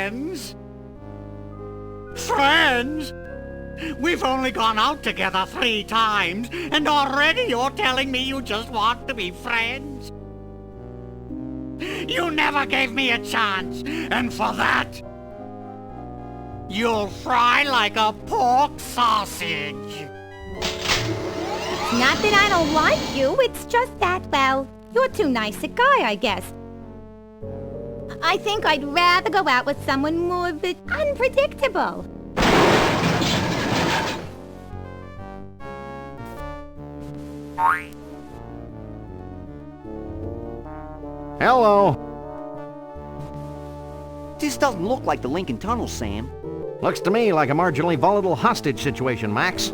friends? Friends? We've only gone out together 3 times, and already you're telling me you just want to be friends? You never gave me a chance, and for that, you'll fry like a pork sausage. Not that I don't like you, it's just that, well, you're too nice a guy, I guess. I think I'd rather go out with someone more unpredictable. Hello. This doesn't look like the Lincoln Tunnel, Sam. Looks to me like a marginally volatile hostage situation, Max.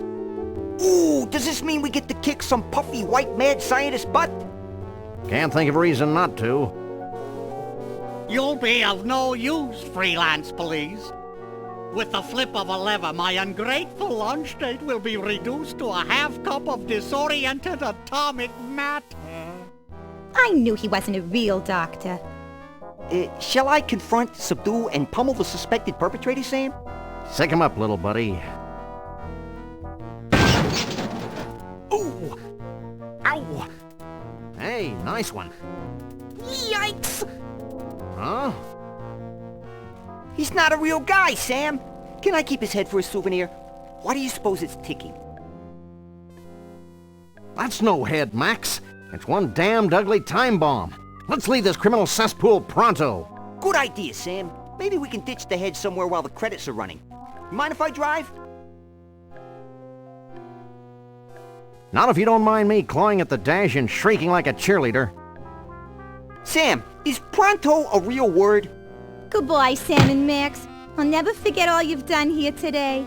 Ooh, does this mean we get to kick some puffy white mad scientist butt? Can't think of a reason not to. You'll be of no use, Freelance Police. With the flip of a lever, my ungrateful lunch date will be reduced to a half cup of disoriented atomic matter. I knew he wasn't a real doctor. Shall I confront, subdue, and pummel the suspected perpetrator, Sam? Sick him up, little buddy. Ooh! Ow! Hey, nice one. Yikes! Huh? He's not a real guy, Sam. Can I keep his head for a souvenir? Why do you suppose it's ticking? That's no head, Max. It's one damned ugly time bomb. Let's leave this criminal cesspool pronto. Good idea, Sam. Maybe we can ditch the head somewhere while the credits are running. You mind if I drive? Not if you don't mind me clawing at the dash and shrieking like a cheerleader. Sam, is pronto a real word? Goodbye, Sam and Max. I'll never forget all you've done here today.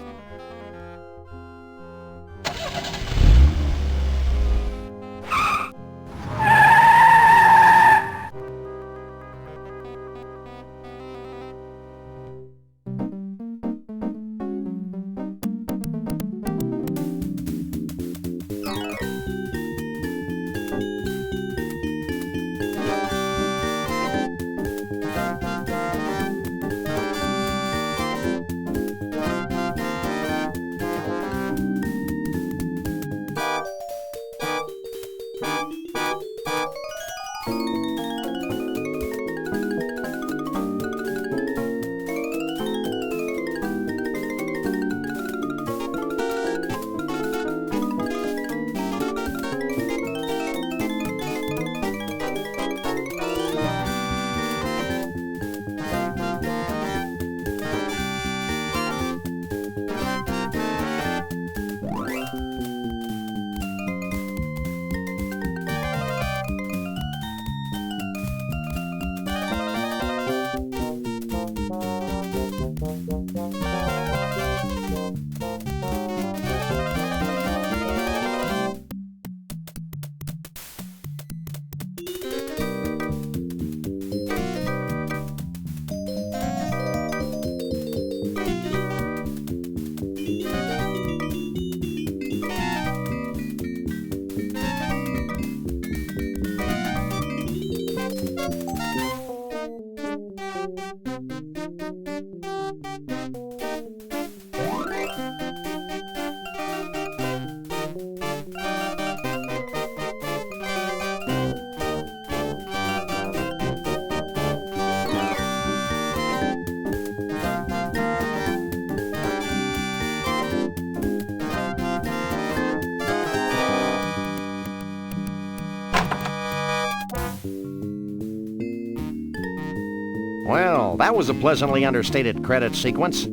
Well, that was a pleasantly understated credit sequence.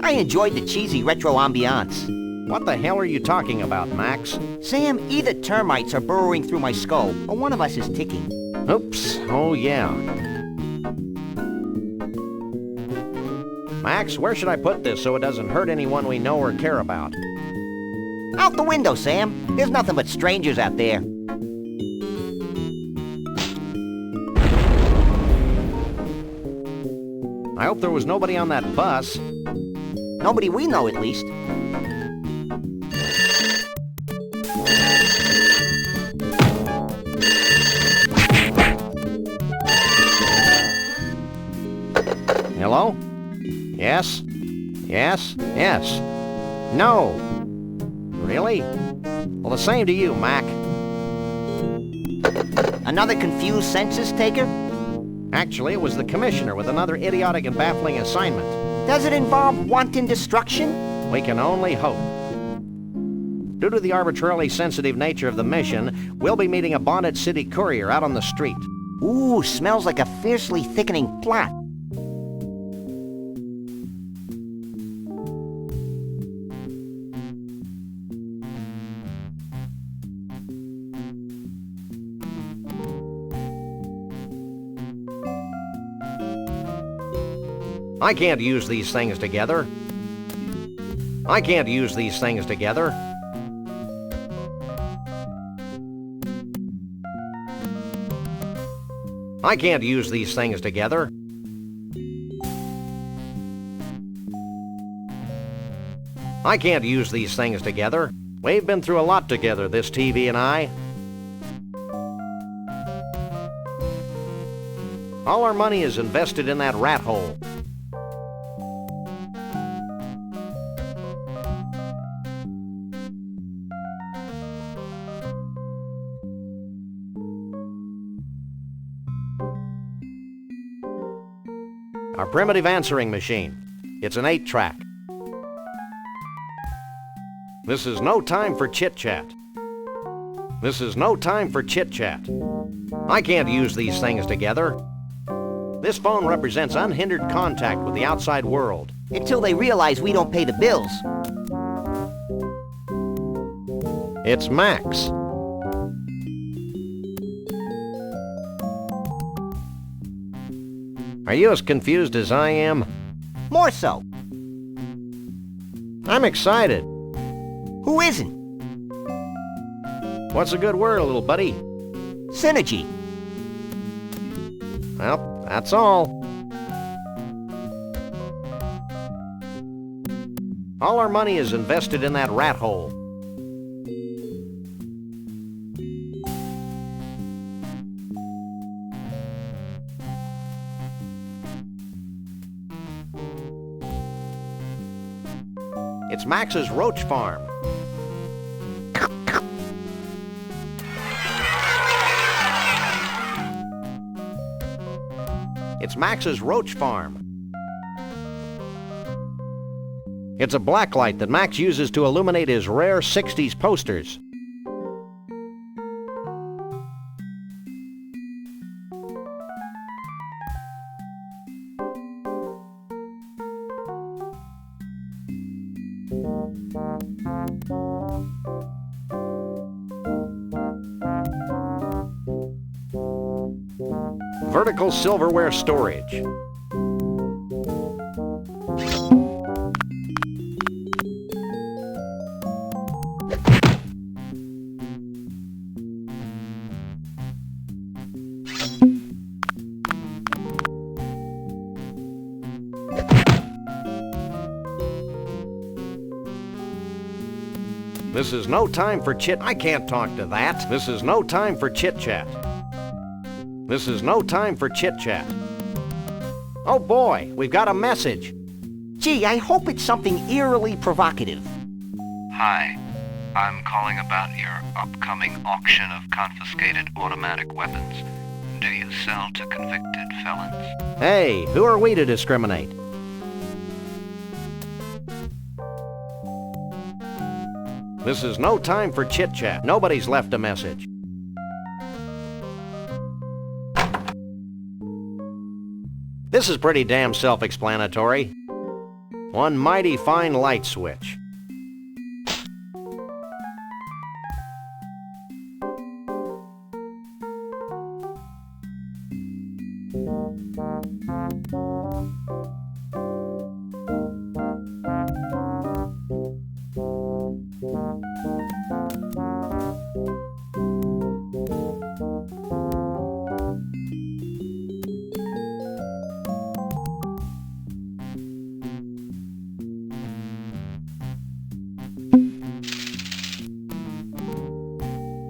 I enjoyed the cheesy retro ambiance. What the hell are you talking about, Max? Sam, either termites are burrowing through my skull, or one of us is ticking. Oops. Oh, yeah. Max, where should I put this so it doesn't hurt anyone we know or care about? Out the window, Sam. There's nothing but strangers out there. I hope there was nobody on that bus. Nobody we know, at least. Hello? Yes? Yes. No. Really? Well, the same to you, Mac. Another confused census taker? Actually, it was the commissioner with another idiotic and baffling assignment. Does it involve wanton destruction? We can only hope. Due to the arbitrarily sensitive nature of the mission, we'll be meeting a bonded city courier out on the street. Ooh, smells like a fiercely thickening plot. I can't use these things together. I can't use these things together. I can't use these things together. I can't use these things together. We've been through a lot together, this TV and I. All our money is invested in that rat hole. Our primitive answering machine. It's an 8-track. This is no time for chit-chat. This is no time for chit-chat. I can't use these things together. This phone represents unhindered contact with the outside world. Until they realize we don't pay the bills. It's Max. Are you as confused as I am? More so. I'm excited. Who isn't? What's a good word, little buddy? Synergy. Well, that's all. All our money is invested in that rat hole. It's Max's roach farm. It's Max's roach farm. It's a blacklight that Max uses to illuminate his rare 60s posters. Vertical silverware storage. This is no time for chit. I can't talk to that. This is no time for chit-chat. This is no time for chit-chat. Oh boy, we've got a message. Gee, I hope it's something eerily provocative. Hi, I'm calling about your upcoming auction of confiscated automatic weapons. Do you sell to convicted felons? Hey, who are we to discriminate? This is no time for chit-chat. Nobody's left a message. This is pretty damn self-explanatory. One mighty fine light switch.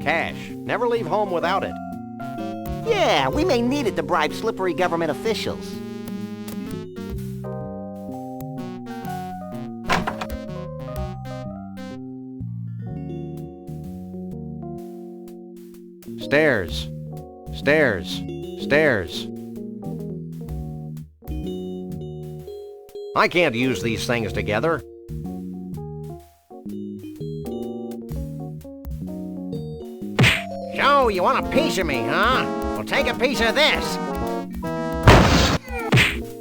Cash. Never leave home without it. Yeah, we may need it to bribe slippery government officials. Stairs. Stairs. Stairs. I can't use these things together. So, you want a piece of me, huh? Well, take a piece of this.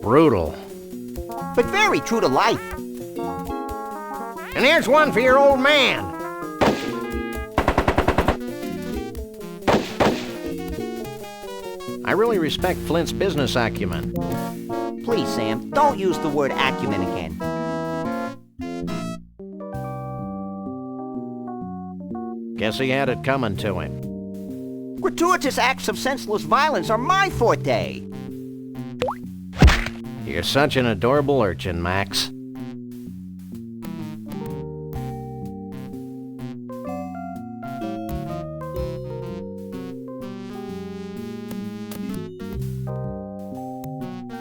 Brutal. But very true to life. And here's one for your old man. I really respect Flint's business acumen. Please, Sam, don't use the word acumen again. Guess he had it coming to him. Gratuitous acts of senseless violence are my forte. You're such an adorable urchin, Max.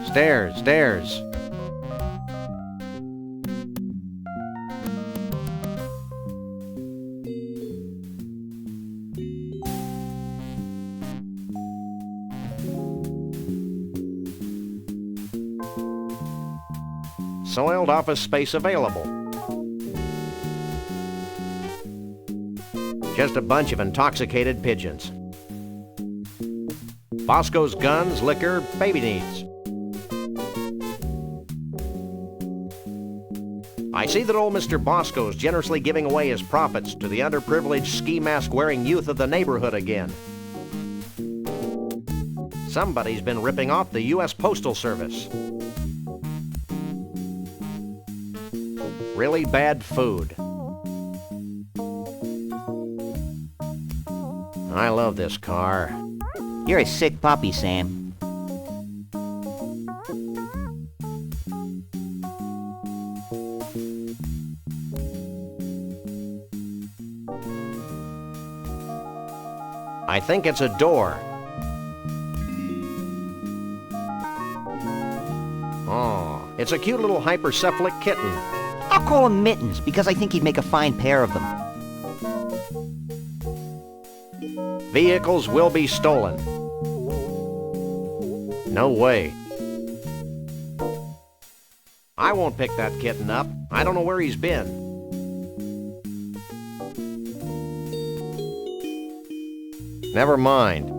Stairs, stairs. Soiled office space available. Just a bunch of intoxicated pigeons. Bosco's guns, liquor, baby needs. I see that old Mr. Bosco's generously giving away his profits to the underprivileged ski mask-wearing youth of the neighborhood again. Somebody's been ripping off the U.S. Postal Service. Really bad food. I love this car. You're a sick puppy, Sam. I think it's a door. Oh, it's a cute little hypercephalic kitten. I'll call him Mittens, because I think he'd make a fine pair of them. Vehicles will be stolen. No way. I won't pick that kitten up. I don't know where he's been. Never mind.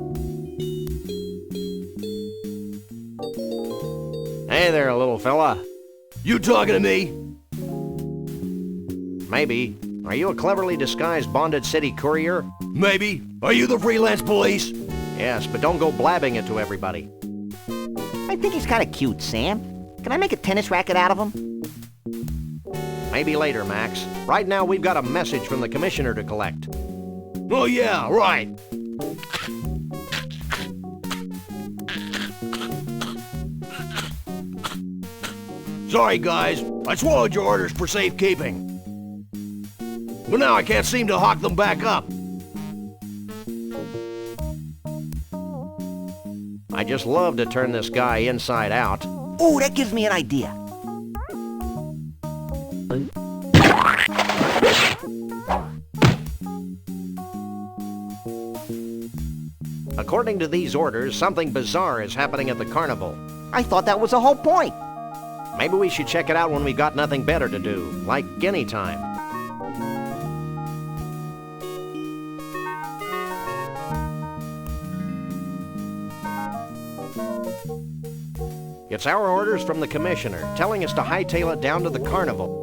Hey there, little fella. You talking to me? Maybe. Are you a cleverly disguised bonded city courier? Maybe. Are you the Freelance Police? Yes, but don't go blabbing it to everybody. I think he's kind of cute, Sam. Can I make a tennis racket out of him? Maybe later, Max. Right now, we've got a message from the commissioner to collect. Oh yeah, right. Sorry, guys. I swallowed your orders for safekeeping. But now I can't seem to hawk them back up. I just love to turn this guy inside out. Oh, that gives me an idea. According to these orders, something bizarre is happening at the carnival. I thought that was the whole point. Maybe we should check it out when we've got nothing better to do, like any time. It's our orders from the commissioner, telling us to hightail it down to the carnival.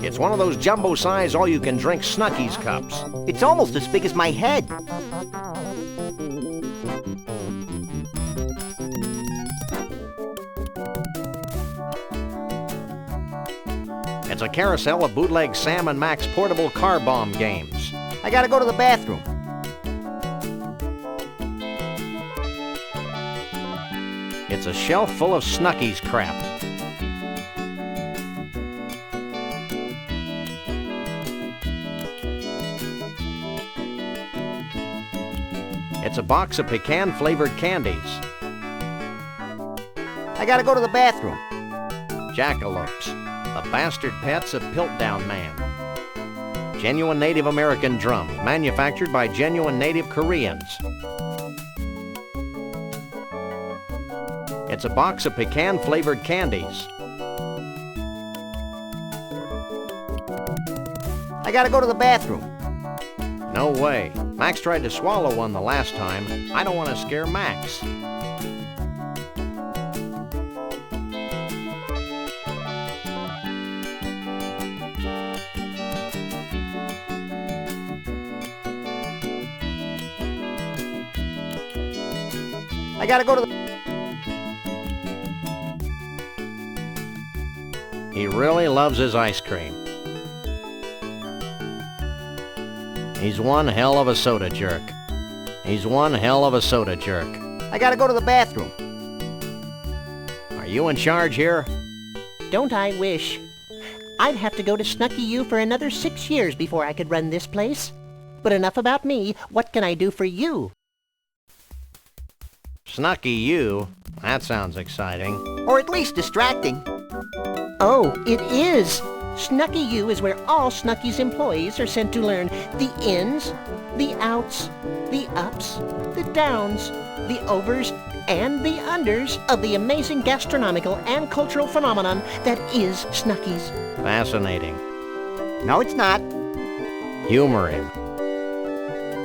It's one of those jumbo-size all-you-can-drink Snuckies cups. It's almost as big as my head. It's a carousel of bootleg Sam and Max portable car bomb games. I gotta go to the bathroom. It's a shelf full of Snucky's crap. It's a box of pecan-flavored candies. I gotta go to the bathroom. Jackalopes, the bastard pets of Piltdown Man. Genuine Native American drums, manufactured by genuine Native Koreans. It's a box of pecan-flavored candies. I gotta go to the bathroom. No way. Max tried to swallow one the last time. I don't want to scare Max. I gotta go to the... He really loves his ice cream. He's one hell of a soda jerk. He's one hell of a soda jerk. I gotta go to the bathroom. Are you in charge here? Don't I wish? I'd have to go to Snucky U for another 6 years before I could run this place. But enough about me. What can I do for you? Snucky U? That sounds exciting. Or at least distracting. Oh, it is! Snucky U is where all Snucky's employees are sent to learn the ins, the outs, the ups, the downs, the overs, and the unders of the amazing gastronomical and cultural phenomenon that is Snucky's. Fascinating. No, it's not. Humor him.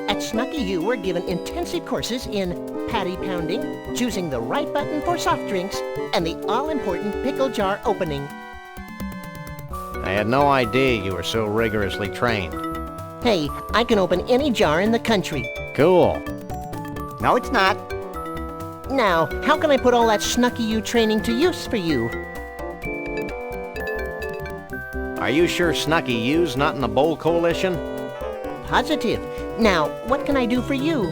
At Snucky U, we're given intensive courses in patty pounding, choosing the right button for soft drinks, and the all-important pickle jar opening. I had no idea you were so rigorously trained. Hey, I can open any jar in the country. Cool. No, it's not. Now, how can I put all that Snucky U training to use for you? Are you sure Snucky U's not in the Bowl Coalition? Positive. Now, what can I do for you?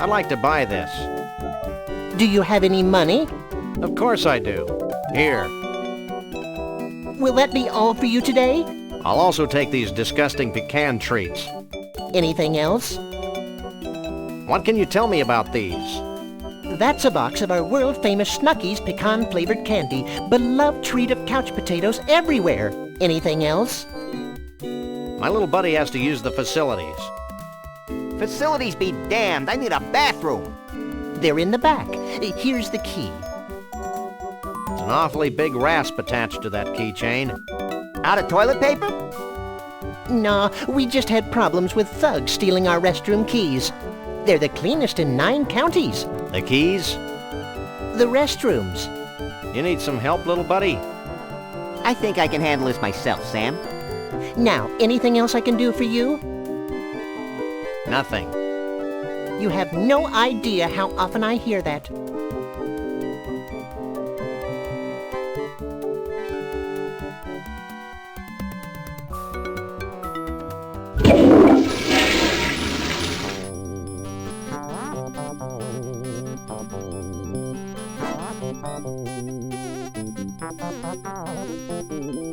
I'd like to buy this. Do you have any money? Of course I do. Here. Will that be all for you today? I'll also take these disgusting pecan treats. Anything else? What can you tell me about these? That's a box of our world-famous Snucky's pecan-flavored candy, beloved treat of couch potatoes everywhere. Anything else? My little buddy has to use the facilities. Facilities be damned. I need a bathroom. They're in the back. Here's the key. There's an awfully big rasp attached to that keychain. Out of toilet paper? Nah, we just had problems with thugs stealing our restroom keys. They're the cleanest in 9 counties. The keys? The restrooms. You need some help, little buddy? I think I can handle this myself, Sam. Now, anything else I can do for you? Nothing. You have no idea how often I hear that.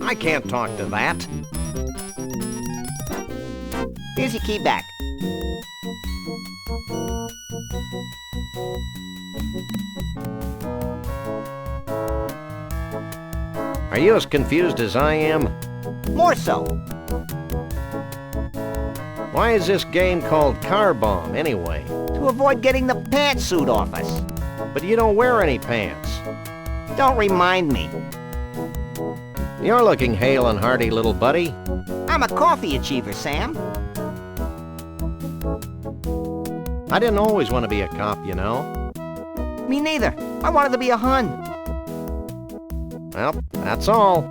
I can't talk to that. Here's your key back. Are you as confused as I am? More so. Why is this game called Car Bomb, anyway? To avoid getting the pantsuit off us. But you don't wear any pants. Don't remind me. You're looking hale and hearty, little buddy. I'm a coffee achiever, Sam. I didn't always want to be a cop, you know. Me neither. I wanted to be a Hun. Well, that's all.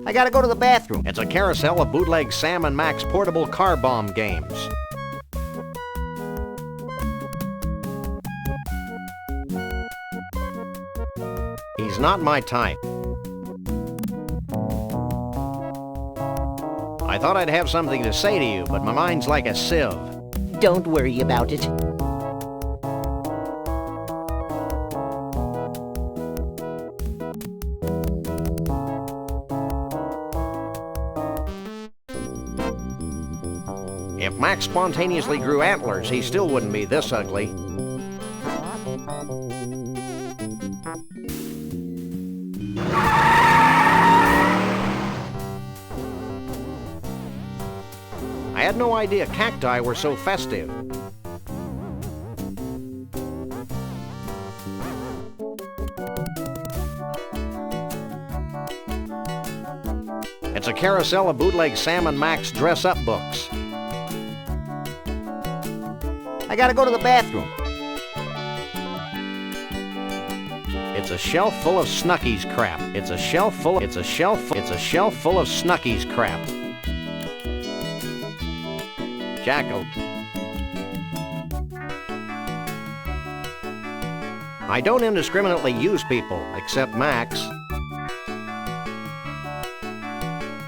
I gotta go to the bathroom. It's a carousel of bootleg Sam and Max portable car bomb games. He's not my type. I thought I'd have something to say to you, but my mind's like a sieve. Don't worry about it. If Max spontaneously grew antlers, he still wouldn't be this ugly. I had no idea cacti were so festive. It's a carousel of bootleg Sam and Max dress-up books. I gotta go to the bathroom. It's a shelf full of Snooki's crap. It's a shelf full of Snooki's crap. Jackal. I don't indiscriminately use people, except Max.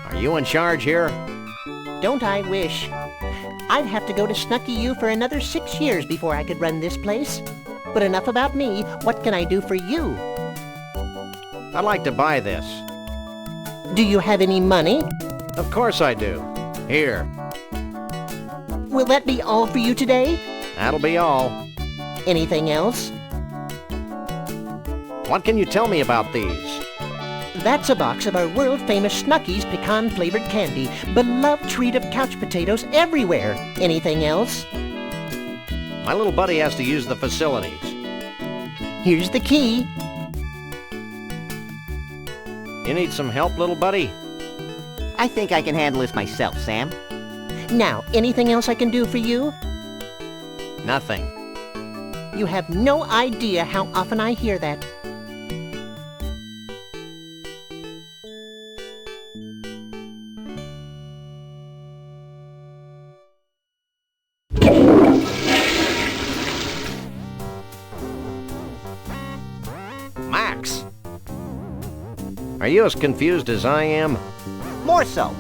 Are you in charge here? Don't I wish? I'd have to go to Snooky U for another 6 years before I could run this place. But enough about me. What can I do for you? I'd like to buy this. Do you have any money? Of course I do. Here. Will that be all for you today? That'll be all. Anything else? What can you tell me about these? That's a box of our world-famous Snooki's pecan-flavored candy, beloved treat of couch potatoes everywhere. Anything else? My little buddy has to use the facilities. Here's the key. You need some help, little buddy? I think I can handle this myself, Sam. Now, anything else I can do for you? Nothing. You have no idea how often I hear that. Max! Are you as confused as I am? More so.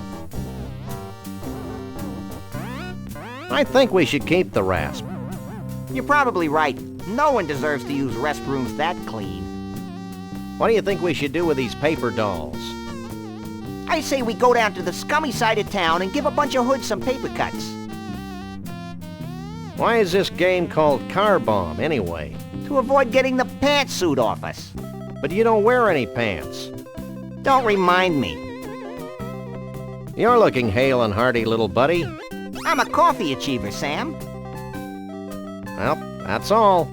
I think we should keep the rasp. You're probably right. No one deserves to use restrooms that clean. What do you think we should do with these paper dolls? I say we go down to the scummy side of town and give a bunch of hoods some paper cuts. Why is this game called Car Bomb, anyway? To avoid getting the pantsuit off us. But you don't wear any pants. Don't remind me. You're looking hale and hearty, little buddy. I'm a coffee achiever, Sam. Well, that's all.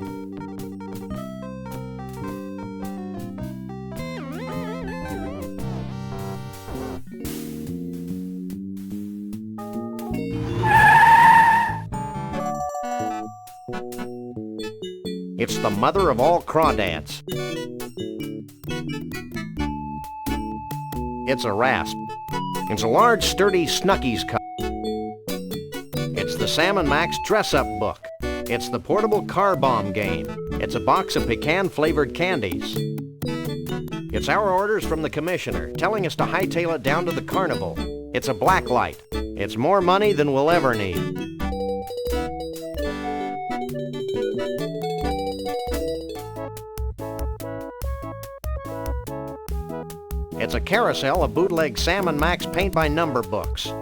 It's the mother of all crawdads. It's a rasp. It's a large, sturdy Snooki's cup. It's the Sam and Max dress-up book. It's the portable car bomb game. It's a box of pecan-flavored candies. It's our orders from the commissioner, telling us to hightail it down to the carnival. It's a black light. It's more money than we'll ever need. It's a carousel of bootleg Sam and Max paint-by-number books.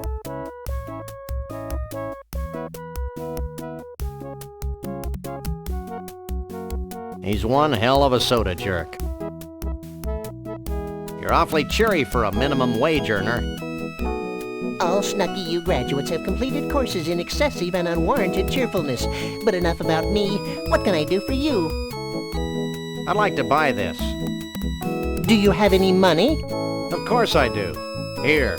He's one hell of a soda jerk. You're awfully cheery for a minimum wage earner. All Snooky U graduates have completed courses in excessive and unwarranted cheerfulness. But enough about me. What can I do for you? I'd like to buy this. Do you have any money? Of course I do. Here.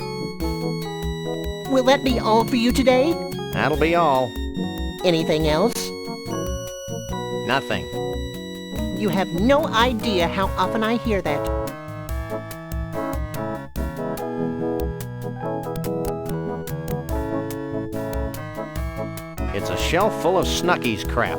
Will that be all for you today? That'll be all. Anything else? Nothing. You have no idea how often I hear that. It's a shelf full of Snooki's crap.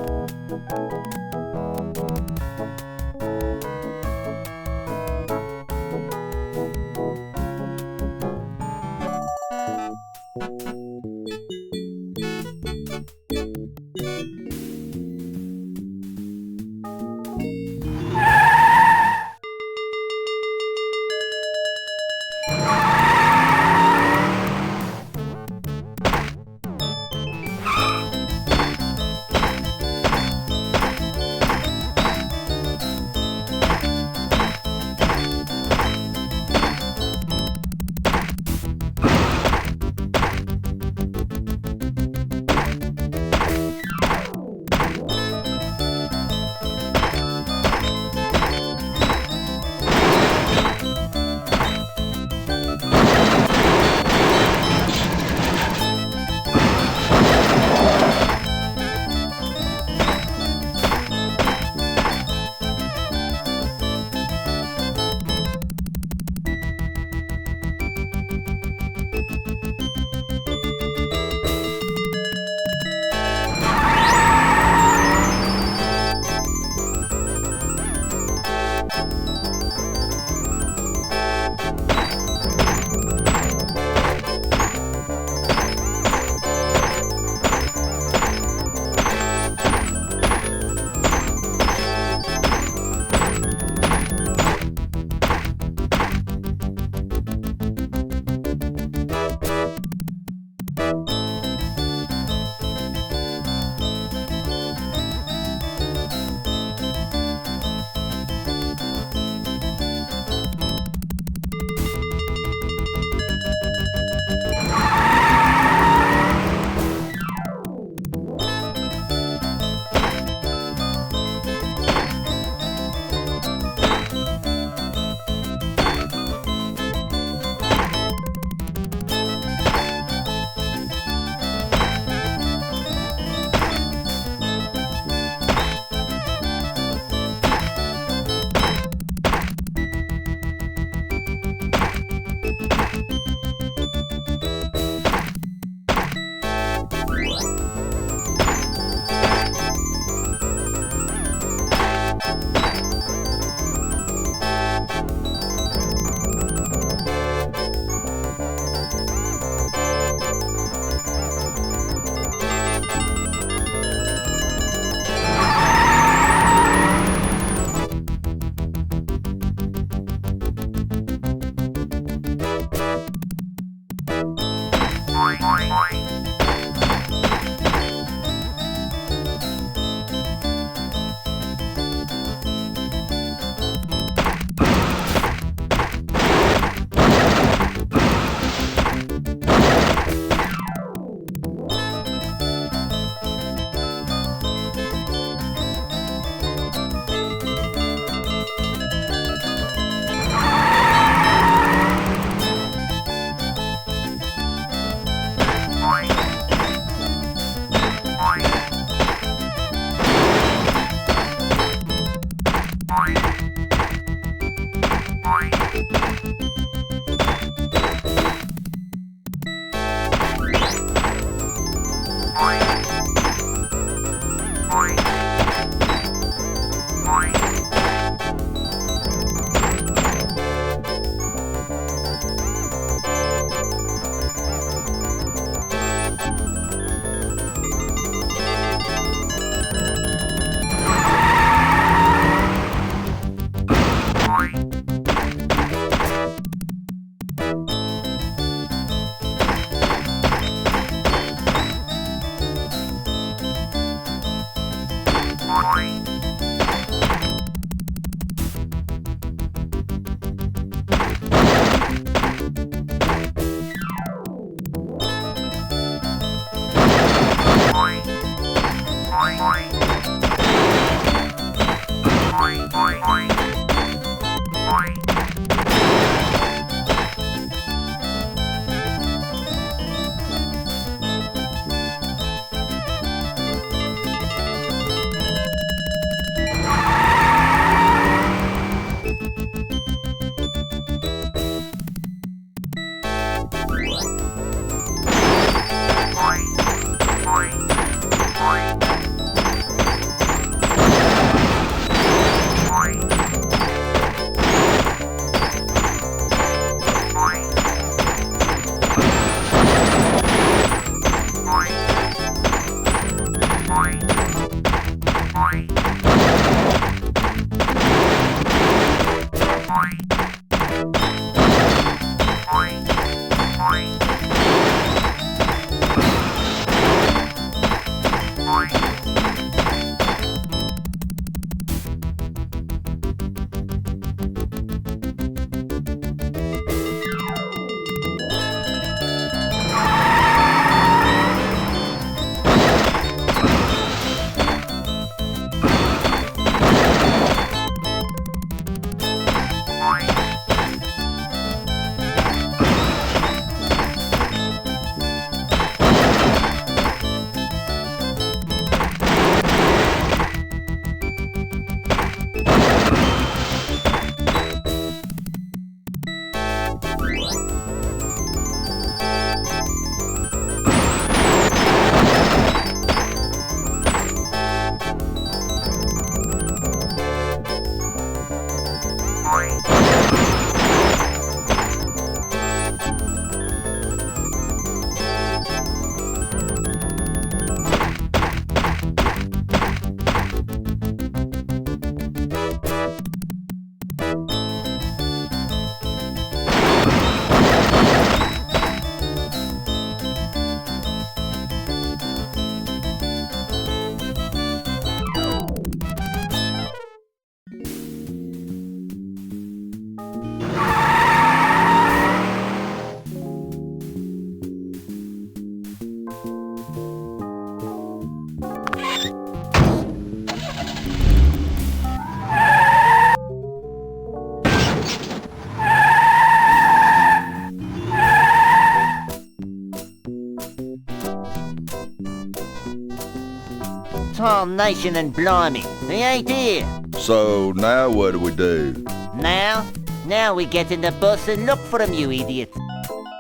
Tall nation and blimey, he ain't here. So now what do we do? Now we get in the bus and look for him, you idiot.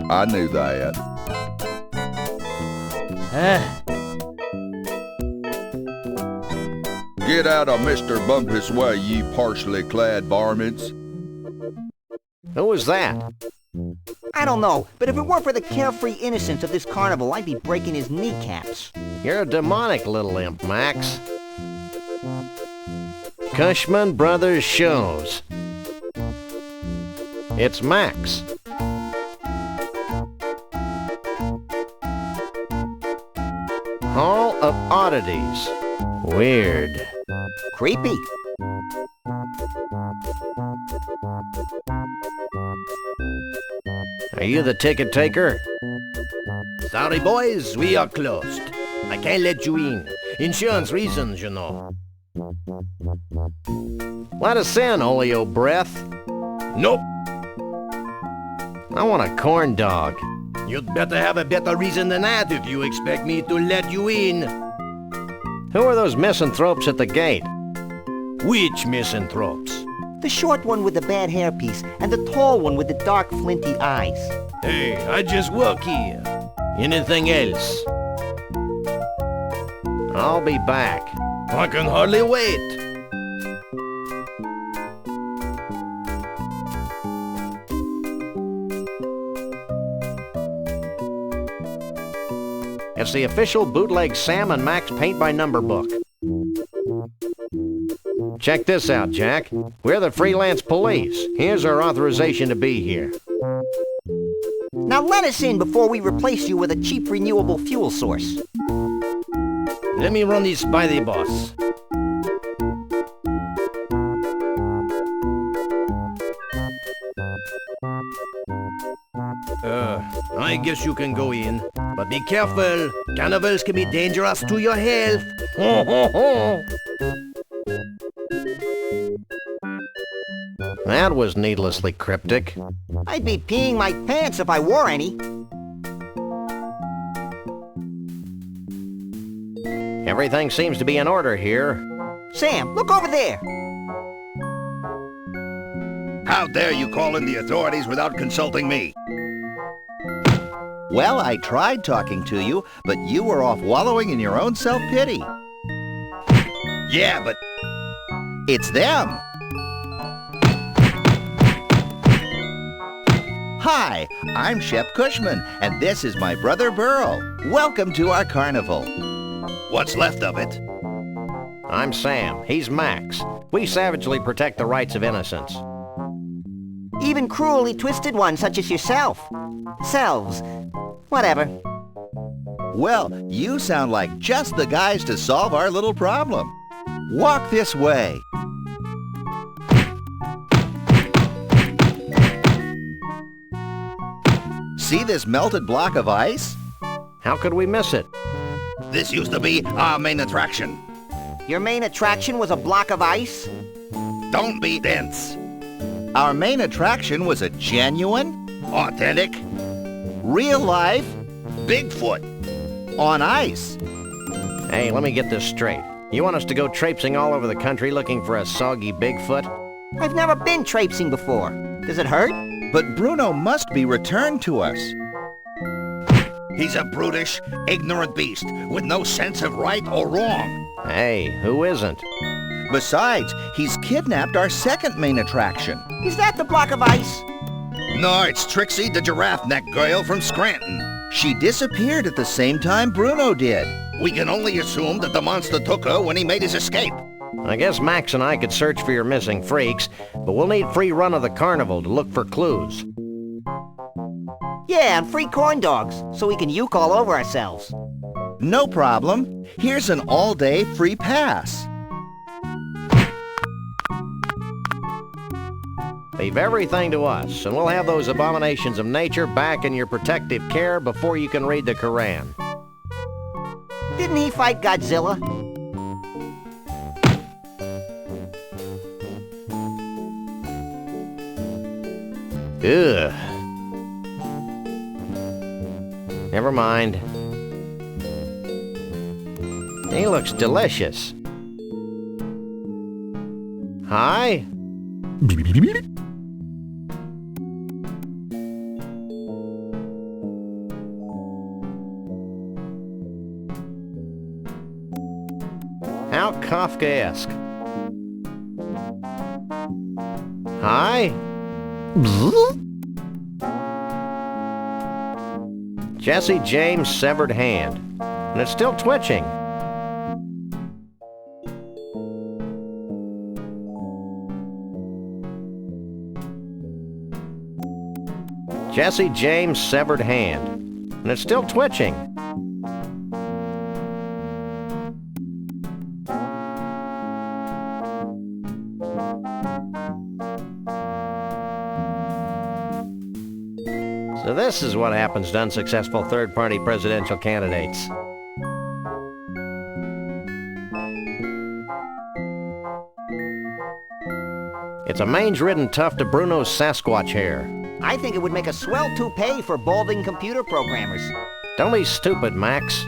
I knew that. Get out of Mr. Bumpus' way, ye partially clad varmints. Who was that? I don't know, but if it weren't for the carefree innocence of this carnival, I'd be breaking his kneecaps. You're a demonic little imp, Max. Cushman Brothers Shows. It's Max. Hall of Oddities. Weird. Creepy. Are you the ticket taker? Sorry, boys, we are closed. I can't let you in. Insurance reasons, you know. Let us in, Oleo Breath. Nope. I want a corn dog. You'd better have a better reason than that if you expect me to let you in. Who are those misanthropes at the gate? Which misanthropes? The short one with the bad hairpiece and the tall one with the dark flinty eyes. Hey, I just work here. Anything else? I'll be back. I can hardly wait. It's the official bootleg Sam and Max paint-by-number book. Check this out, Jack. We're the Freelance Police. Here's our authorization to be here. Now let us in before we replace you with a cheap renewable fuel source. Let me run this by the boss. I guess you can go in, but be careful. Carnivals can be dangerous to your health. Ho, ho, ho. That was needlessly cryptic. I'd be peeing my pants if I wore any. Everything seems to be in order here. Sam, look over there. How dare you call in the authorities without consulting me? Well, I tried talking to you, but you were off wallowing in your own self-pity. Yeah, but It's them. Hi, I'm Shep Cushman, and this is my brother Burl. Welcome to our carnival. what's left of it? I'm Sam. He's Max. We savagely protect the rights of innocents. Even cruelly twisted ones such as yourself. Selves. Whatever. Well, you sound like just the guys to solve our little problem. Walk this way. See this melted block of ice? How could we miss it? This used to be our main attraction. Your main attraction was a block of ice? Don't be dense. Our main attraction was a genuine, Authentic. real life, Bigfoot. on ice. Hey, let me get this straight. You want us to go traipsing all over the country looking for a soggy Bigfoot? I've never been traipsing before. Does it hurt? But Bruno must be returned to us. He's a brutish, ignorant beast with no sense of right or wrong. Hey, who isn't? Besides, he's kidnapped our second main attraction. Is that the block of ice? No, it's Trixie, the giraffe neck girl from Scranton. She disappeared at the same time Bruno did. We can only assume that the monster took her when he made his escape. I guess Max and I could search for your missing freaks, but we'll need free run of the carnival to look for clues. Yeah, and free corn dogs, so we can uke all over ourselves. No problem. Here's an all-day free pass. Leave everything to us, and we'll have those abominations of nature back in your protective care before you can read the Koran. Didn't he fight Godzilla? Ugh. Never mind. He looks delicious. Hi? How Kafkaesque. Hi? Jesse James' severed hand. And it's still twitching. Jesse James' severed hand. And it's still twitching. So this is what happens to unsuccessful third-party presidential candidates. It's a mange-ridden tuft of Bruno's Sasquatch hair. I think it would make a swell toupee for balding computer programmers. Don't be stupid, Max.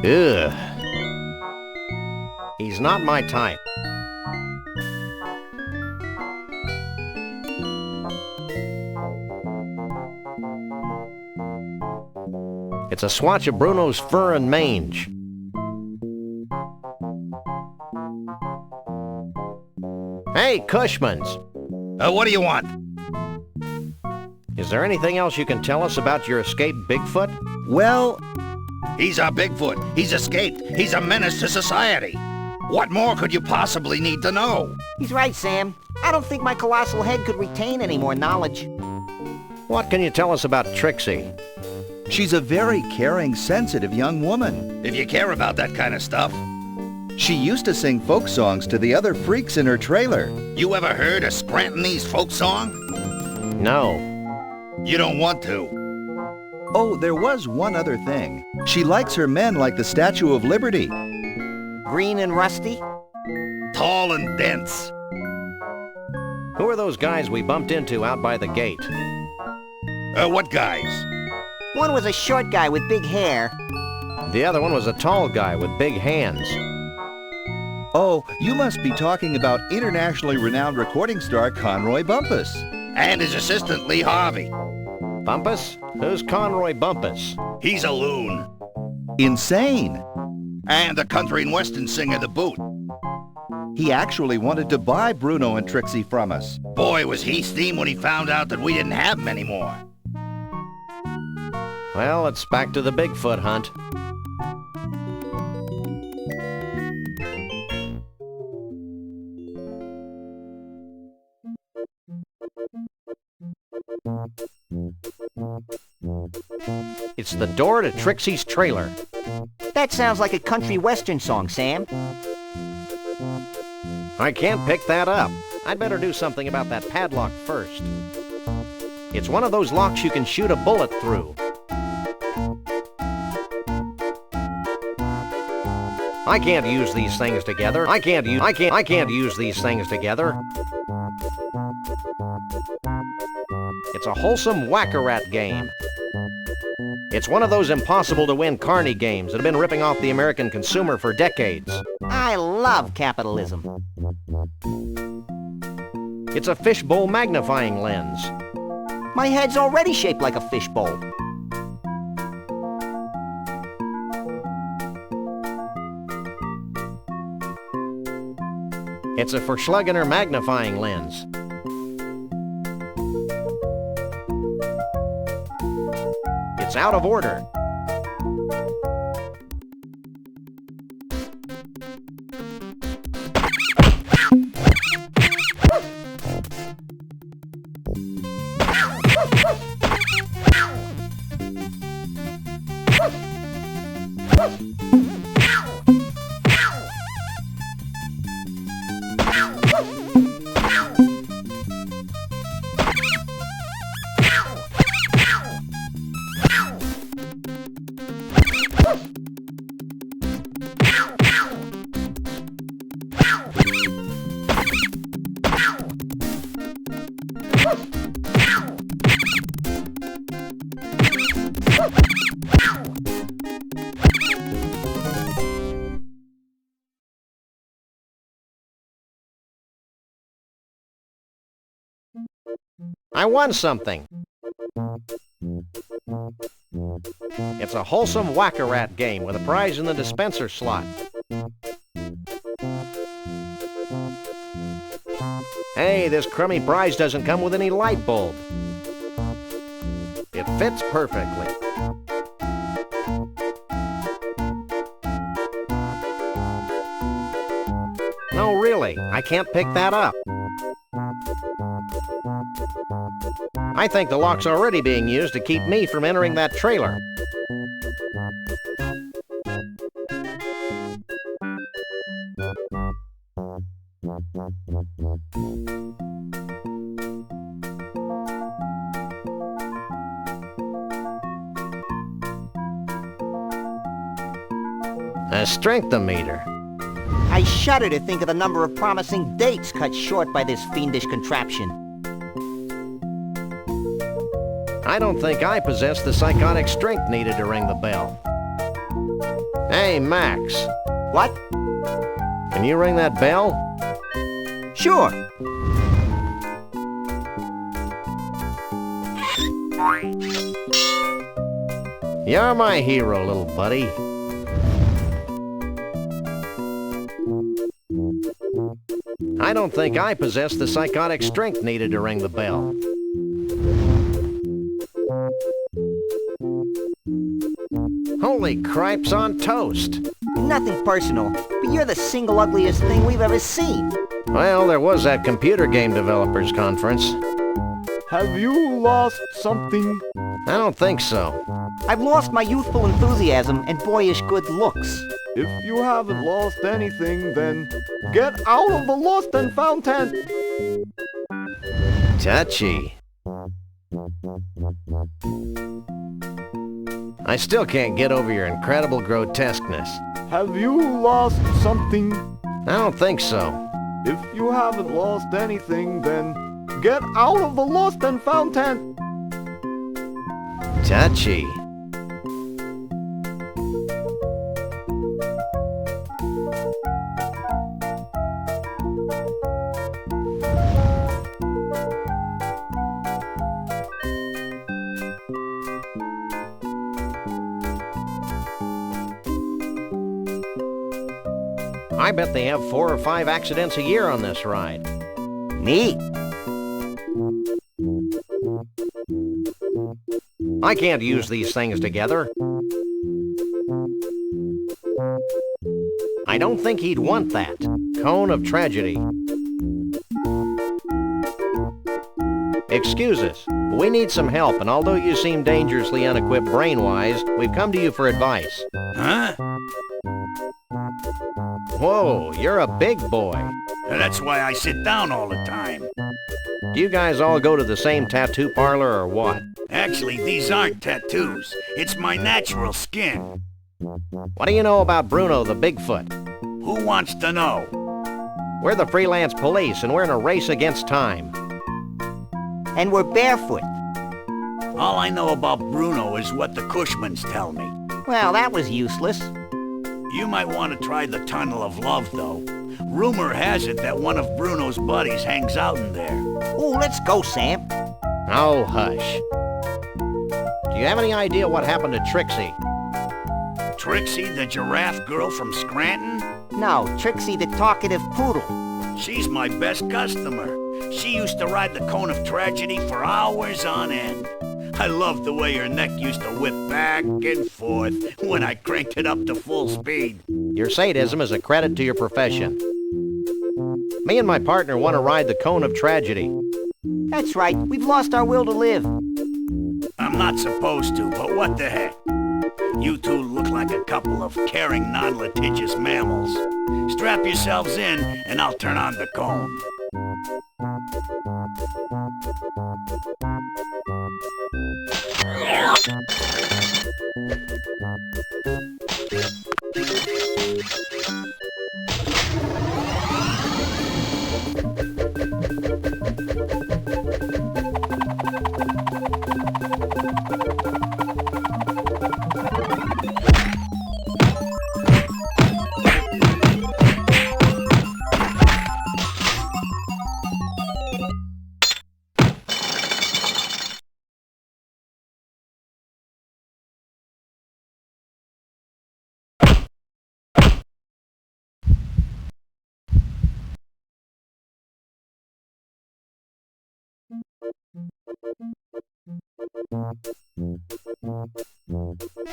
Ugh. He's not my type. It's a swatch of Bruno's fur and mange. Hey, Cushmans! What do you want? Is there anything else you can tell us about your escaped Bigfoot? Well, He's our Bigfoot. He's escaped. He's a menace to society. What more could you possibly need to know? He's right, Sam. I don't think my colossal head could retain any more knowledge. What can you tell us about Trixie? she's a very caring, sensitive young woman. If you care about that kind of stuff. She used to sing folk songs to the other freaks in her trailer. You ever heard a Scrantonese folk song? No. You don't want to. Oh, there was one other thing. She likes her men like the Statue of Liberty. Green and rusty? Tall and dense. Who are those guys we bumped into out by the gate? What guys? One was a short guy with big hair. The other one was a tall guy with big hands. Oh, you must be talking about internationally renowned recording star Conroy Bumpus. And his assistant, Lee Harvey. Bumpus? Who's Conroy Bumpus? He's a loon. Insane. And a country and western singer to boot. He actually wanted to buy Bruno and Trixie from us. Boy, was he steamed when he found out that we didn't have them anymore. Well, it's back to the Bigfoot hunt. It's the door to Trixie's trailer. That sounds like a country western song, Sam. I can't pick that up. I'd better do something about that padlock first. It's one of those locks you can shoot a bullet through. I can't use these things together. I can't use these things together. It's a wholesome whack-a-rat game. It's one of those impossible-to-win carny games that have been ripping off the American consumer for decades. I love capitalism. It's a fishbowl magnifying lens. My head's already shaped like a fishbowl. It's a Verschlegener magnifying lens. It's out of order. I won something. It's a wholesome whack-a-rat game with a prize in the dispenser slot. Hey, this crummy prize doesn't come with any light bulb. It fits perfectly. No, really, I can't pick that up. I think the lock's already being used to keep me from entering that trailer. A strength-o-meter. I shudder to think of the number of promising dates cut short by this fiendish contraption. I don't think I possess the psychotic strength needed to ring the bell. Hey, Max. What? Can you ring that bell? Sure. You're my hero, little buddy. I don't think I possess the psychotic strength needed to ring the bell. Holy cripes on toast! Nothing personal, but you're the single ugliest thing we've ever seen. Well, there was that computer game developers conference. Have you lost something? I don't think so. I've lost my youthful enthusiasm and boyish good looks. If you haven't lost anything, then get out of the lost and found tent! Touchy. I still can't get over your incredible grotesqueness. Have you lost something? I don't think so. If you haven't lost anything, then get out of the lost and found tent! Touchy. I bet they have 4 or 5 accidents a year on this ride. Neat. I can't use these things together. I don't think he'd want that. Cone of tragedy. Excuse us, but we need some help, and although you seem dangerously unequipped brain-wise, we've come to you for advice. Huh? Whoa, you're a big boy. That's why I sit down all the time. Do you guys all go to the same tattoo parlor or what? Actually, these aren't tattoos. It's my natural skin. What do you know about Bruno the Bigfoot? Who wants to know? We're the Freelance Police, and we're in a race against time. And we're barefoot. All I know about Bruno is what the Cushmans tell me. Well, that was useless. You might want to try the Tunnel of Love, though. Rumor has it that one of Bruno's buddies hangs out in there. Oh, let's go, Sam. Oh, hush. Do you have any idea what happened to Trixie? Trixie, the giraffe girl from Scranton? No, Trixie the talkative poodle. She's my best customer. She used to ride the Cone of Tragedy for hours on end. I loved the way her neck used to whip back and forth when I cranked it up to full speed. Your sadism is a credit to your profession. Me and my partner want to ride the Cone of Tragedy. That's right, we've lost our will to live. I'm not supposed to, but what the heck? You two look like a couple of caring, non-litigious mammals. Strap yourselves in, and I'll turn on the cone.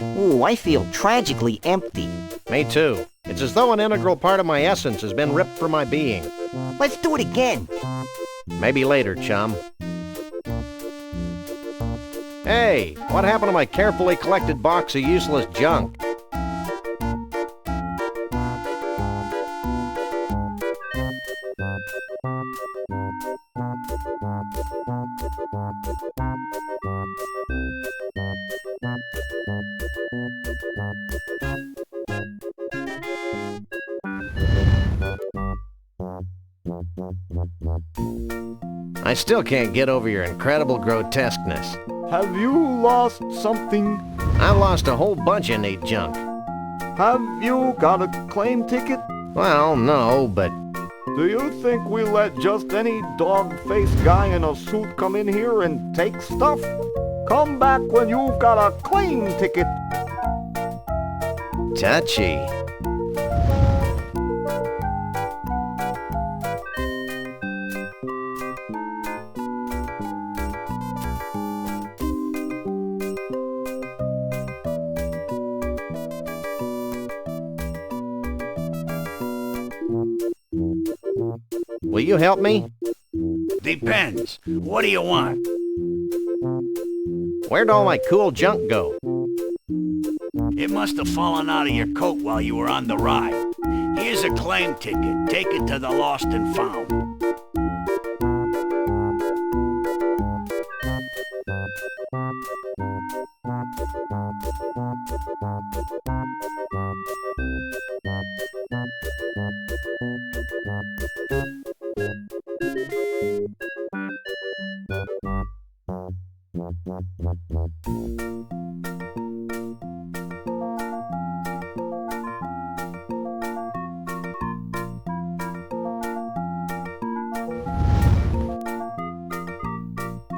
Ooh, I feel tragically empty. Me too. It's as though an integral part of my essence has been ripped from my being. Let's do it again. Maybe later, chum. Hey, what happened to my carefully collected box of useless junk? I still can't get over your incredible grotesqueness. Have you lost something? I've lost a whole bunch of neat junk. Have you got a claim ticket? Well, no, but... Do you think we let just any dog-faced guy in a suit come in here and take stuff? Come back when you've got a claim ticket. Touchy. Will you help me? Depends. What do you want? Where'd all my cool junk go? It must have fallen out of your coat while you were on the ride. Here's a claim ticket. Take it to the Lost and Found.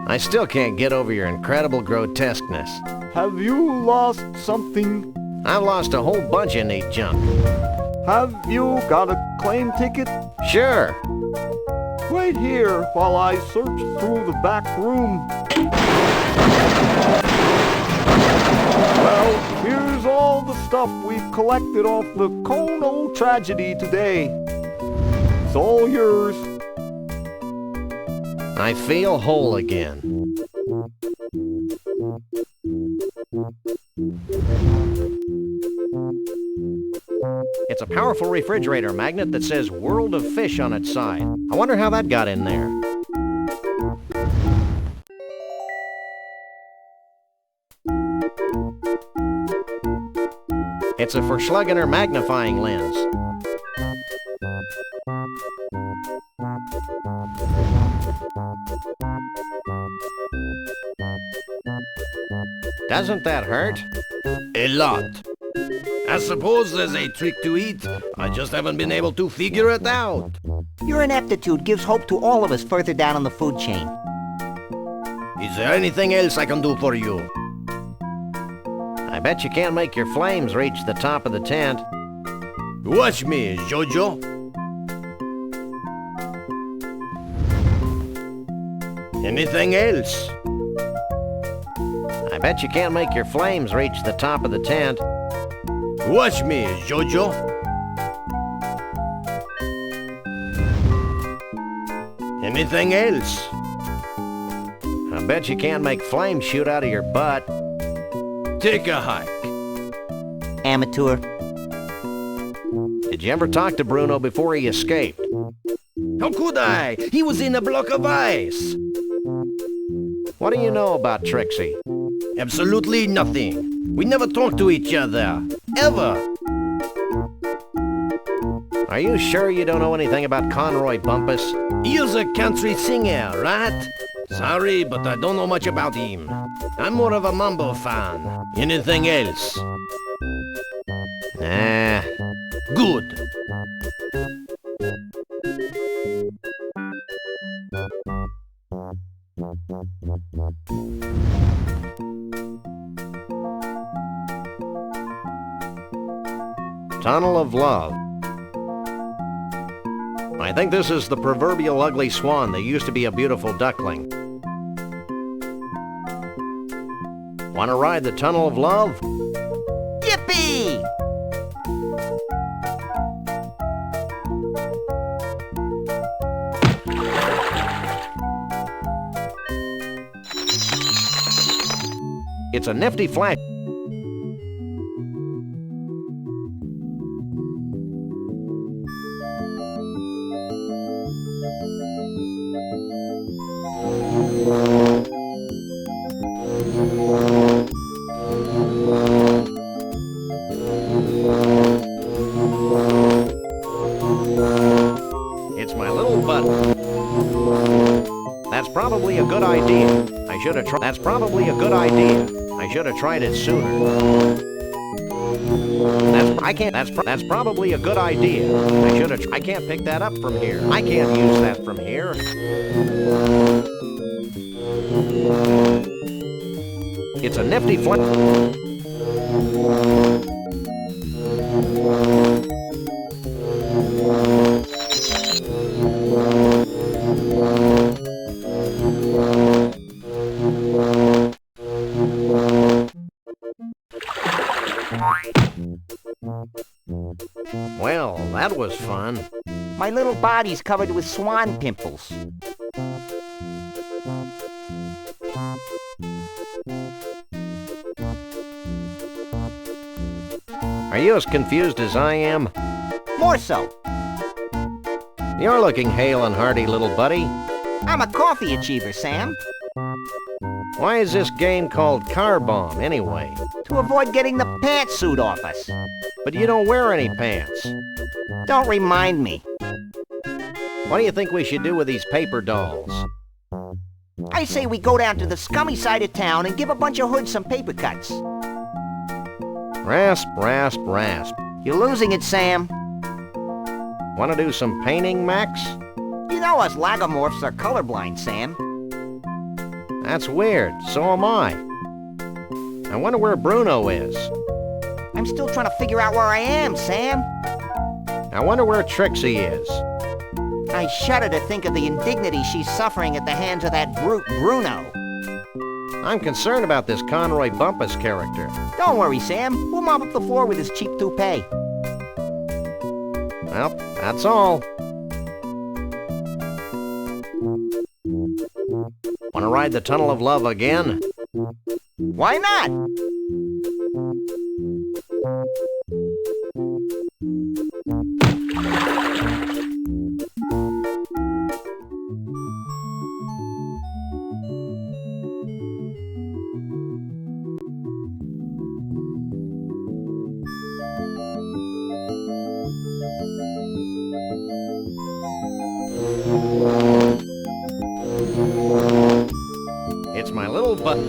I still can't get over your incredible grotesqueness. Have you lost something? I've lost a whole bunch of neat junk. Have you got a claim ticket? Sure. Wait here while I search through the back room. Well, here's all the stuff we've collected off the Kono tragedy today. It's all yours. I feel whole again. It's a powerful refrigerator magnet that says World of Fish on its side. I wonder how that got in there. It's a Verschlegener magnifying lens. Doesn't that hurt? A lot. I suppose there's a trick to it. I just haven't been able to figure it out. Your ineptitude gives hope to all of us further down on the food chain. Is there anything else I can do for you? I bet you can't make your flames reach the top of the tent. Watch me, Jojo. Anything else? I bet you can't make your flames reach the top of the tent. Watch me, Jojo. Anything else? I bet you can't make flames shoot out of your butt. Take a hike. Amateur. Did you ever talk to Bruno before he escaped? How could I? He was in a block of ice. What do you know about Trixie? Absolutely nothing. We never talked to each other. Ever. Are you sure you don't know anything about Conroy Bumpus? He's a country singer, right? Sorry, but I don't know much about him. I'm more of a Mambo fan. Anything else? Nah. Good. Tunnel of Love. I think this is the proverbial ugly swan that used to be a beautiful duckling. Want to ride the tunnel of love? Yippee! It's a nifty flash. It's my little button. That's probably a good idea. I should have tried. That's probably a good idea. I should have tried it sooner. That's probably a good idea. I can't pick that up from here. I can't use that from here. It's a nifty flip. Well, that was fun. My little body's covered with swan pimples. Are you as confused as I am? More so. You're looking hale and hearty, little buddy. I'm a coffee achiever, Sam. Why is this game called Car Bomb, anyway? To avoid getting the pantsuit off us. But you don't wear any pants. Don't remind me. What do you think we should do with these paper dolls? I say we go down to the scummy side of town and give a bunch of hoods some paper cuts. Rasp, rasp, rasp. You're losing it, Sam. Want to do some painting, Max? You know us lagomorphs are colorblind, Sam. That's weird. So am I. I wonder where Bruno is. I'm still trying to figure out where I am, Sam. I wonder where Trixie is. I shudder to think of the indignity she's suffering at the hands of that brute Bruno. I'm concerned about this Conroy Bumpus character. Don't worry, Sam. We'll mop up the floor with his cheap toupee. Well, that's all. Want to ride the tunnel of love again? Why not? It's my little button.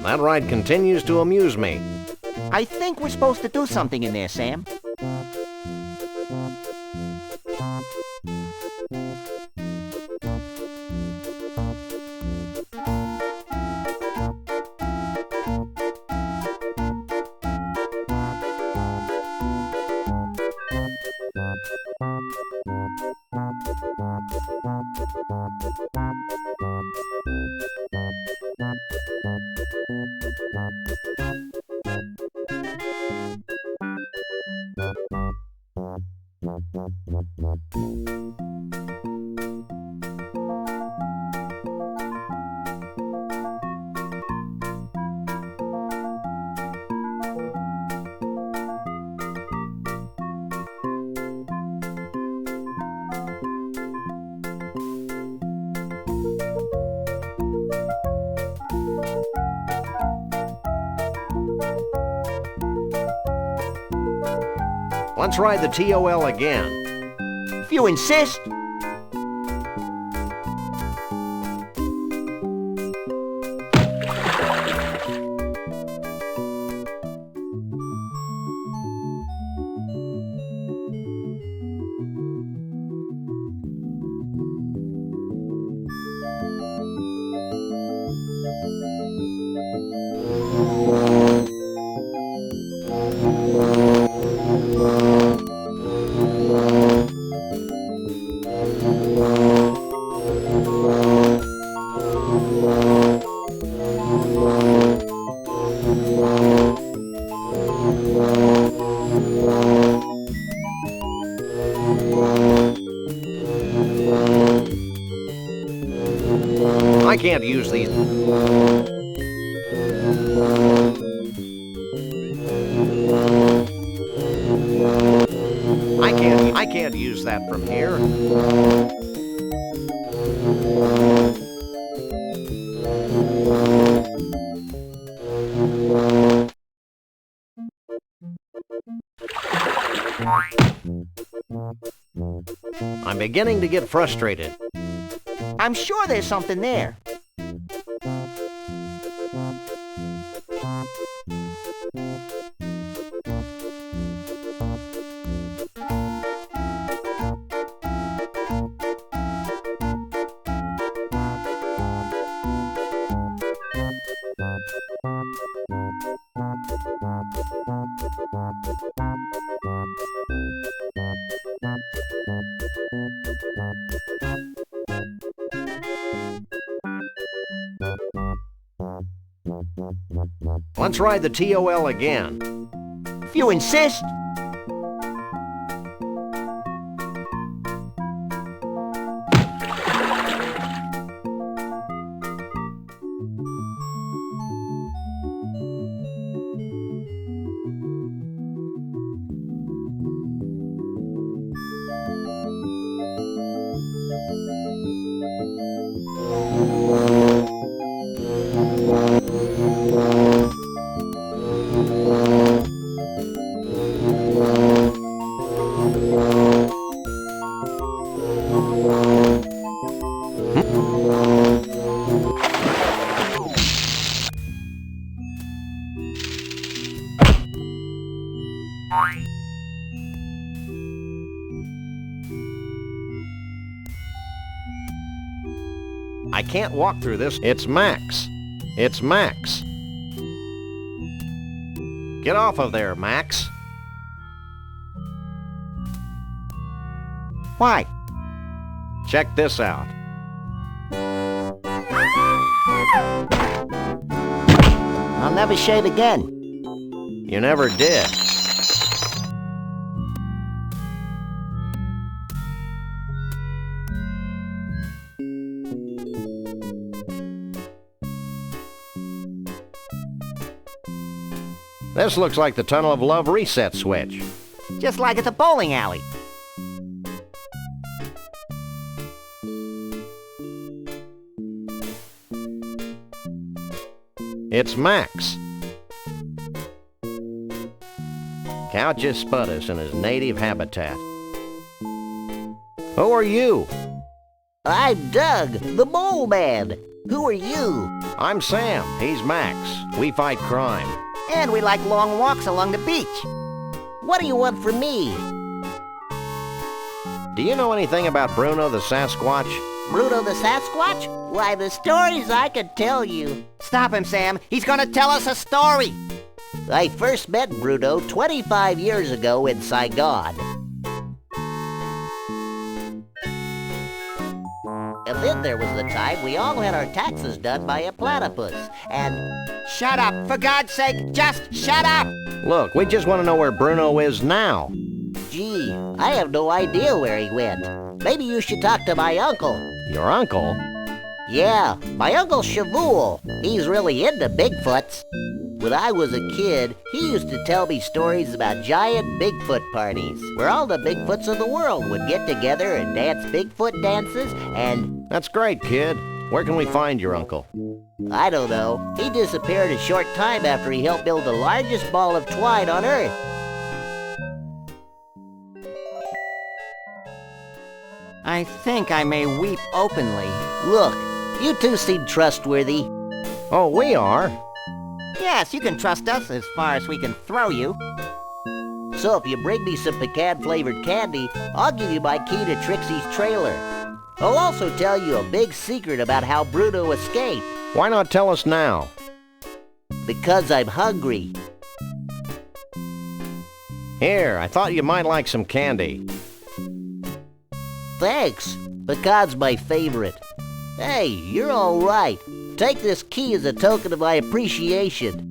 That ride continues to amuse me. I think we're supposed to do something in there, Sam. Let's ride the TOL again. If you insist. I can't use these. I can't use that from here. I'm beginning to get frustrated. I'm sure there's something there. Let's ride the TOL again. If you insist. I can't walk through this. It's Max. It's Max. Get off of there, Max. Why? Check this out. I'll never shave again. You never did. This looks like the Tunnel of Love reset switch. Just like at the bowling alley. It's Max. Couches Spudus in his native habitat. Who are you? I'm Doug, the mole man. Who are you? I'm Sam. He's Max. We fight crime. And we like long walks along the beach. What do you want from me? Do you know anything about Bruno the Sasquatch? Bruno the Sasquatch? Why, the stories I could tell you. Stop him, Sam. He's gonna tell us a story. I first met Bruno 25 years ago in Saigon. And then there was the time we all had our taxes done by a platypus, and... Shut up! For God's sake, just shut up! Look, we just want to know where Bruno is now. Gee, I have no idea where he went. Maybe you should talk to my uncle. Your uncle? Yeah, my Uncle Shavul. He's really into Bigfoots. When I was a kid, he used to tell me stories about giant Bigfoot parties, where all the Bigfoots of the world would get together and dance Bigfoot dances, and... That's great, kid. Where can we find your uncle? I don't know. He disappeared a short time after he helped build the largest ball of twine on Earth. I think I may weep openly. Look, you two seem trustworthy. Oh, we are? Yes, you can trust us as far as we can throw you. So if you bring me some pecan-flavored candy, I'll give you my key to Trixie's trailer. I'll also tell you a big secret about how Bruno escaped. Why not tell us now? Because I'm hungry. Here, I thought you might like some candy. Thanks. Pecan's my favorite. Hey, you're all right. Take this key as a token of my appreciation.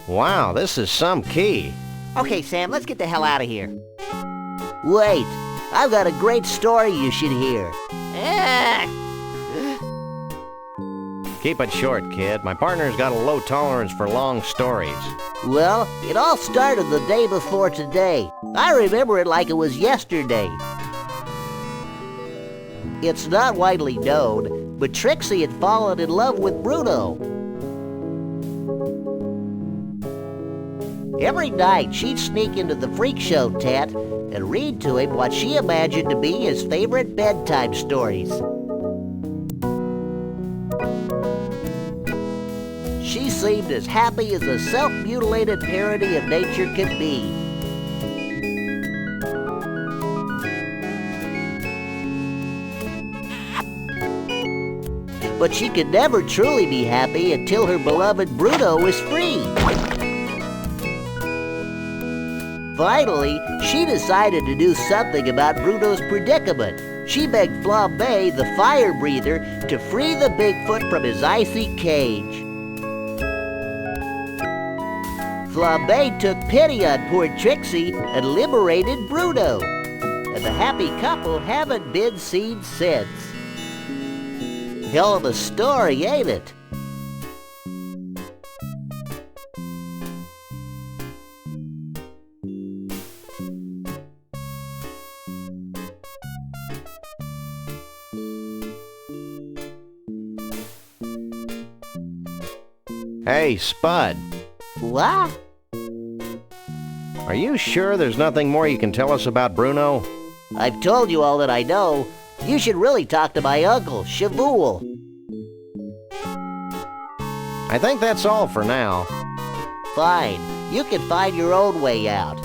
Wow, this is some key. Okay, Sam, let's get the hell out of here. Wait, I've got a great story you should hear. Keep it short, kid. My partner's got a low tolerance for long stories. Well, it all started the day before today. I remember it like it was yesterday. It's not widely known, but Trixie had fallen in love with Bruno. Every night, she'd sneak into the freak show tent and read to him what she imagined to be his favorite bedtime stories. She seemed as happy as a self-mutilated parody of nature could be. But she could never truly be happy until her beloved Bruno was free. Finally, she decided to do something about Bruno's predicament. She begged Flambe, the fire breather, to free the Bigfoot from his icy cage. Flambe took pity on poor Trixie and liberated Bruno. And the happy couple haven't been seen since. Hell of a story, ain't it? Hey, Spud. What? Are you sure there's nothing more you can tell us about Bruno? I've told you all that I know. You should really talk to my uncle, Shavuul. I think that's all for now. Fine. You can find your own way out.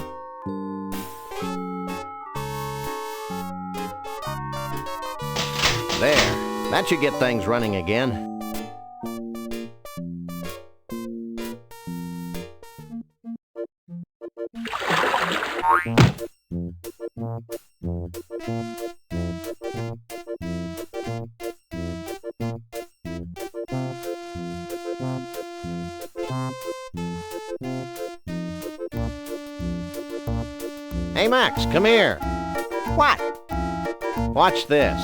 There. That should get things running again. Hey, Max, come here. What? Watch this.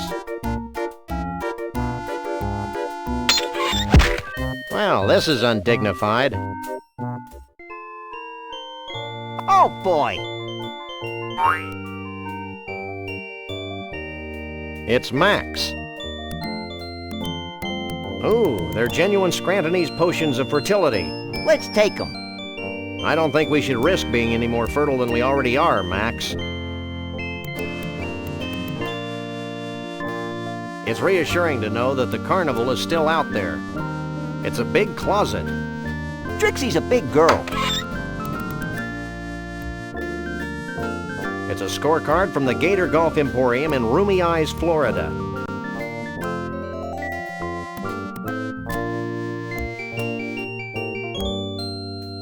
Well, this is undignified. Oh, boy. It's Max. Ooh, they're genuine Scrantonese potions of fertility. Let's take them. I don't think we should risk being any more fertile than we already are, Max. It's reassuring to know that the carnival is still out there. It's a big closet. Trixie's a big girl. It's a scorecard from the Gator Golf Emporium in Roomy Eyes, Florida.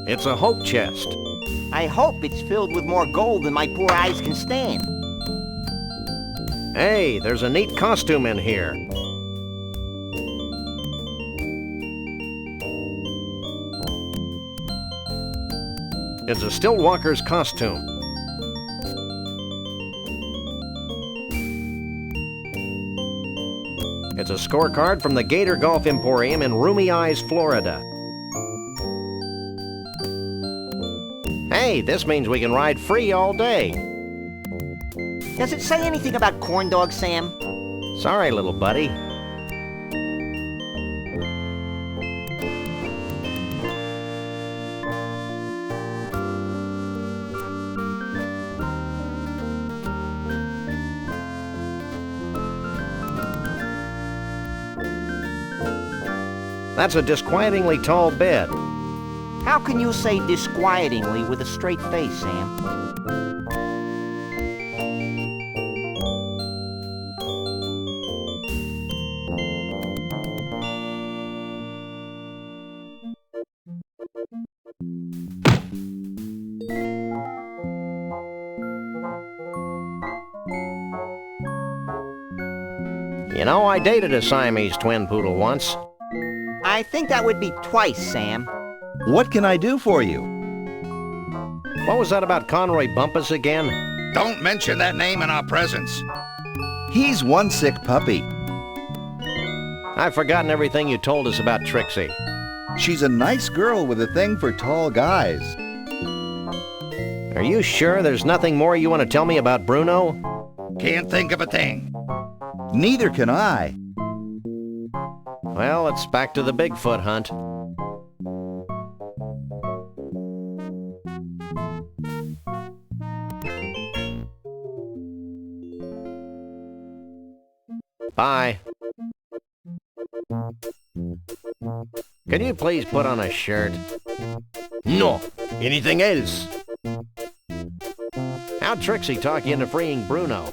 It's a hope chest. I hope it's filled with more gold than my poor eyes can stand. Hey, there's a neat costume in here. It's a Stillwalker's costume. It's a scorecard from the Gator Golf Emporium in Roomy Eyes, Florida. Hey, this means we can ride free all day. Does it say anything about corn dogs, Sam? Sorry, little buddy. That's a disquietingly tall bed. How can you say disquietingly with a straight face, Sam? You know, I dated a Siamese twin poodle once. I think that would be twice, Sam. What can I do for you? What was that about Conroy Bumpus again? Don't mention that name in our presence. He's one sick puppy. I've forgotten everything you told us about Trixie. She's a nice girl with a thing for tall guys. Are you sure there's nothing more you want to tell me about Bruno? Can't think of a thing. Neither can I. Well, it's back to the Bigfoot hunt. Bye. Can you please put on a shirt? No. Anything else? How'd Trixie talk you into freeing Bruno?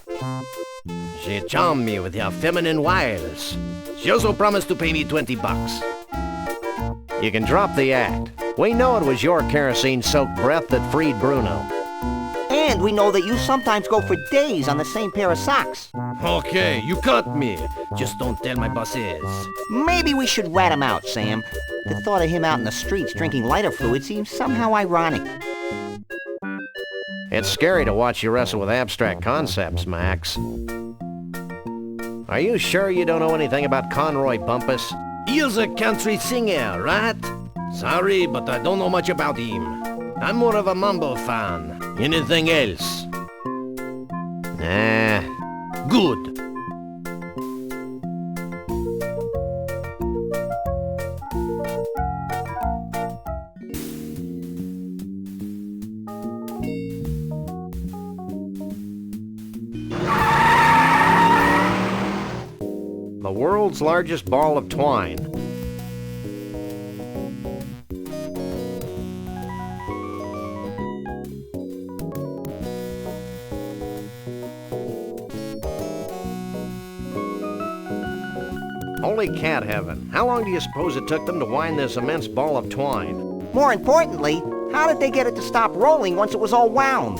She charmed me with her feminine wiles. She also promised to pay me $20. You can drop the act. We know it was your kerosene-soaked breath that freed Bruno. And we know that you sometimes go for days on the same pair of socks. Okay, you caught me. Just don't tell my bosses. Maybe we should rat him out, Sam. The thought of him out in the streets drinking lighter fluid seems somehow ironic. It's scary to watch you wrestle with abstract concepts, Max. Are you sure you don't know anything about Conroy Bumpus? He's a country singer, right? Sorry, but I don't know much about him. I'm more of a mambo fan. Anything else? Nah. Good. The world's largest ball of twine. Holy cat heaven. How long do you suppose it took them to wind this immense ball of twine? More importantly, how did they get it to stop rolling once it was all wound?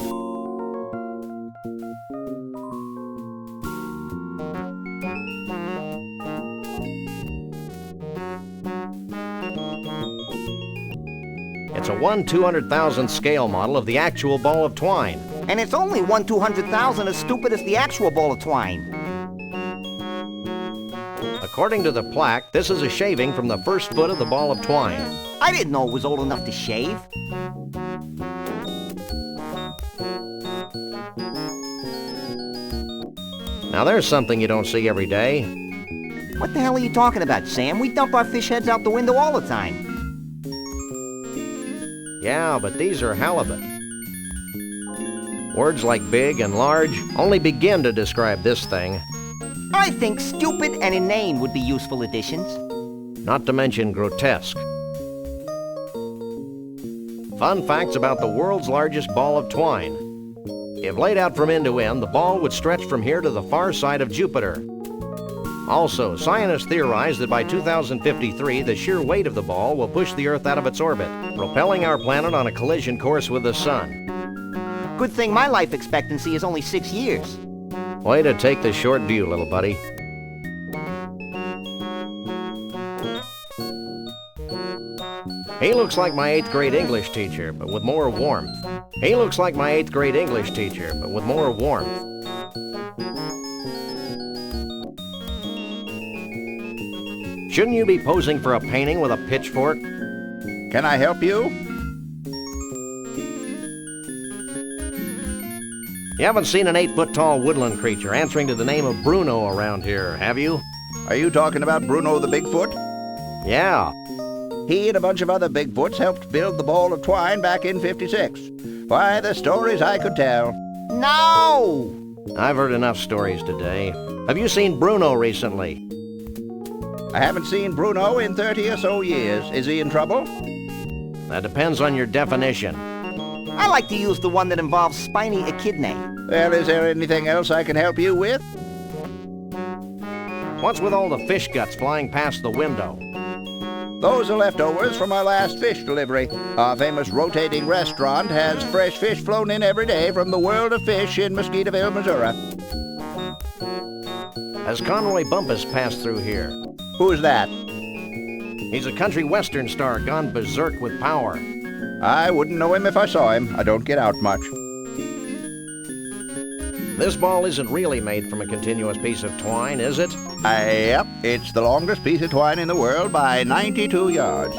It's a 1/200,000th scale model of the actual ball of twine. And it's only 1/200,000 as stupid as the actual ball of twine. According to the plaque, this is a shaving from the first foot of the ball of twine. I didn't know it was old enough to shave. Now there's something you don't see every day. What the hell are you talking about, Sam? We dump our fish heads out the window all the time. Yeah, but these are halibut. Words like big and large only begin to describe this thing. I think stupid and inane would be useful additions. Not to mention grotesque. Fun facts about the world's largest ball of twine. If laid out from end to end, the ball would stretch from here to the far side of Jupiter. Also, scientists theorize that by 2053, the sheer weight of the ball will push the Earth out of its orbit, propelling our planet on a collision course with the Sun. Good thing my life expectancy is only 6 years. Way to take the short view, little buddy. He looks like my 8th grade English teacher, but with more warmth. He looks like my 8th grade English teacher, but with more warmth. Shouldn't you be posing for a painting with a pitchfork? Can I help you? You haven't seen an 8-foot-tall woodland creature answering to the name of Bruno around here, have you? Are you talking about Bruno the Bigfoot? Yeah. He and a bunch of other Bigfoots helped build the ball of twine back in '56. Why, the stories I could tell. No! I've heard enough stories today. Have you seen Bruno recently? I haven't seen Bruno in 30 or so years. Is he in trouble? That depends on your definition. I like to use the one that involves spiny echidnae. Well, is there anything else I can help you with? What's with all the fish guts flying past the window? Those are leftovers from our last fish delivery. Our famous rotating restaurant has fresh fish flown in every day from the world of fish in Mosquitaville, Missouri. Has Conroy Bumpus passed through here? Who's that? He's a country western star gone berserk with power. I wouldn't know him if I saw him. I don't get out much. This ball isn't really made from a continuous piece of twine, is it? Yep, it's the longest piece of twine in the world by 92 yards.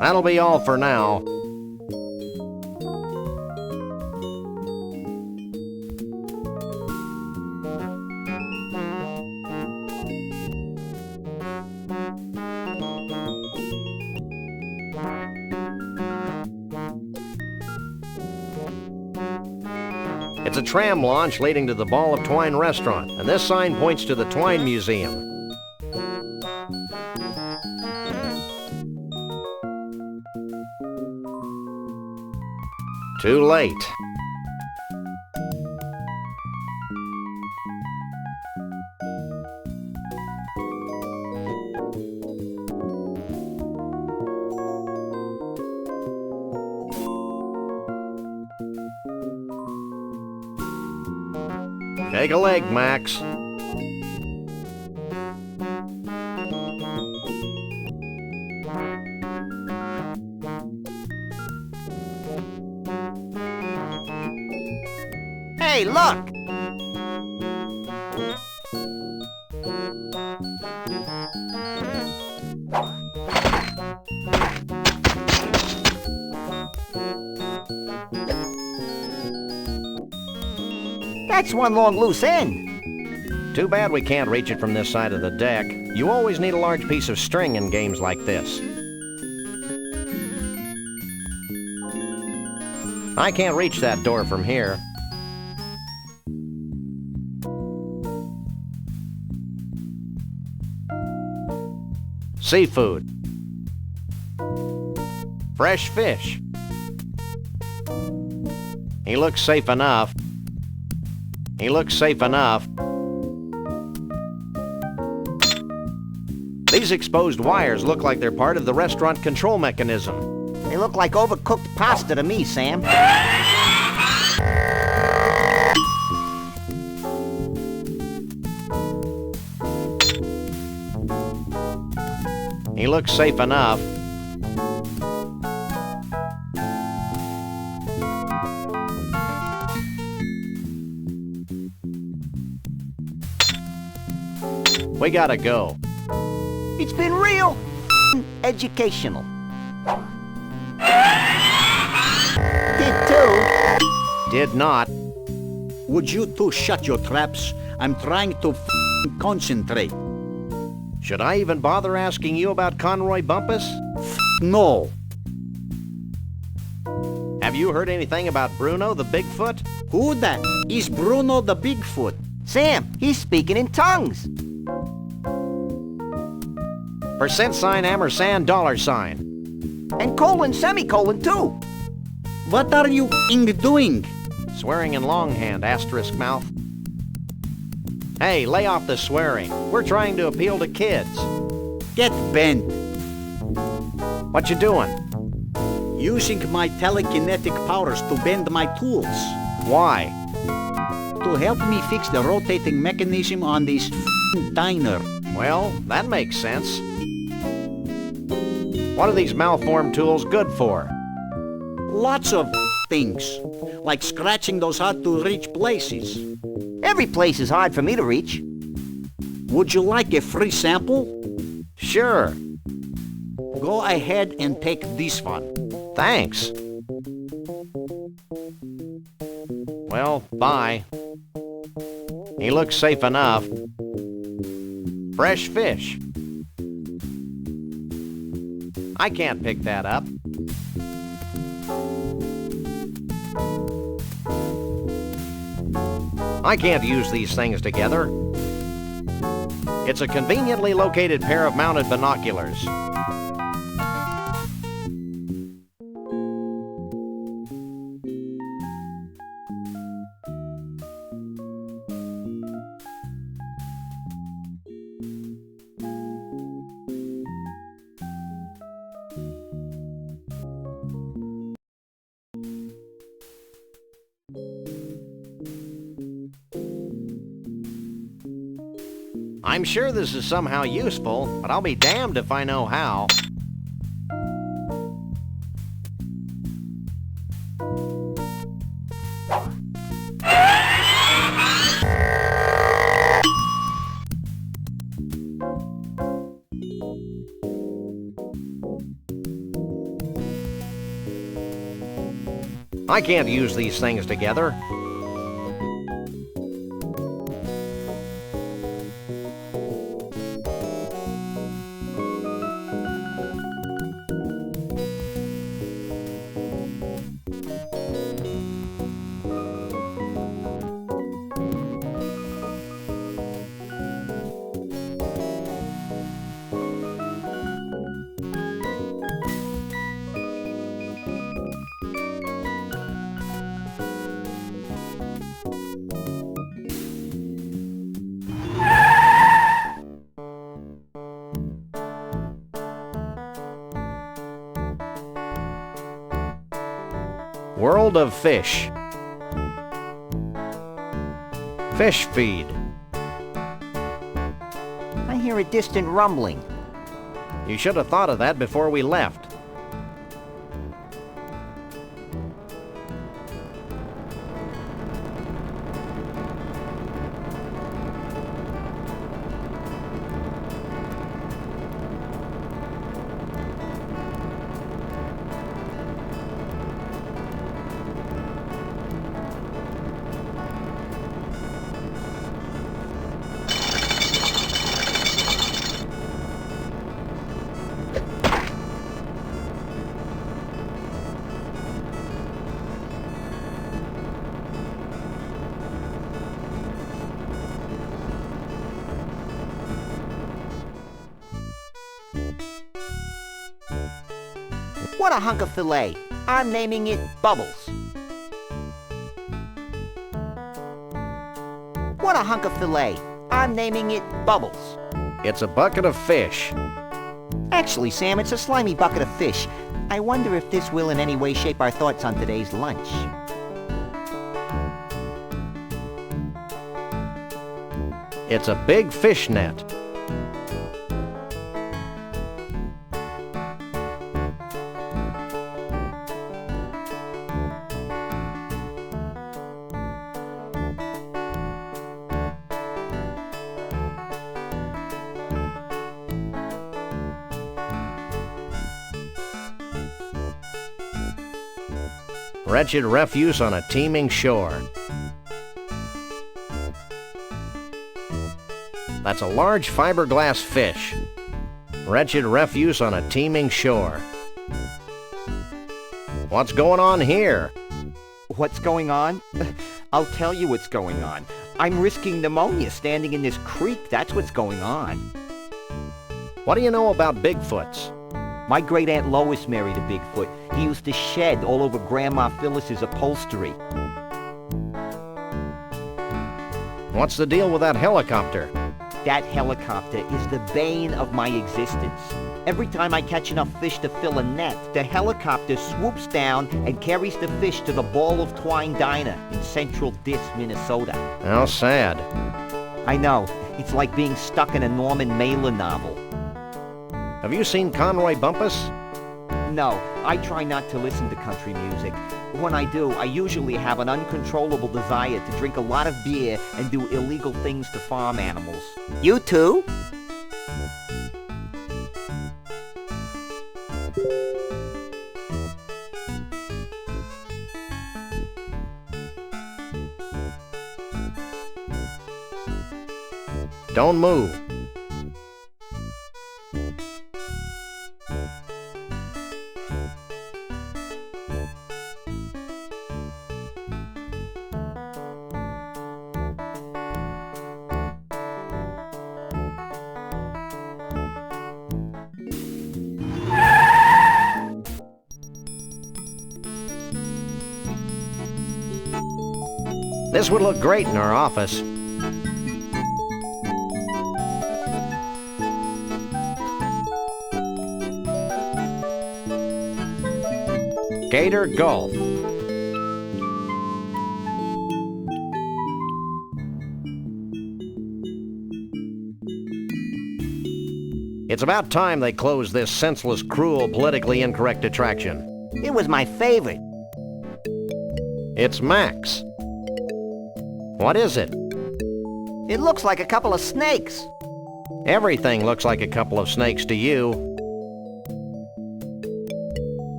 That'll be all for now. It's a tram launch leading to the Ball of Twine restaurant, and this sign points to the Twine Museum. Too late. Take a leg, Max. Hey, look! That's one long loose end. Too bad we can't reach it from this side of the deck. You always need a large piece of string in games like this. I can't reach that door from here. Seafood. Fresh fish. He looks safe enough. He looks safe enough. These exposed wires look like they're part of the restaurant control mechanism. They look like overcooked pasta to me, Sam. He looks safe enough. We gotta go. It's been real educational. Did too. Did not. Would you two shut your traps? I'm trying to concentrate. Should I even bother asking you about Conroy Bumpus? No. Have you heard anything about Bruno the Bigfoot? Who that? Is Bruno the Bigfoot? Sam, he's speaking in tongues. %, ampersand, $. And colon, semicolon, too. What are you doing? Swearing in longhand, asterisk mouth. Hey, lay off the swearing. We're trying to appeal to kids. Get bent. What you doing? Using my telekinetic powers to bend my tools. Why? To help me fix the rotating mechanism on this diner. Well, that makes sense. What are these malformed tools good for? Lots of things. Like scratching those hard-to-reach places. Every place is hard for me to reach. Would you like a free sample? Sure. Go ahead and take this one. Thanks. Well, bye. He looks safe enough. Fresh fish. I can't pick that up. I can't use these things together. It's a conveniently located pair of mounted binoculars. I'm sure this is somehow useful, but I'll be damned if I know how. I can't use these things together. World of fish. Fish feed. I hear a distant rumbling. You should have thought of that before we left. What a hunk of filet. I'm naming it Bubbles. What a hunk of filet. I'm naming it Bubbles. It's a bucket of fish. Actually, Sam, it's a slimy bucket of fish. I wonder if this will in any way shape our thoughts on today's lunch. It's a big fish net. Wretched refuse on a teeming shore. That's a large fiberglass fish. Wretched refuse on a teeming shore. What's going on here? What's going on? I'll tell you what's going on. I'm risking pneumonia standing in this creek. That's what's going on. What do you know about Bigfoots? My great-aunt Lois married a Bigfoot. He used to shed all over Grandma Phyllis's upholstery. What's the deal with that helicopter? That helicopter is the bane of my existence. Every time I catch enough fish to fill a net, the helicopter swoops down and carries the fish to the Ball of Twine Diner in Central Dis, Minnesota. How sad. I know. It's like being stuck in a Norman Mailer novel. Have you seen Conroy Bumpus? No, I try not to listen to country music. When I do, I usually have an uncontrollable desire to drink a lot of beer and do illegal things to farm animals. You too? Don't move. This would look great in our office. Gator Golf. It's about time they closed this senseless, cruel, politically incorrect attraction. It was my favorite. It's Max. What is it? It looks like a couple of snakes. Everything looks like a couple of snakes to you.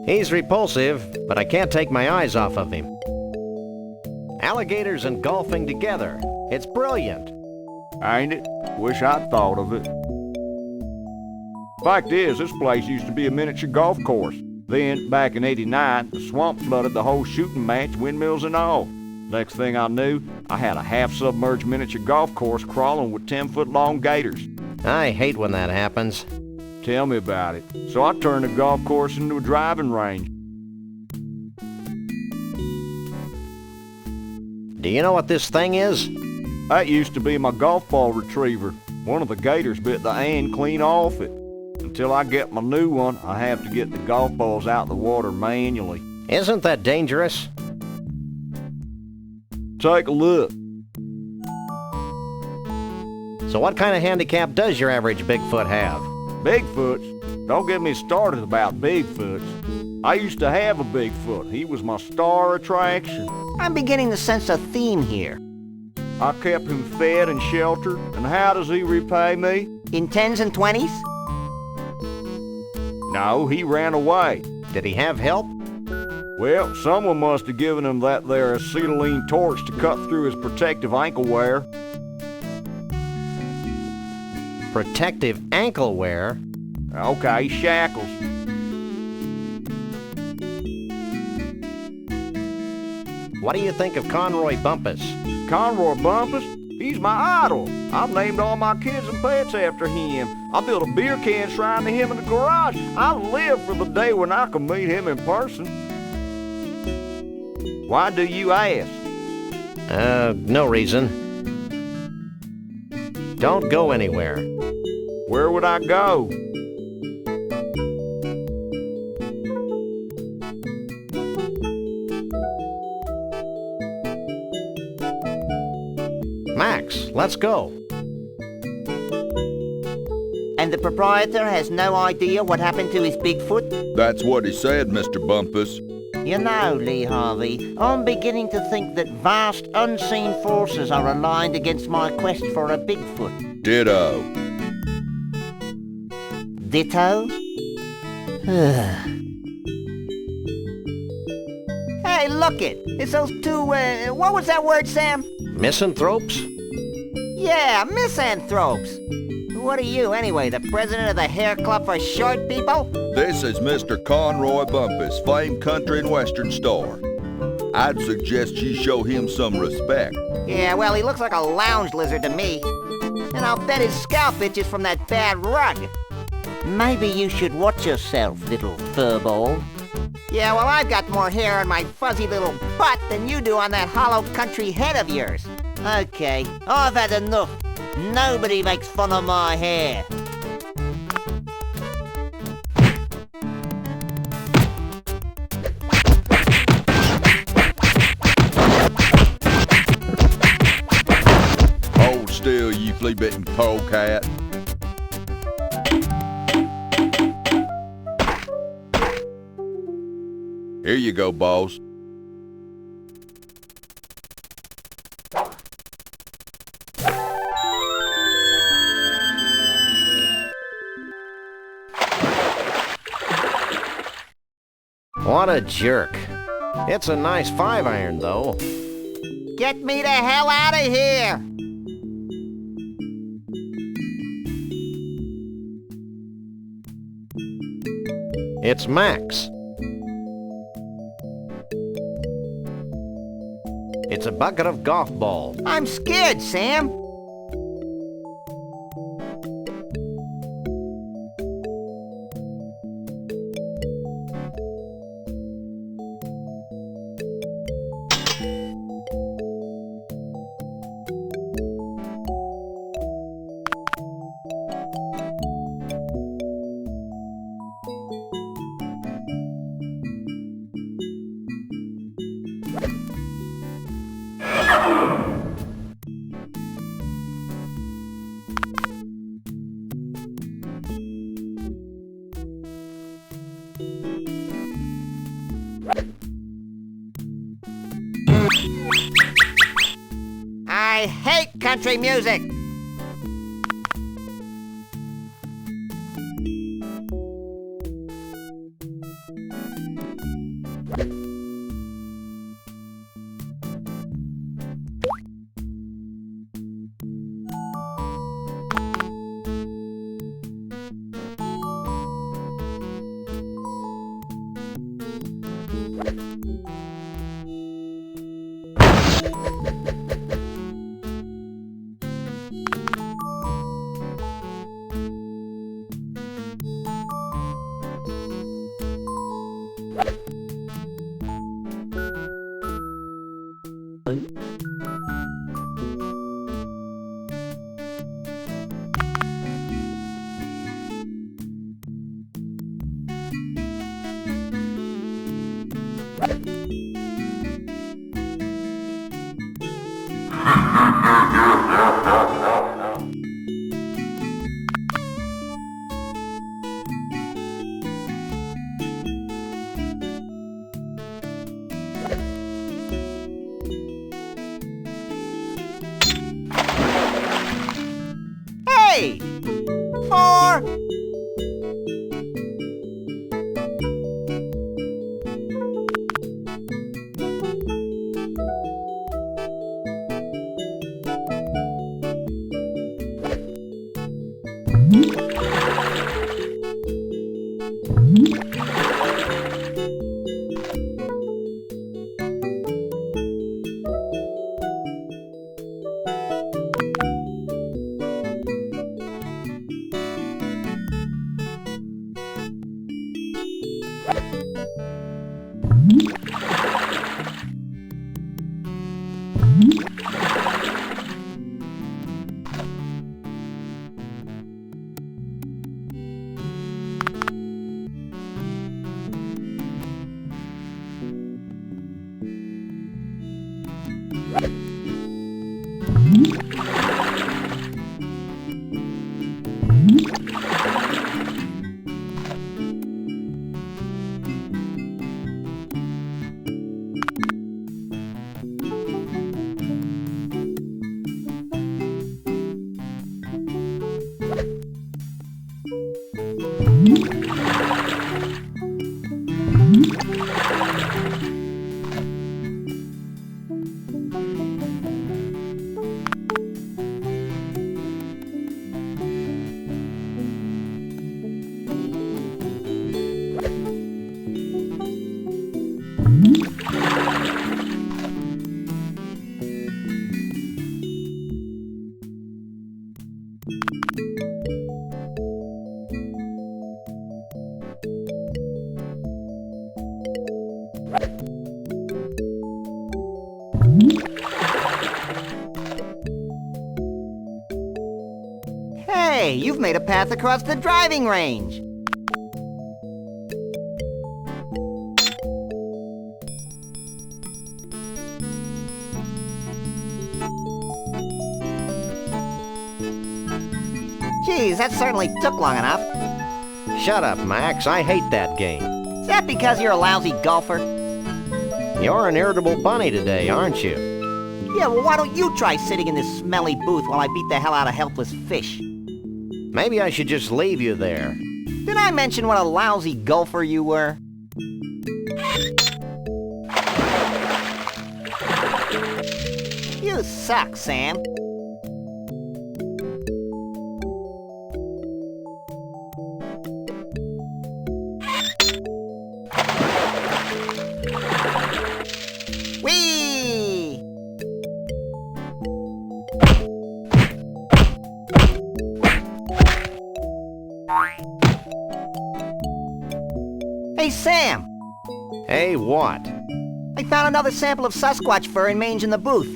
He's repulsive, but I can't take my eyes off of him. Alligators and golfing together. It's brilliant. Ain't it? Wish I'd thought of it. Fact is, this place used to be a miniature golf course. Then, back in '89, the swamp flooded the whole shooting match, windmills and all. Next thing I knew, I had a half-submerged miniature golf course crawling with 10-foot-long gators. I hate when that happens. Tell me about it. So I turned the golf course into a driving range. Do you know what this thing is? That used to be my golf ball retriever. One of the gators bit the end clean off it. Until I get my new one, I have to get the golf balls out of the water manually. Isn't that dangerous? Take a look. So what kind of handicap does your average Bigfoot have? Bigfoots? Don't get me started about Bigfoots. I used to have a Bigfoot. He was my star attraction. I'm beginning to sense a theme here. I kept him fed and sheltered, and how does he repay me? In 10s and 20s? No, he ran away. Did he have help? Well, someone must have given him that there acetylene torch to cut through his protective ankle wear. Protective ankle wear? Okay, shackles. What do you think of Conroy Bumpus? Conroy Bumpus? He's my idol. I've named all my kids and pets after him. I built a beer can shrine to him in the garage. I live for the day when I can meet him in person. Why do you ask? No reason. Don't go anywhere. Where would I go? Max, let's go. And the proprietor has no idea what happened to his Bigfoot? That's what he said, Mr. Bumpus. You know, Lee Harvey, I'm beginning to think that vast unseen forces are aligned against my quest for a Bigfoot. Ditto. Ditto? Hey, look it! It's those two, what was that word, Sam? Misanthropes? Yeah, misanthropes. What are you, anyway, the president of the Hair Club for Short People? This is Mr. Conroy Bumpus, famed country and western star. I'd suggest you show him some respect. Yeah, well, he looks like a lounge lizard to me. And I'll bet his scalp itches from that bad rug. Maybe you should watch yourself, little furball. Yeah, well, I've got more hair on my fuzzy little butt than you do on that hollow country head of yours. Okay, I've had enough. Nobody makes fun of my hair. Hold still, you flea-bitten polecat. Here you go, boss. What a jerk. It's a nice 5-iron, though. Get me the hell out of here! It's Max. It's a bucket of golf balls. I'm scared, Sam. I hate country music. Hey! 4. Hey, you've made a path across the driving range. Geez, that certainly took long enough. Shut up, Max. I hate that game. Is that because you're a lousy golfer? You're an irritable bunny today, aren't you? Yeah, well, why don't you try sitting in this smelly booth while I beat the hell out of helpless fish? Maybe I should just leave you there. Did I mention what a lousy golfer you were? You suck, Sam. Whee! Hey, Sam! Hey, what? I found another sample of Sasquatch fur and mange in the booth,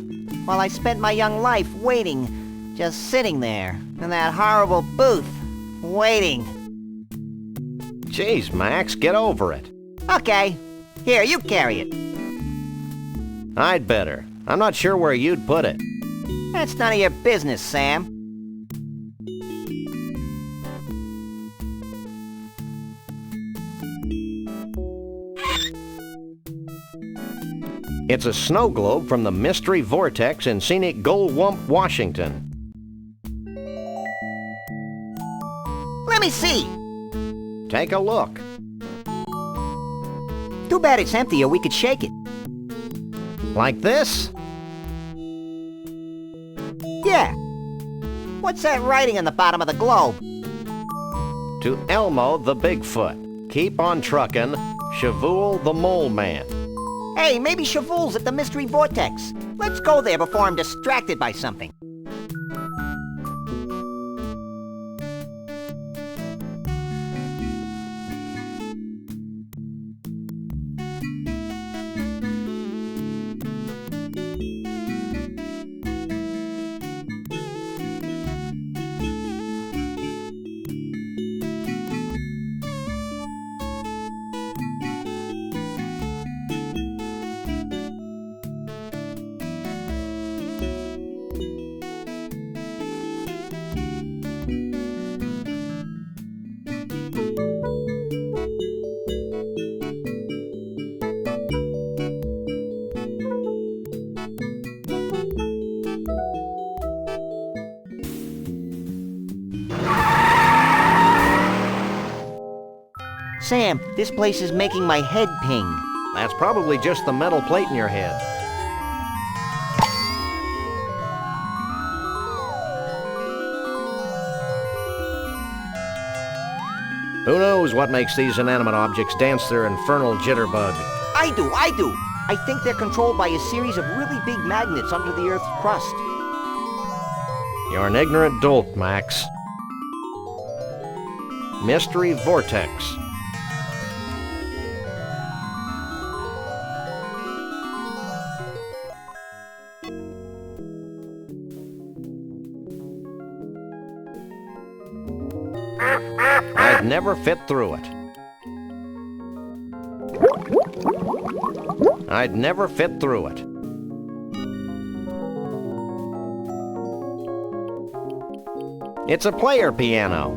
while I spent my young life waiting, just sitting there, in that horrible booth, waiting. Jeez, Max, get over it. Okay. Here, you carry it. I'd better. I'm not sure where you'd put it. That's none of your business, Sam. It's a snow globe from the Mystery Vortex in scenic Goldwump, Washington. Let me see. Take a look. Too bad it's empty or we could shake it. Like this? Yeah. What's that writing on the bottom of the globe? To Elmo the Bigfoot. Keep on truckin'. Shavul the Mole Man. Hey, maybe Shavul's at the Mystery Vortex. Let's go there before I'm distracted by something. Sam, this place is making my head ping. That's probably just the metal plate in your head. Who knows what makes these inanimate objects dance their infernal jitterbug? I do. I think they're controlled by a series of really big magnets under the Earth's crust. You're an ignorant dolt, Max. Mystery Vortex. I'd never fit through it. I'd never fit through it. It's a player piano.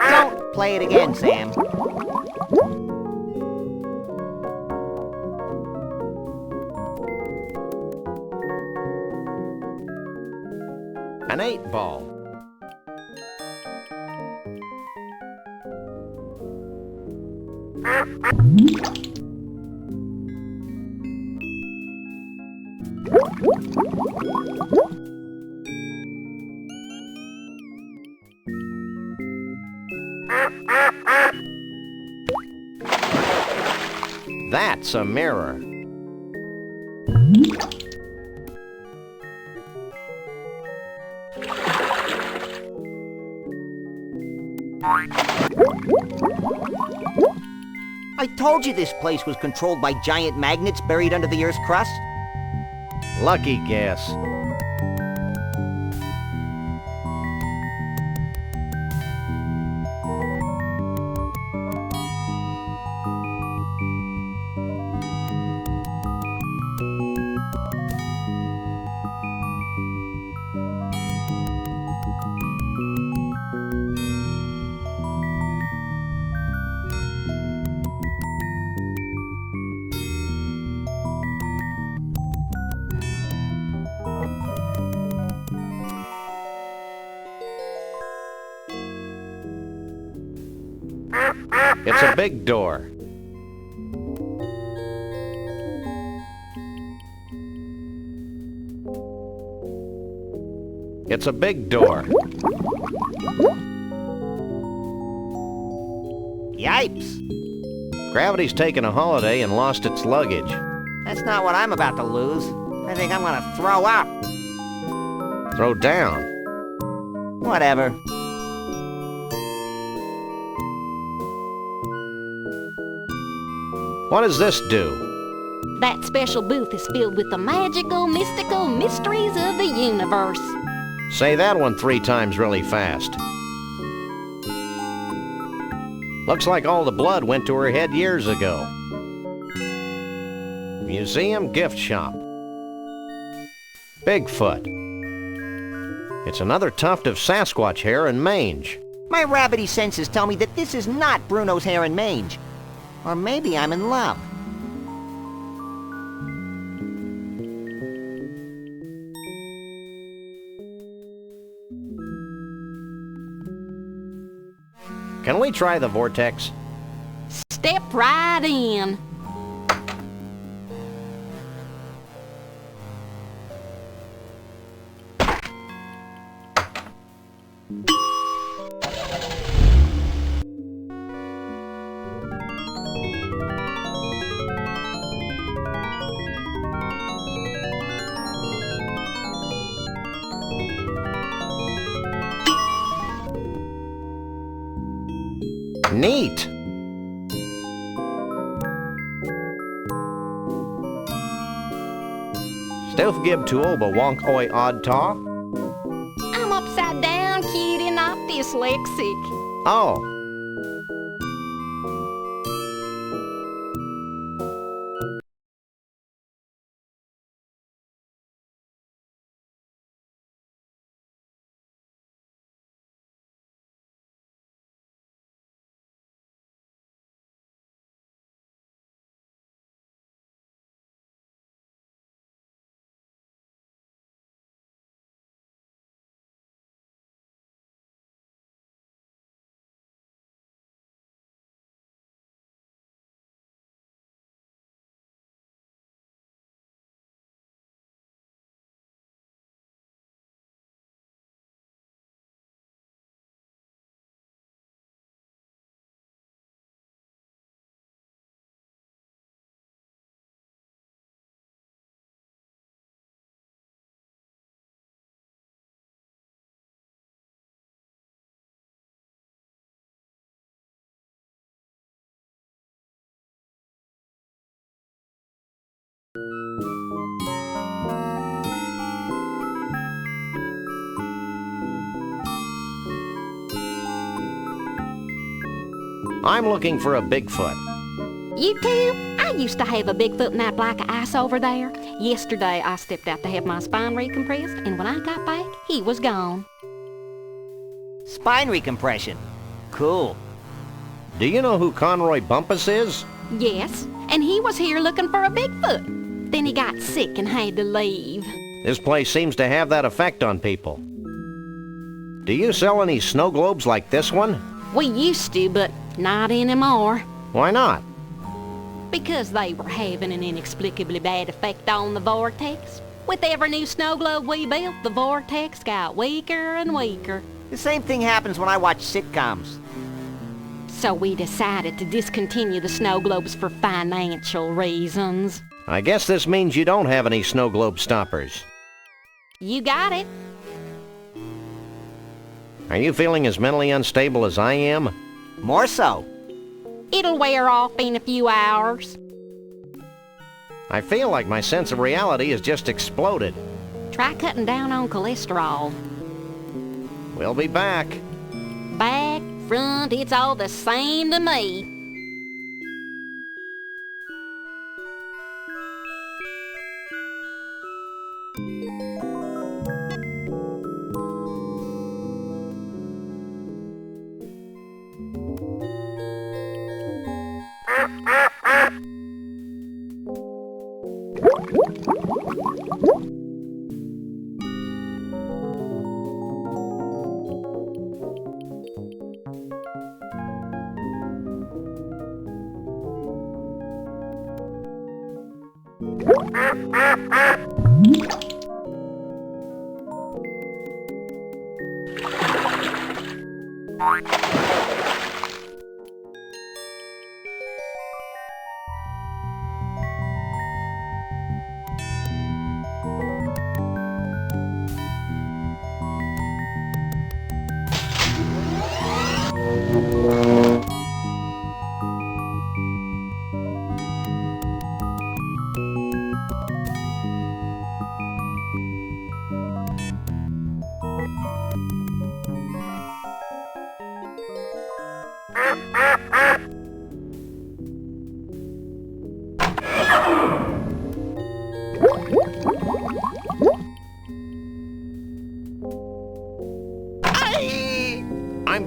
Don't play it again, Sam. An 8-ball. That's a mirror. I told you this place was controlled by giant magnets buried under the Earth's crust. Lucky guess. It's a big door. It's a big door. Yipes! Gravity's taken a holiday and lost its luggage. That's not what I'm about to lose. I think I'm gonna throw up. Throw down. Whatever. What does this do? That special booth is filled with the magical, mystical mysteries of the universe. Say that one 3 times really fast. Looks like all the blood went to her head years ago. Museum gift shop. Bigfoot. It's another tuft of Sasquatch hair and mange. My rabbity senses tell me that this is not Bruno's hair and mange. Or maybe I'm in love. Can we try the vortex? Step right in. Neat. Stealth gib tuoba wonk oi odd taw? I'm upside down, cutie, not dyslexic. Oh. I'm looking for a Bigfoot. You too? I used to have a Bigfoot in that block of ice over there. Yesterday, I stepped out to have my spine recompressed, and when I got back, he was gone. Spine recompression. Cool. Do you know who Conroy Bumpus is? Yes, and he was here looking for a Bigfoot. Then he got sick and had to leave. This place seems to have that effect on people. Do you sell any snow globes like this one? We used to, but not anymore. Why not? Because they were having an inexplicably bad effect on the vortex. With every new snow globe we built, the vortex got weaker and weaker. The same thing happens when I watch sitcoms. So we decided to discontinue the snow globes for financial reasons. I guess this means you don't have any snow globe stoppers. You got it. Are you feeling as mentally unstable as I am? More so. It'll wear off in a few hours. I feel like my sense of reality has just exploded. Try cutting down on cholesterol. We'll be back. Back, front, it's all the same to me.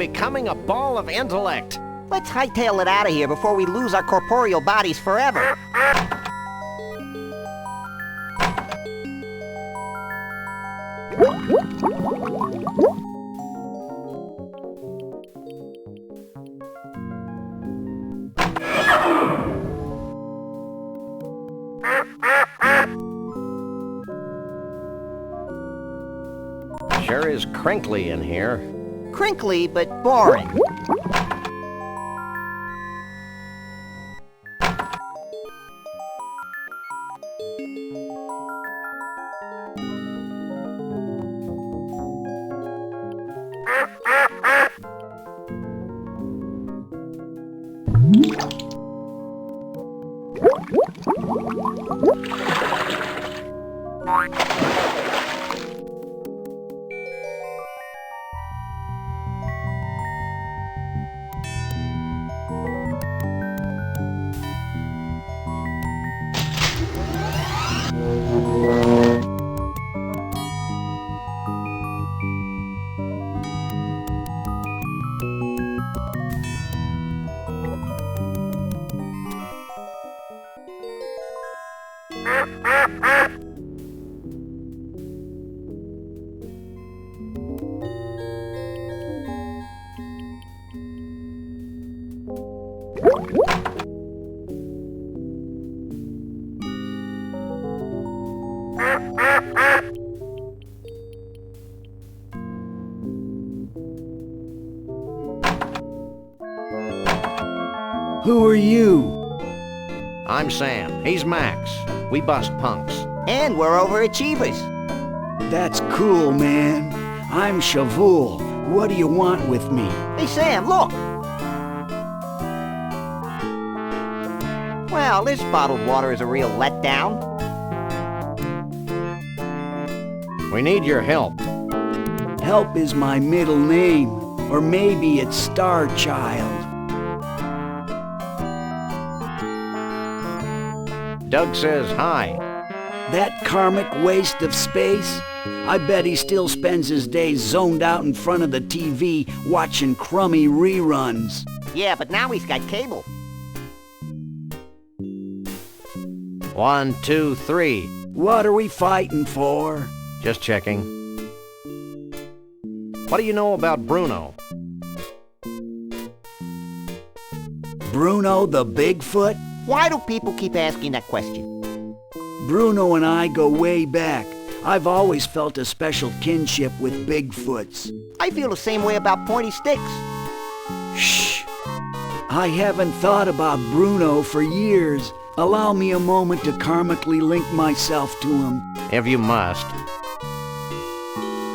becoming a ball of intellect. Let's hightail it out of here before we lose our corporeal bodies forever. Sure is crinkly in here. Crinkly, but boring. Who are you? I'm Sam. He's Max. We bust punks. And we're overachievers. That's cool, man. I'm Shavul. What do you want with me? Hey, Sam, look! Well, this bottled water is a real letdown. We need your help. Help is my middle name. Or maybe it's Star Child. Doug says hi. That karmic waste of space? I bet he still spends his days zoned out in front of the TV watching crummy reruns. Yeah, but now he's got cable. 1, 2, 3. What are we fighting for? Just checking. What do you know about Bruno? Bruno the Bigfoot? Why do people keep asking that question? Bruno and I go way back. I've always felt a special kinship with Bigfoots. I feel the same way about pointy sticks. Shh! I haven't thought about Bruno for years. Allow me a moment to karmically link myself to him. If you must.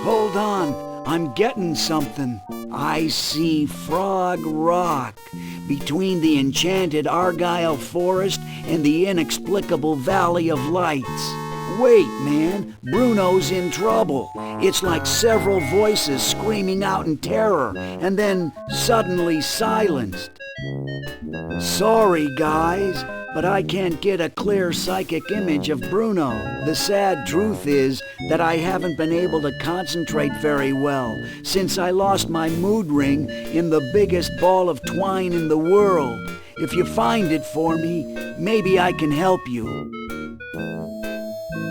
Hold on, I'm getting something. I see Frog Rock between the enchanted Argyle Forest and the inexplicable Valley of Lights. Wait, man, Bruno's in trouble. It's like several voices screaming out in terror and then suddenly silenced. Sorry, guys, but I can't get a clear psychic image of Bruno. The sad truth is that I haven't been able to concentrate very well since I lost my mood ring in the biggest ball of twine in the world. If you find it for me, maybe I can help you.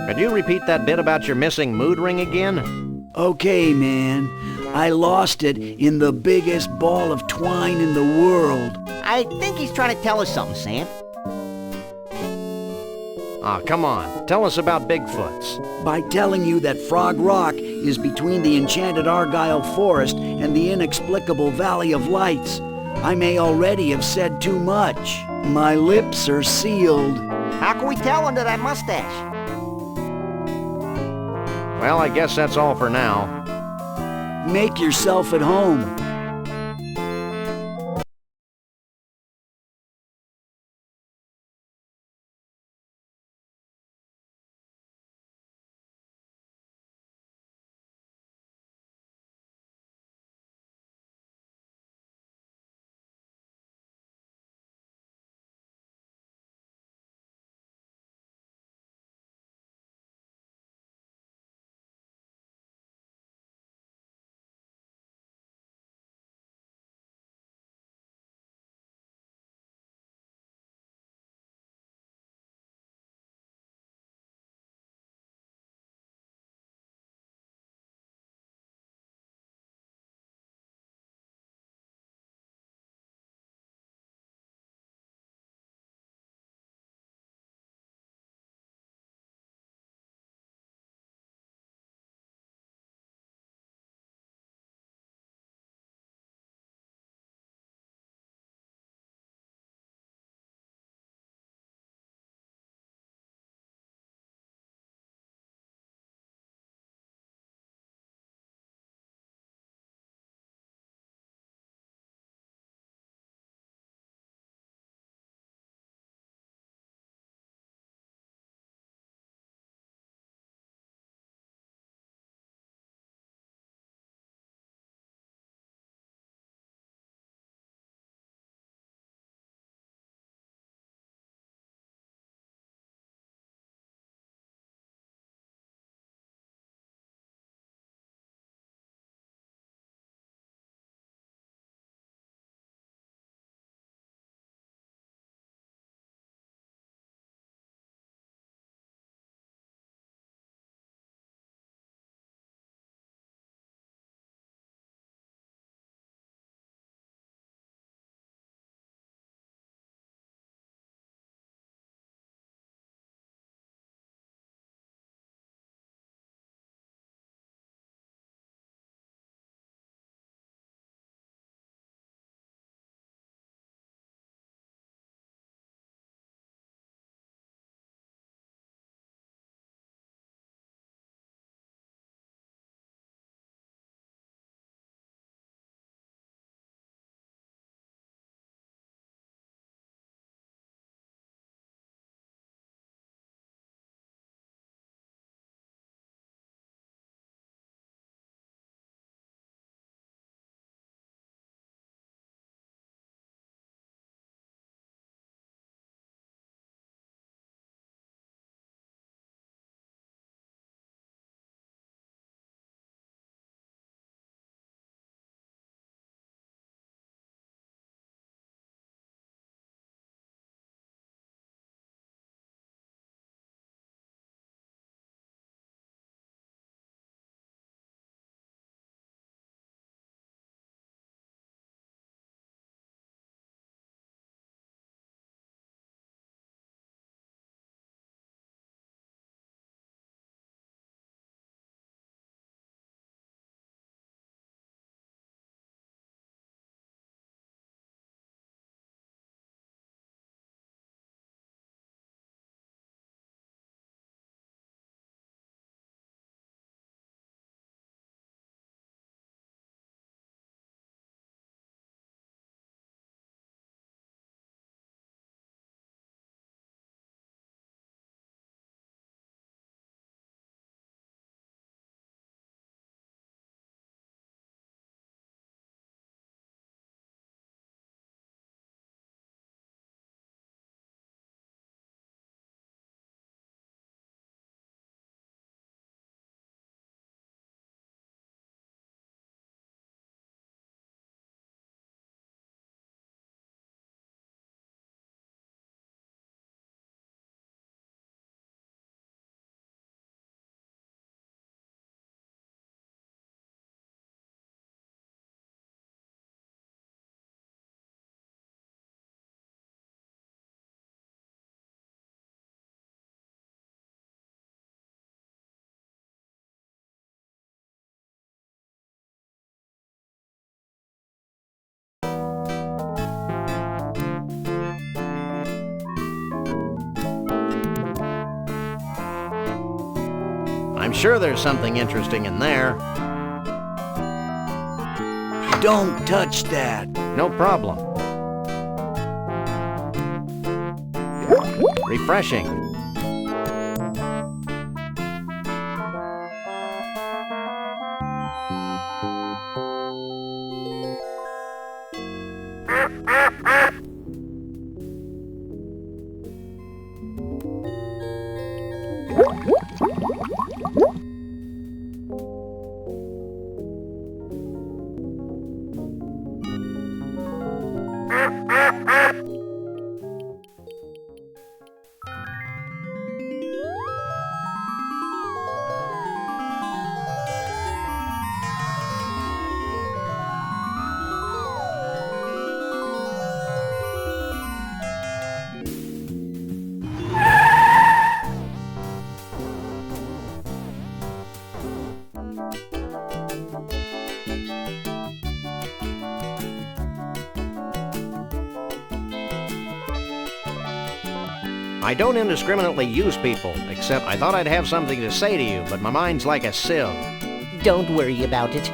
Could you repeat that bit about your missing mood ring again? Okay, man. I lost it in the biggest ball of twine in the world. I think he's trying to tell us something, Sam. Ah, come on. Tell us about Bigfoots. By telling you that Frog Rock is between the enchanted Argyle Forest and the inexplicable Valley of Lights, I may already have said too much. My lips are sealed. How can we tell under that mustache? Well, I guess that's all for now. Make yourself at home. I'm sure there's something interesting in there. Don't touch that. No problem. Refreshing. I don't indiscriminately use people, except I thought I'd have something to say to you, but my mind's like a sieve. Don't worry about it.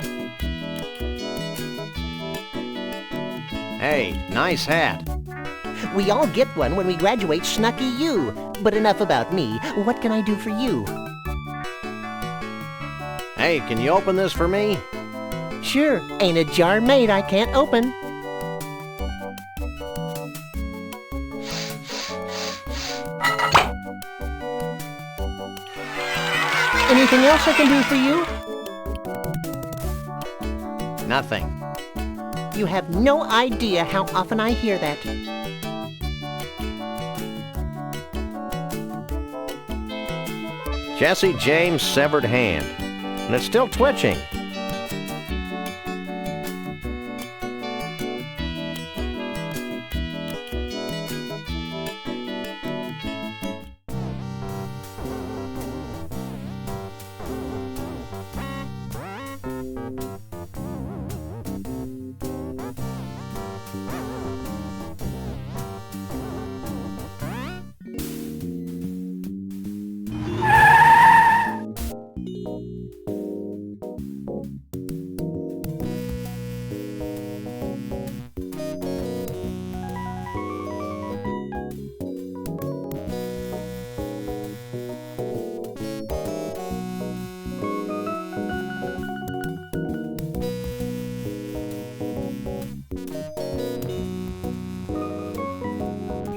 Hey, nice hat. We all get one when we graduate, Snucky you. But enough about me. What can I do for you? Hey, can you open this for me? Sure, ain't a jar made I can't open. Anything else I can do for you? Nothing. You have no idea how often I hear that. Jesse James' severed hand. And it's still twitching.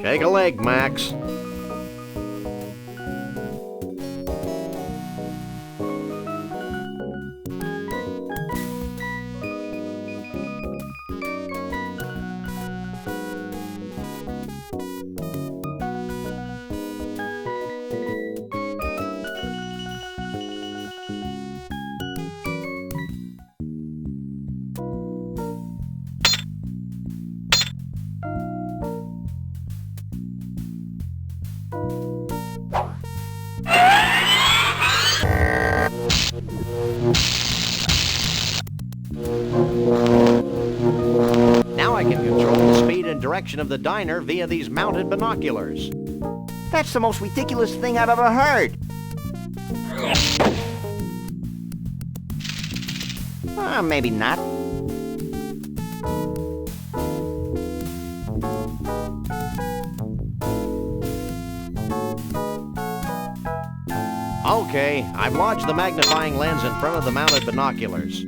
Shake a leg, Max. Now I can control the speed and direction of the diner via these mounted binoculars. That's the most ridiculous thing I've ever heard. Maybe not. Okay, I've lodged the magnifying lens in front of the mounted binoculars.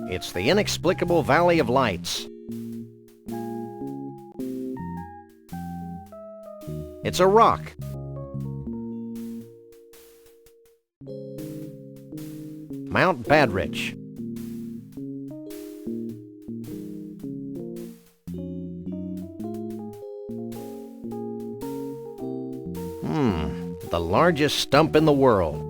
It's the inexplicable Valley of Lights. It's a rock. Mount Badrich. The largest stump in the world.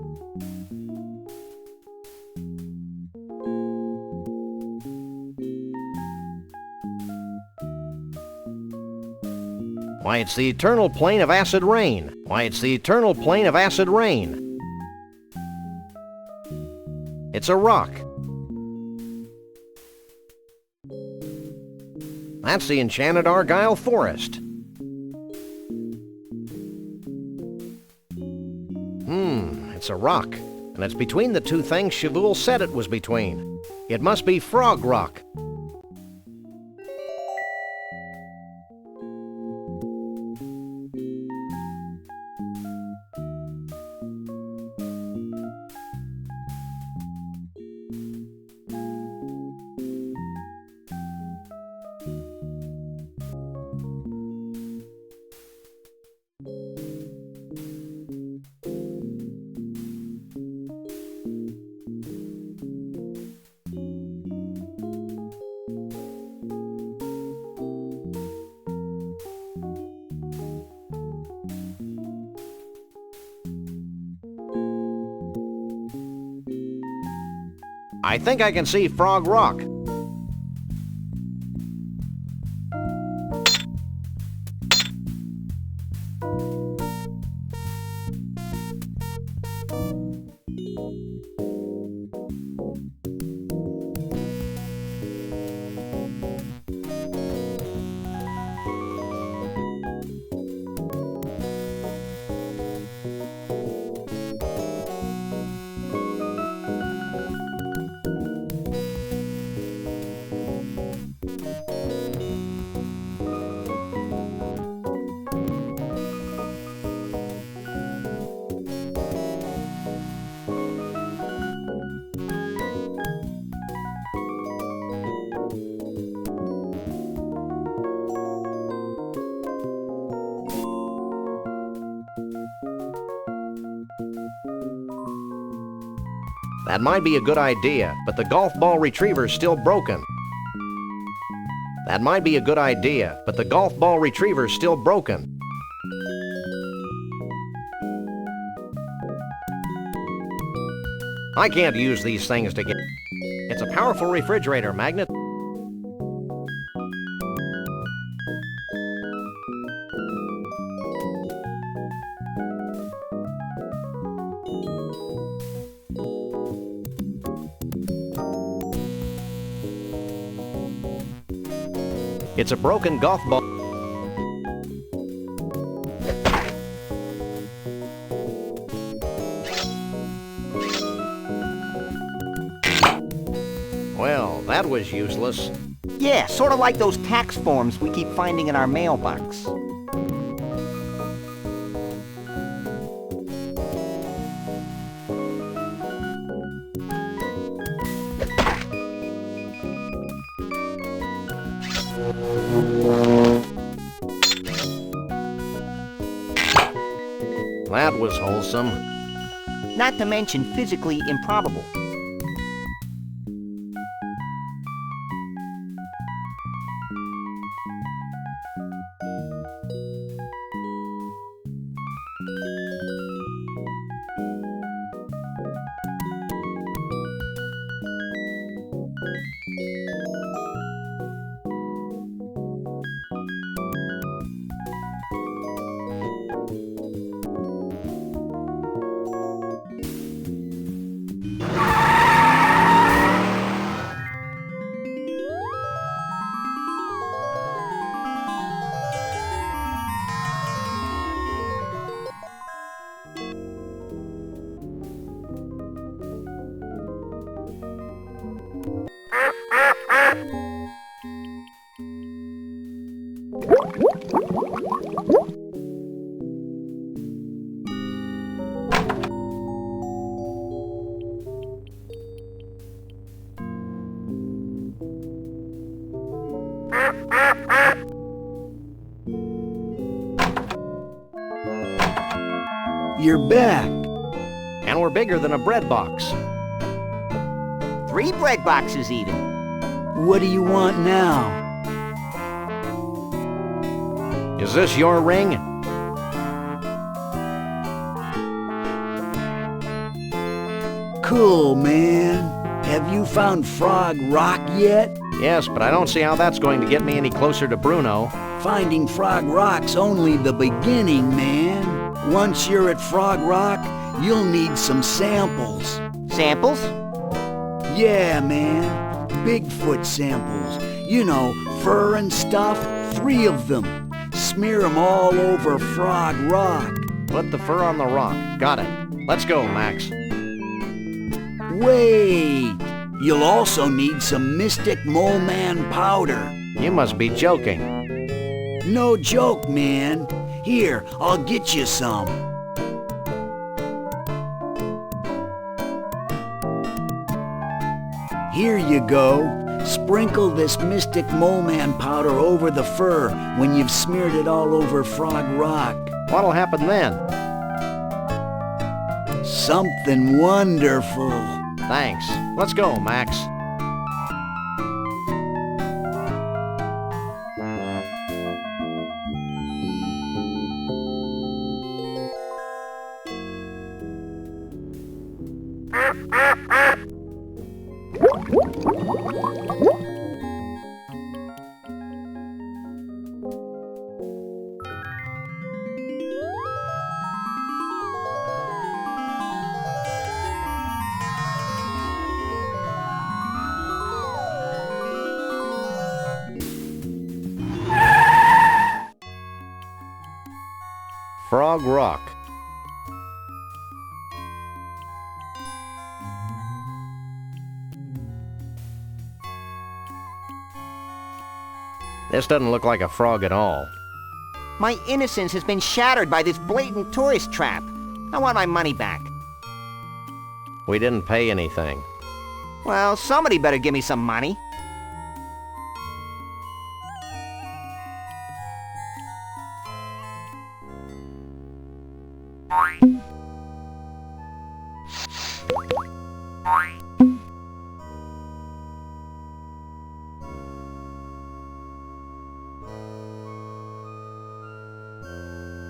Why, it's the eternal plain of acid rain. Why, it's the eternal plain of acid rain. It's a rock. That's the enchanted Argyle Forest. It's a rock, and it's between the two things Chavoul said it was between. It must be Frog Rock. I think I can see Frog Rock. That might be a good idea, but the golf ball retriever's still broken. That might be a good idea, but the golf ball retriever's still broken. I can't use these things together. It's a powerful refrigerator magnet. It's a broken golf ball. Well, that was useless. Yeah, sort of like those tax forms we keep finding in our mailbox. That was wholesome. Not to mention physically improbable. You're back. And we're bigger than a bread box. 3 bread boxes even. What do you want now? Is this your ring? Cool, man. Have you found Frog Rock yet? Yes, but I don't see how that's going to get me any closer to Bruno. Finding Frog Rock's only the beginning, man. Once you're at Frog Rock, you'll need some samples. Samples? Yeah, man. Bigfoot samples. You know, fur and stuff. 3 of them. Smear them all over Frog Rock. Put the fur on the rock. Got it. Let's go, Max. Wait! You'll also need some Mystic Mole Man powder. You must be joking. No joke, man. Here, I'll get you some. Here you go. Sprinkle this Mystic Mole Man powder over the fur when you've smeared it all over Frog Rock. What'll happen then? Something wonderful. Thanks. Let's go, Max. Frog Rock. This doesn't look like a frog at all. My innocence has been shattered by this blatant tourist trap. I want my money back. We didn't pay anything. Well, somebody better give me some money.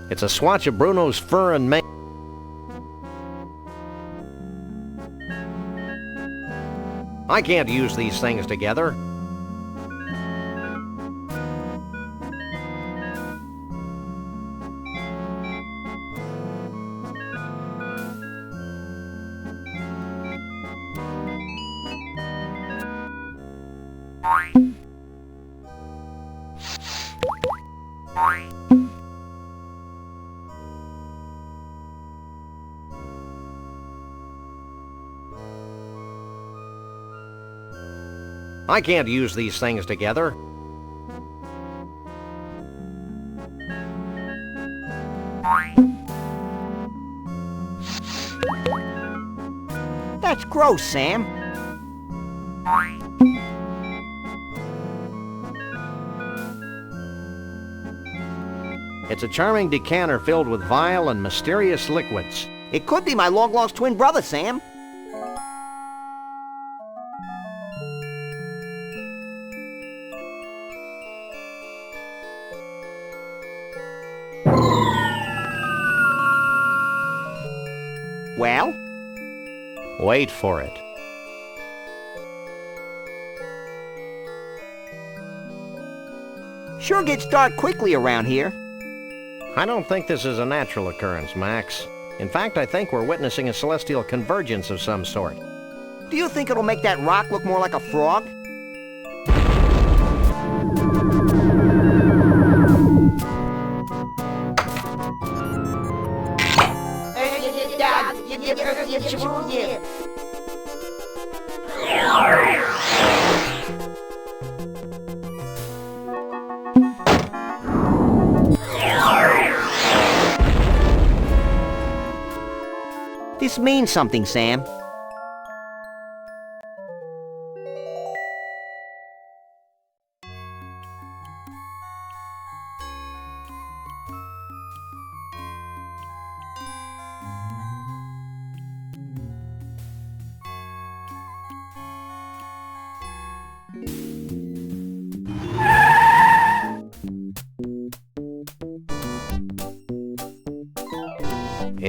It's a swatch of Bruno's fur and mane. I can't use these things together. I can't use these things together. That's gross, Sam. It's a charming decanter filled with vile and mysterious liquids. It could be my long-lost twin brother, Sam. Well? Wait for it. Sure gets dark quickly around here. I don't think this is a natural occurrence, Max. In fact, I think we're witnessing a celestial convergence of some sort. Do you think it'll make that rock look more like a frog? This means something, Sam.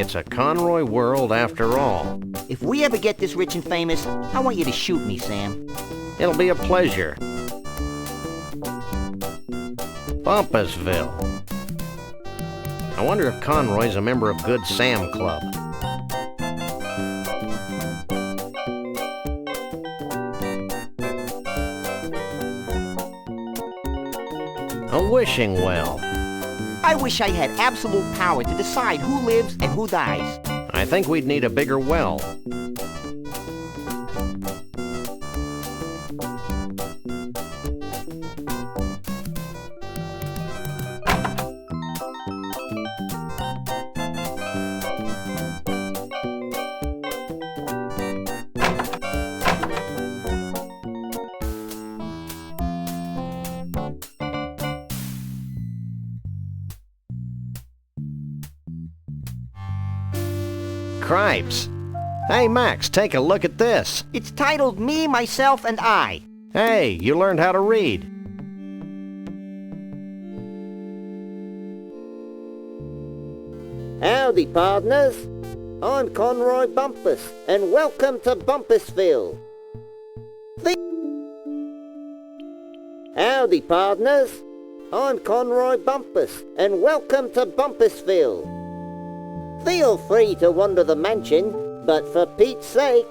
It's a Conroy world after all. If we ever get this rich and famous, I want you to shoot me, Sam. It'll be a pleasure. Bumpusville. I wonder if Conroy's a member of Good Sam Club. A wishing well. I wish I had absolute power to decide who lives and who dies. I think we'd need a bigger well. Cripes. Hey, Max, take a look at this. It's titled Me, Myself, and I. Hey, you learned how to read. Howdy, partners. I'm Conroy Bumpus, and welcome to Bumpusville. Howdy, partners. I'm Conroy Bumpus, and welcome to Bumpusville. Feel free to wander the mansion, but for Pete's sake...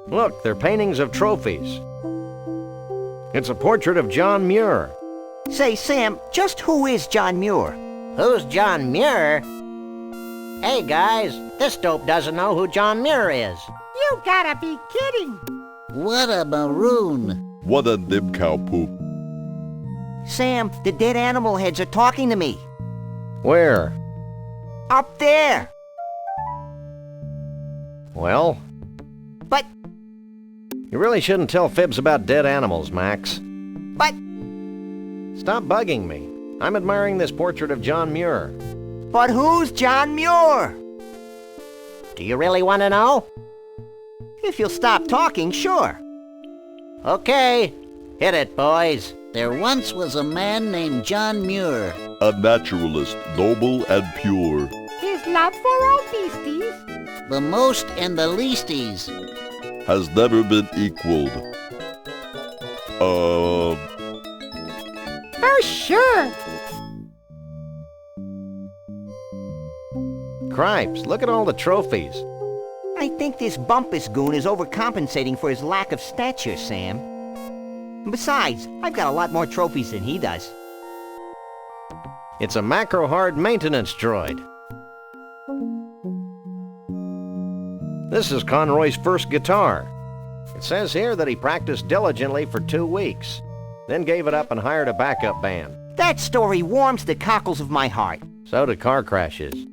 Look, they're paintings of trophies. It's a portrait of John Muir. Say, Sam, just who is John Muir? Who's John Muir? Hey, guys, this dope doesn't know who John Muir is. You gotta be kidding! What a maroon! What a dip cow poop. Sam, the dead animal heads are talking to me. Where? Up there! Well? But... You really shouldn't tell fibs about dead animals, Max. But... Stop bugging me. I'm admiring this portrait of John Muir. But who's John Muir? Do you really want to know? If you'll stop talking, sure. Okay, hit it, boys. There once was a man named John Muir. A naturalist, noble and pure. His love for all beasties. The most and the leasties. Has never been equaled. For sure. Cripes, look at all the trophies. I think this Bumpus goon is overcompensating for his lack of stature, Sam. And besides, I've got a lot more trophies than he does. It's a macro-hard maintenance droid. This is Conroy's first guitar. It says here that he practiced diligently for 2 weeks, then gave it up and hired a backup band. That story warms the cockles of my heart. So do car crashes.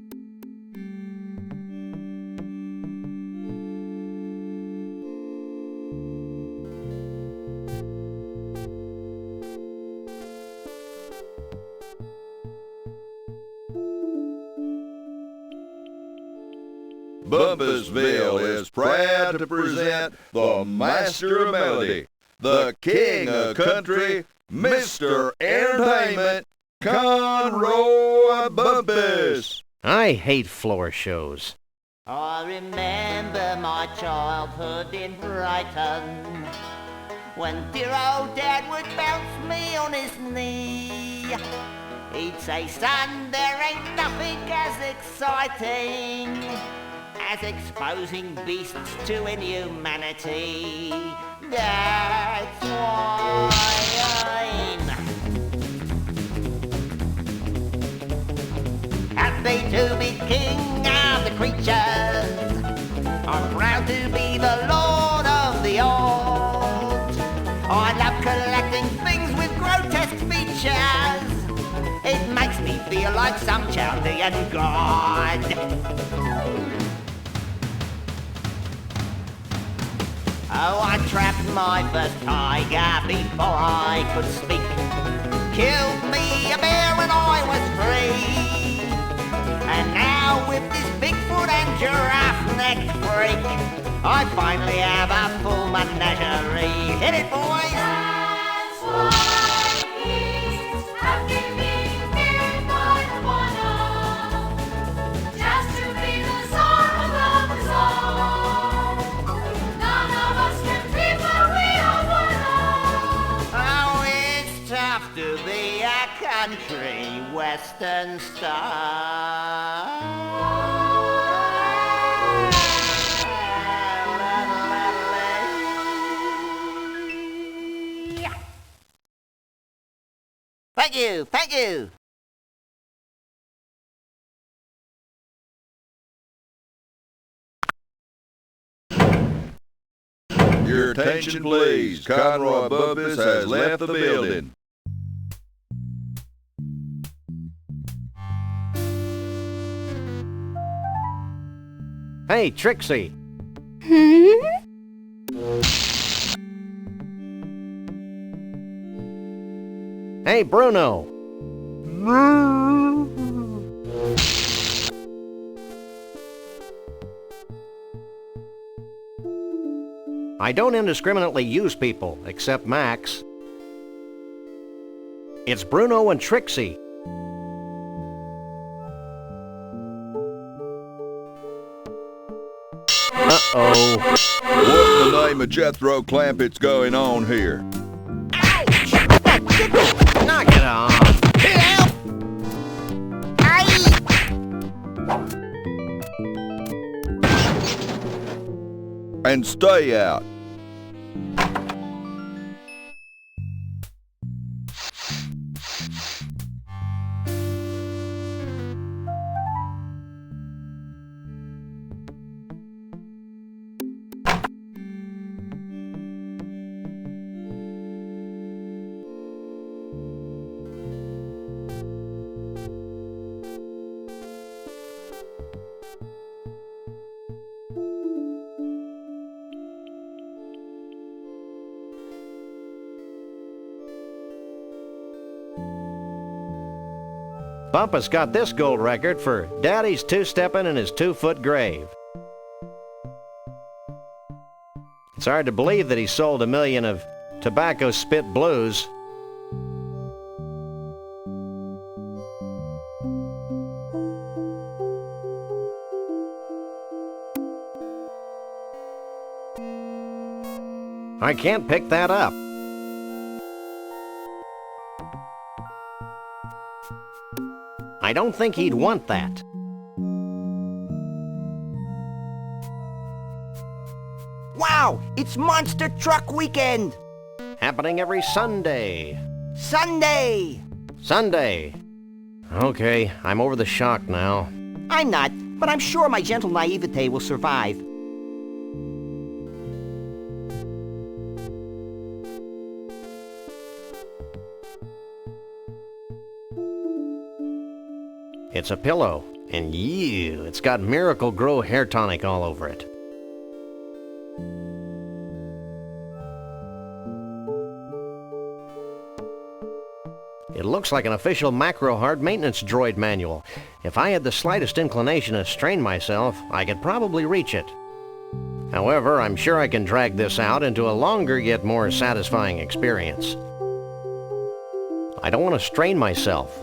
Bumpusville is proud to present the master of melody, the king of country, Mr. Entertainment, Conroy Bumpus. I hate floor shows. I remember my childhood in Brighton, when dear old Dad would bounce me on his knee. He'd say, son, there ain't nothing as exciting as exposing beasts to inhumanity. That's why I'm happy to be king of the creatures. I'm proud to be the lord of the old. I love collecting things with grotesque features. It makes me feel like some Chaldean god. Oh, I trapped my first tiger before I could speak. Killed me a bear when I was free. And now with this Bigfoot and giraffe neck freak, I finally have a full menagerie. Hit it, boys! That's why he's after being feared by the one-up, just to be the czar of the song. None of us can be, but we are one-up. Oh, it's tough to be a country western star. Thank you, thank you. Your attention, please. Conroy Bumpus has left the building. Hey, Trixie. Hey, Bruno. I don't indiscriminately use people, except Max. It's Bruno and Trixie. Uh-oh. What in the name of Jethro Clampett's going on here? Knock it off. And stay out. Bumpus got this gold record for Daddy's two-stepping in his 2-foot grave. It's hard to believe that he sold 1 million of Tobacco Spit Blues. I can't pick that up. I don't think he'd want that. Wow, it's Monster Truck Weekend! Happening every Sunday. Sunday! Sunday. Okay, I'm over the shock now. I'm not, but I'm sure my gentle naivete will survive. It's a pillow, and it's got Miracle Grow hair tonic all over it. It looks like an official macro hard maintenance droid manual. If I had the slightest inclination to strain myself, I could probably reach it. However, I'm sure I can drag this out into a longer yet more satisfying experience. I don't want to strain myself.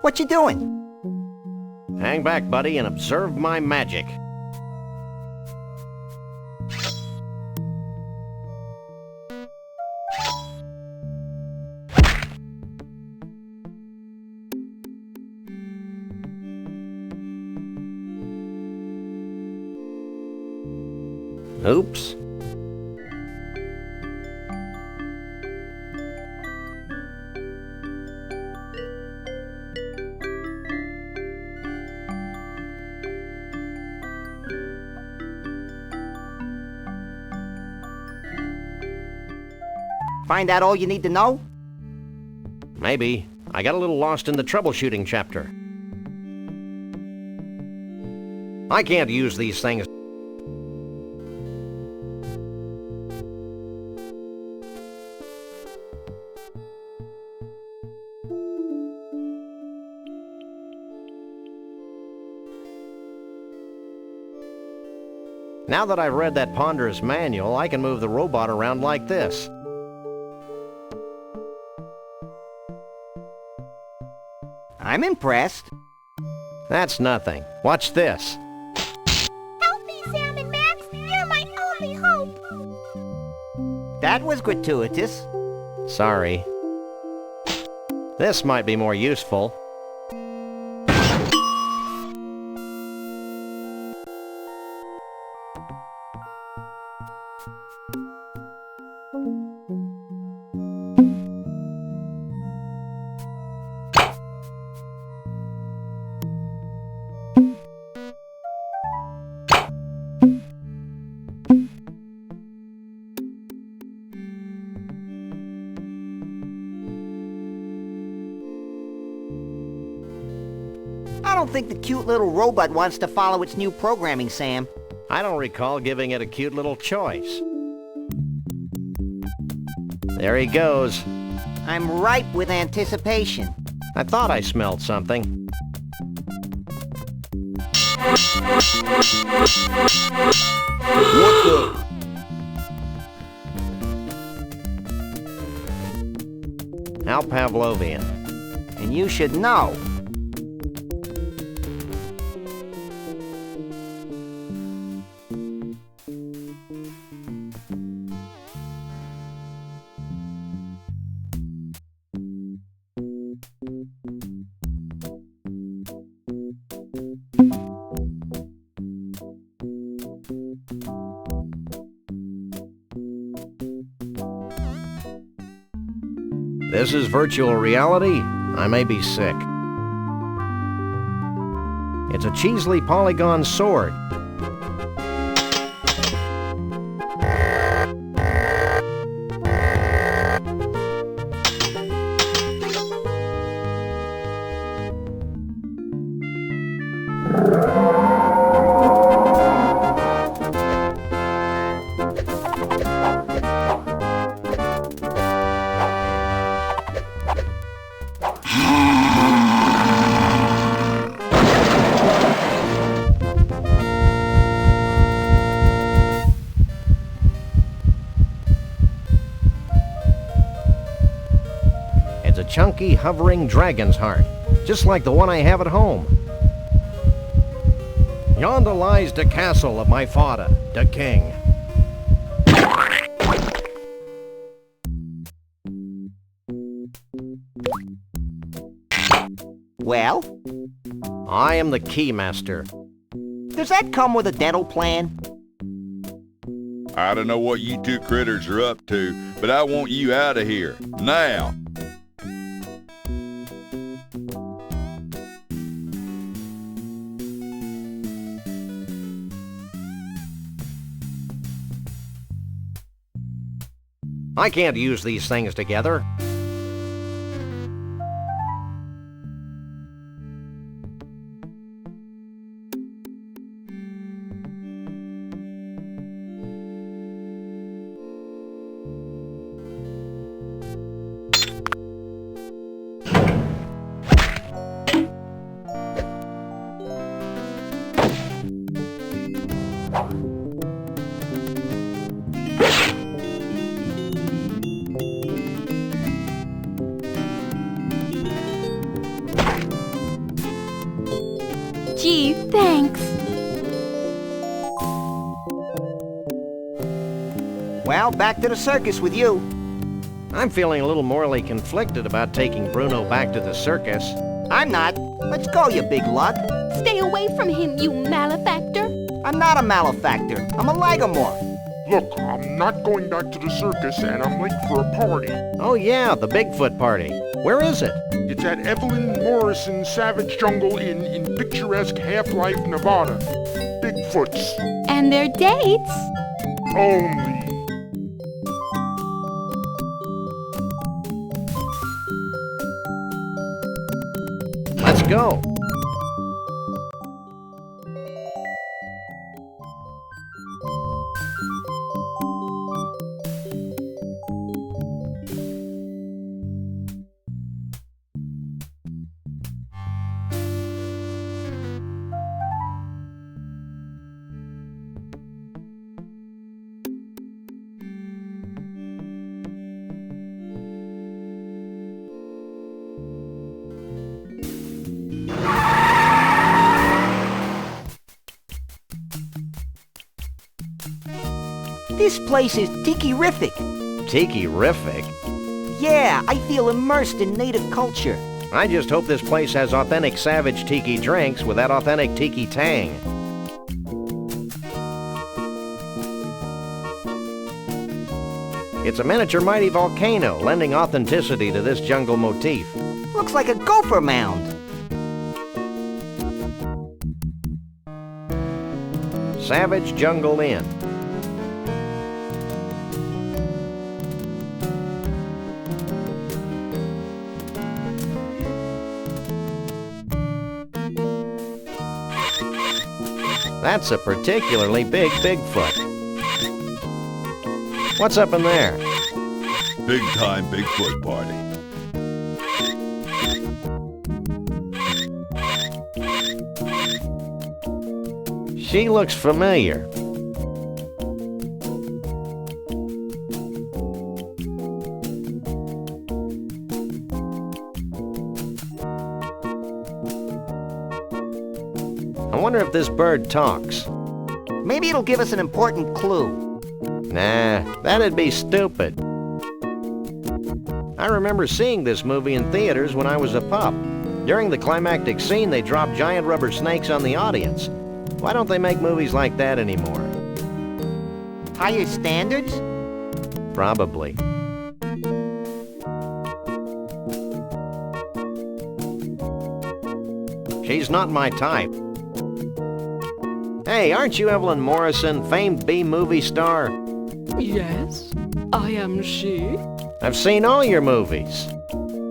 What you doing? Hang back, buddy, and observe my magic. Oops. Find out all you need to know? Maybe. I got a little lost in the troubleshooting chapter. I can't use these things. Now that I've read that ponderous manual, I can move the robot around like this. I'm impressed. That's nothing. Watch this. Help me, Sam and Max. You're my only hope. That was gratuitous. Sorry. This might be more useful. I don't think the cute little robot wants to follow its new programming, Sam. I don't recall giving it a cute little choice. There he goes. I'm ripe with anticipation. I thought I smelled something. What the? How Pavlovian. And you should know. This is virtual reality? I may be sick. It's a Cheesley polygon sword. Chunky, hovering dragon's heart, just like the one I have at home. Yonder lies the castle of my father, the king. Well? I am the keymaster. Does that come with a dental plan? I don't know what you two critters are up to, but I want you out of here, now. I can't use these things together. Gee, thanks. Well, back to the circus with you. I'm feeling a little morally conflicted about taking Bruno back to the circus. I'm not. Let's go, you big lug. Stay away from him, you malefactor. I'm not a malefactor. I'm a lagomorph. Look, I'm not going back to the circus, and I'm late for a party. Oh yeah, the Bigfoot party. Where is it? It's at Evelyn Morrison's Savage Jungle Inn in picturesque Half-Life, Nevada. Bigfoots. And their dates? Only. Let's go. This place is tiki-rific. Tiki-rific? Yeah, I feel immersed in native culture. I just hope this place has authentic savage tiki drinks with that authentic tiki tang. It's a miniature mighty volcano, lending authenticity to this jungle motif. Looks like a gopher mound. Savage Jungle Inn. That's a particularly big Bigfoot. What's up in there? Big time Bigfoot party. She looks familiar. I wonder if this bird talks. Maybe it'll give us an important clue. Nah, that'd be stupid. I remember seeing this movie in theaters when I was a pup. During the climactic scene, they dropped giant rubber snakes on the audience. Why don't they make movies like that anymore? Higher standards? Probably. She's not my type. Hey, aren't you Evelyn Morrison, famed B-movie star? Yes, I am she. I've seen all your movies.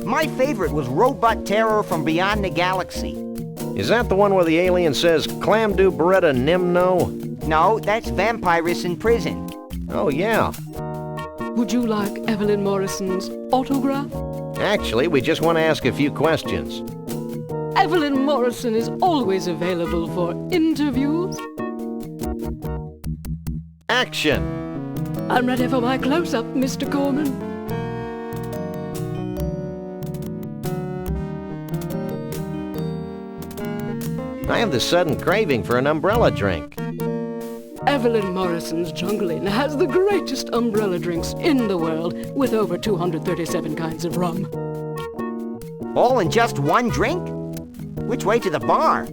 My favorite was Robot Terror from Beyond the Galaxy. Is that the one where the alien says, Clam do Beretta Nimno? No, that's Vampirus in Prison. Oh, yeah. Would you like Evelyn Morrison's autograph? Actually, we just want to ask a few questions. Evelyn Morrison is always available for interviews. Action! I'm ready for my close-up, Mr. Corman. I have this sudden craving for an umbrella drink. Evelyn Morrison's Jungle Inn has the greatest umbrella drinks in the world, with over 237 kinds of rum. All in just one drink? Which way to the bar?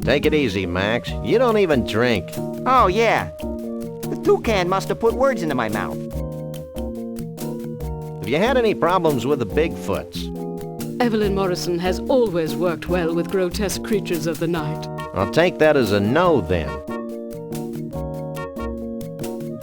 Take it easy, Max. You don't even drink. Oh, yeah. The toucan must have put words into my mouth. Have you had any problems with the Bigfoots? Evelyn Morrison has always worked well with grotesque creatures of the night. I'll take that as a no, then.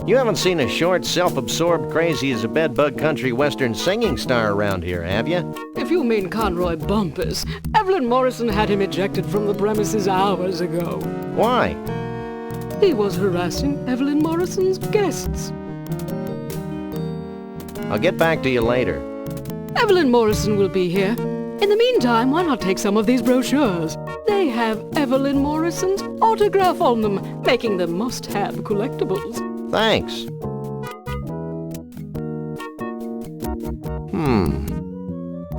You haven't seen a short, self-absorbed, crazy-as-a-bedbug country western singing star around here, have you? If you mean Conroy Bumpus, Evelyn Morrison had him ejected from the premises hours ago. Why? He was harassing Evelyn Morrison's guests. I'll get back to you later. Evelyn Morrison will be here. In the meantime, why not take some of these brochures? They have Evelyn Morrison's autograph on them, making them must-have collectibles. Thanks.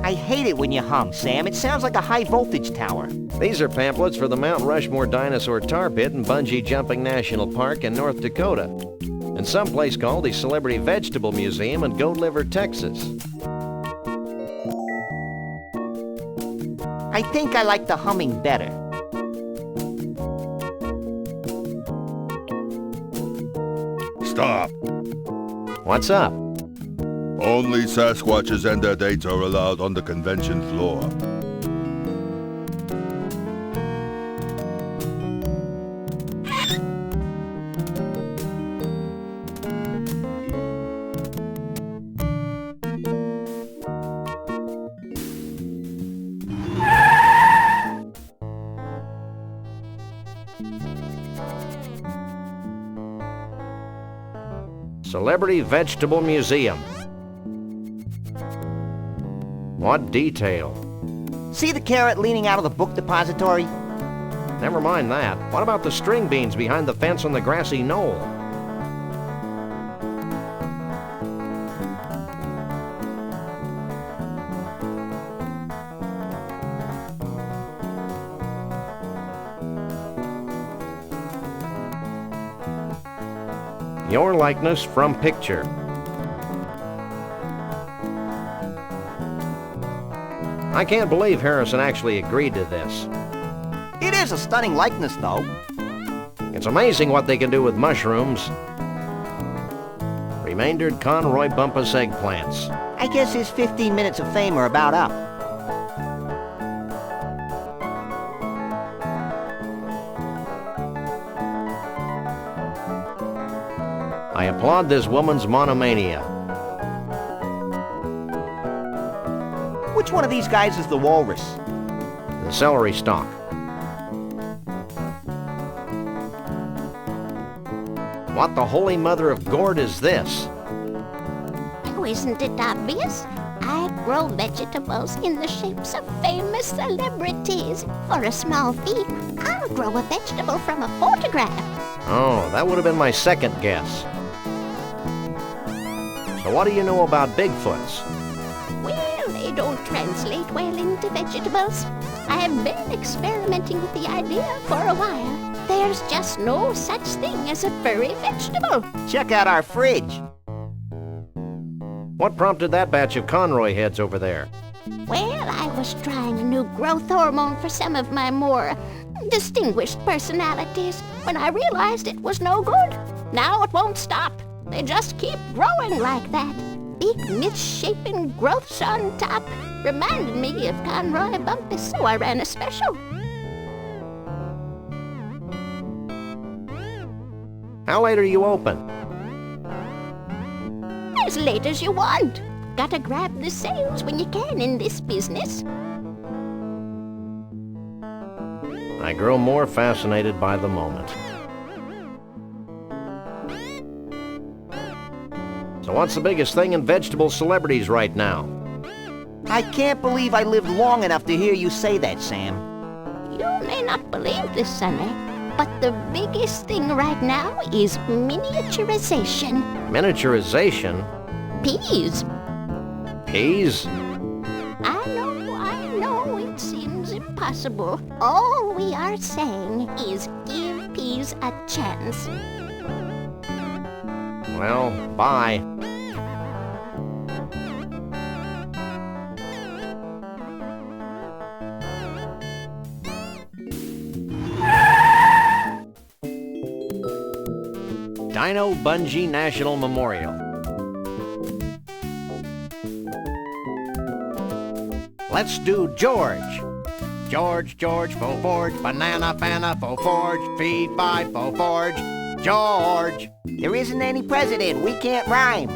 I hate it when you hum, Sam. It sounds like a high-voltage tower. These are pamphlets for the Mount Rushmore Dinosaur Tar Pit and Bungee Jumping National Park in North Dakota, and someplace called the Celebrity Vegetable Museum in Goat Liver, Texas. I think I like the humming better. Stop. What's up? Only Sasquatches and their dates are allowed on the convention floor. Celebrity Vegetable Museum. What detail? See the carrot leaning out of the book depository? Never mind that. What about the string beans behind the fence on the grassy knoll? Your likeness from picture. I can't believe Harrison actually agreed to this. It is a stunning likeness, though. It's amazing what they can do with mushrooms. Remaindered Conroy Bumpus eggplants. I guess his 15 minutes of fame are about up. I applaud this woman's monomania. Which one of these guys is the walrus? The celery stalk. What the holy mother of gourd is this? Oh, isn't it obvious? I grow vegetables in the shapes of famous celebrities. For a small fee, I'll grow a vegetable from a photograph. Oh, that would have been my second guess. So what do you know about Bigfoots? Well, they don't translate well into vegetables. I've been experimenting with the idea for a while. There's just no such thing as a furry vegetable. Check out our fridge. What prompted that batch of Conroy heads over there? Well, I was trying a new growth hormone for some of my more distinguished personalities when I realized it was no good. Now it won't stop. They just keep growing like that. Big misshapen growths on top reminded me of Conroy Bumpus, so I ran a special. How late are you open? As late as you want. Gotta grab the sales when you can in this business. I grow more fascinated by the moment. So what's the biggest thing in vegetable celebrities right now? I can't believe I lived long enough to hear you say that, Sam. You may not believe this, Sonny, but the biggest thing right now is miniaturization. Miniaturization? Peas. Peas? I know, it seems impossible. All we are saying is give peas a chance. Well, bye. Dino Bungee National Memorial. Let's do George. George, George, fo forge, banana, fana, fo forge, feed by fo forge, George. There isn't any president. We can't rhyme.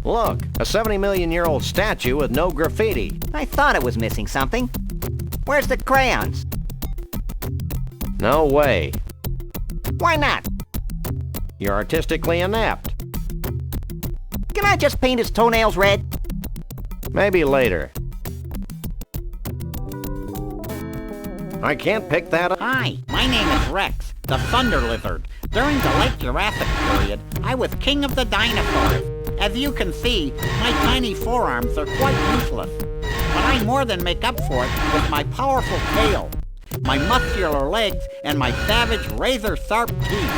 Look, a 70-million-year-old statue with no graffiti. I thought it was missing something. Where's the crayons? No way. Why not? You're artistically inept. Can I just paint his toenails red? Maybe later. I can't pick that up. Hi, my name is Rex, the Thunder Lizard. During the late Jurassic period, I was king of the dinosaurs. As you can see, my tiny forearms are quite useless. But I more than make up for it with my powerful tail, my muscular legs, and my savage razor-sharp teeth.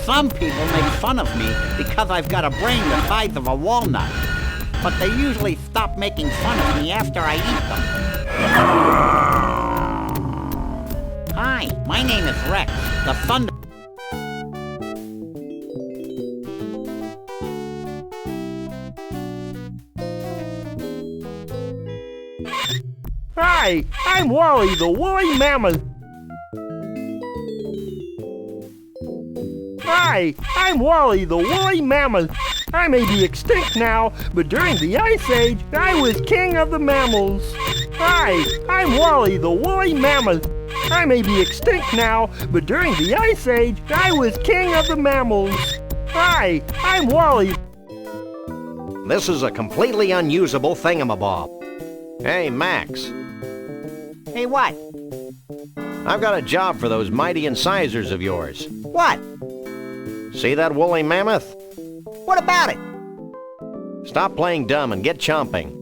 Some people make fun of me because I've got a brain the size of a walnut. But they usually stop making fun of me after I eat them. Hi, my name is Rex, the Thunder... Hi, I'm Wally, the woolly mammoth. Hi, I'm Wally, the woolly mammoth. I may be extinct now, but during the Ice Age, I was king of the mammals. Hi, I'm Wally, the woolly mammoth. I may be extinct now, but during the Ice Age, I was king of the mammals. Hi, I'm Wally. This is a completely unusable thingamabob. Hey, Max. Hey, what? I've got a job for those mighty incisors of yours. What? See that woolly mammoth? What about it? Stop playing dumb and get chomping.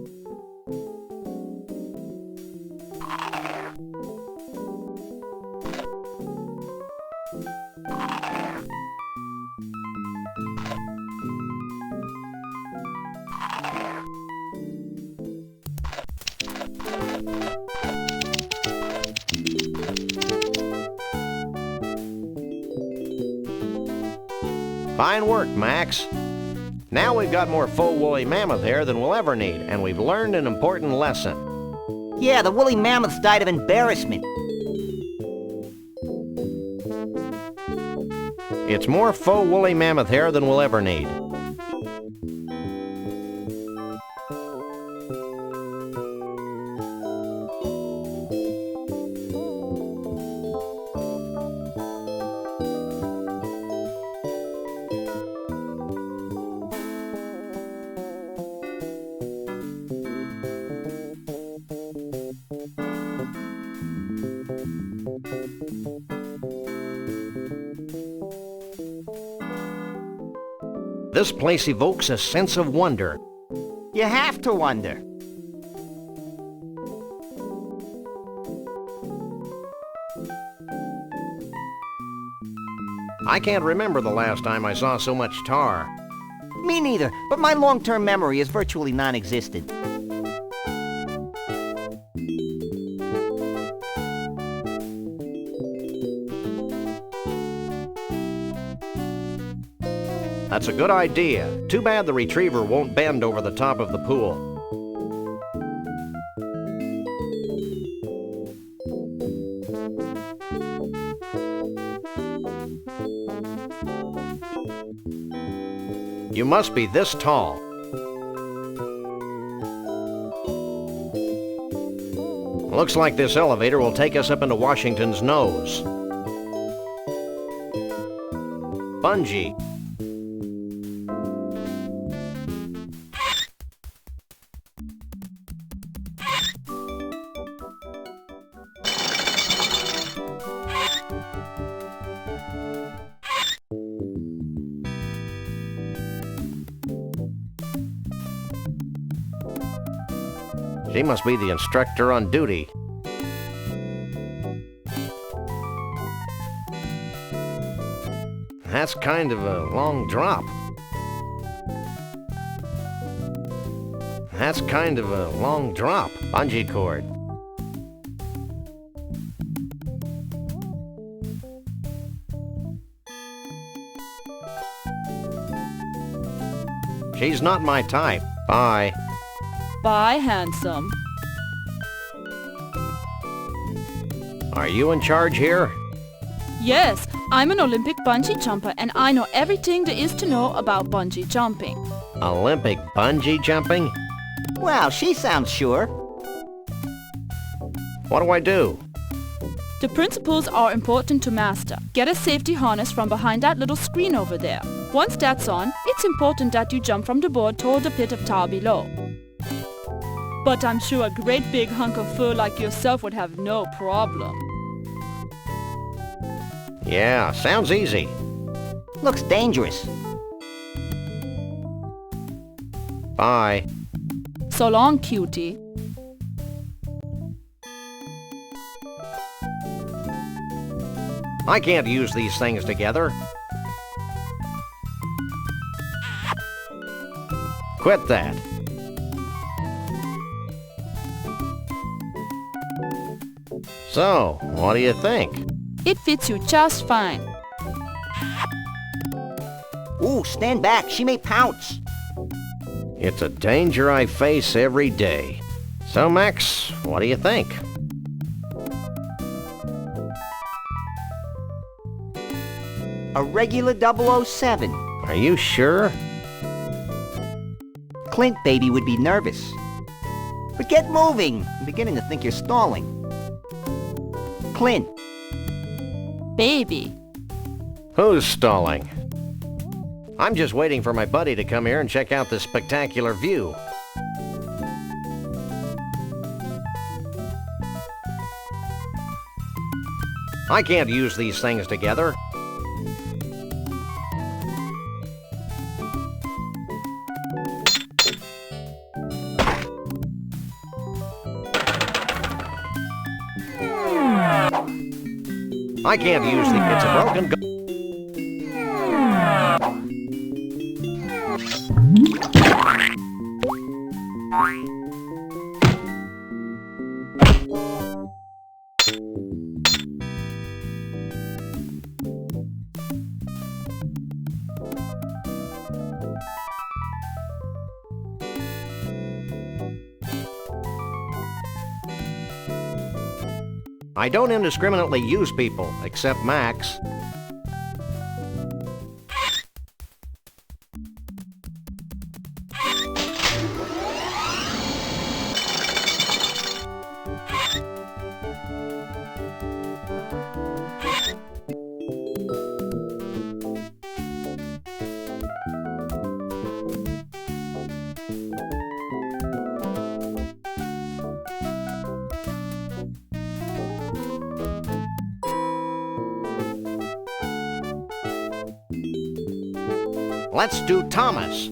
Fine work, Max. Now we've got more faux woolly mammoth hair than we'll ever need, and we've learned an important lesson. Yeah, the woolly mammoths died of embarrassment. It's more faux woolly mammoth hair than we'll ever need. This place evokes a sense of wonder. You have to wonder. I can't remember the last time I saw so much tar. Me neither, but my long-term memory is virtually non-existent. That's a good idea. Too bad the retriever won't bend over the top of the pool. You must be this tall. Looks like this elevator will take us up into Washington's nose. Bungee. She must be the instructor on duty. That's kind of a long drop. That's kind of a long drop. Bungee cord. She's not my type. Bye. Bye, handsome. Are you in charge here? Yes, I'm an Olympic bungee jumper and I know everything there is to know about bungee jumping. Olympic bungee jumping? Wow, she sounds sure. What do I do? The principles are important to master. Get a safety harness from behind that little screen over there. Once that's on, it's important that you jump from the board toward the pit of tar below. But I'm sure a great big hunk of fur like yourself would have no problem. Yeah, sounds easy. Looks dangerous. Bye. So long, cutie. I can't use these things together. Quit that. So, what do you think? It fits you just fine. Ooh, stand back. She may pounce. It's a danger I face every day. So, Max, what do you think? A regular 007. Are you sure? Clint, baby, would be nervous. But get moving. I'm beginning to think you're stalling. Clint. Baby. Who's stalling? I'm just waiting for my buddy to come here and check out this spectacular view. I can't use these things together. I can't use the... It's a broken... I don't indiscriminately use people, except Max. Let's do Thomas.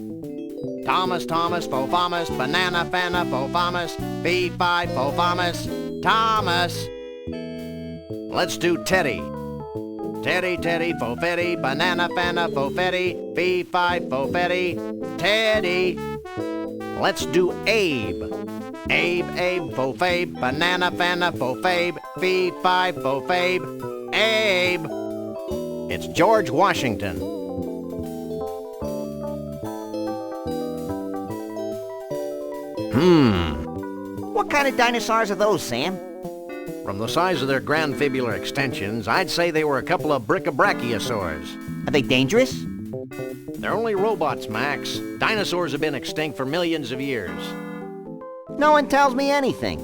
Thomas, Thomas, Fo-Thomas, Banana, Fana, Fo-Thomas, Fee-Fi, Fo-Thomas, Thomas. Let's do Teddy. Teddy, Teddy, Fo-Fetty, Banana, Fana, Fo-Fetty, Fee-Fi, Fo-Fetty, Teddy. Let's do Abe. Abe, Abe, Fo-Fabe, Banana, Fana, Fo-Fabe, Fee-Fi, Fo-Fabe, Abe. It's George Washington. What kind of dinosaurs are those, Sam? From the size of their grandfibular extensions, I'd say they were a couple of brachiosaurs. Are they dangerous? They're only robots, Max. Dinosaurs have been extinct for millions of years. No one tells me anything.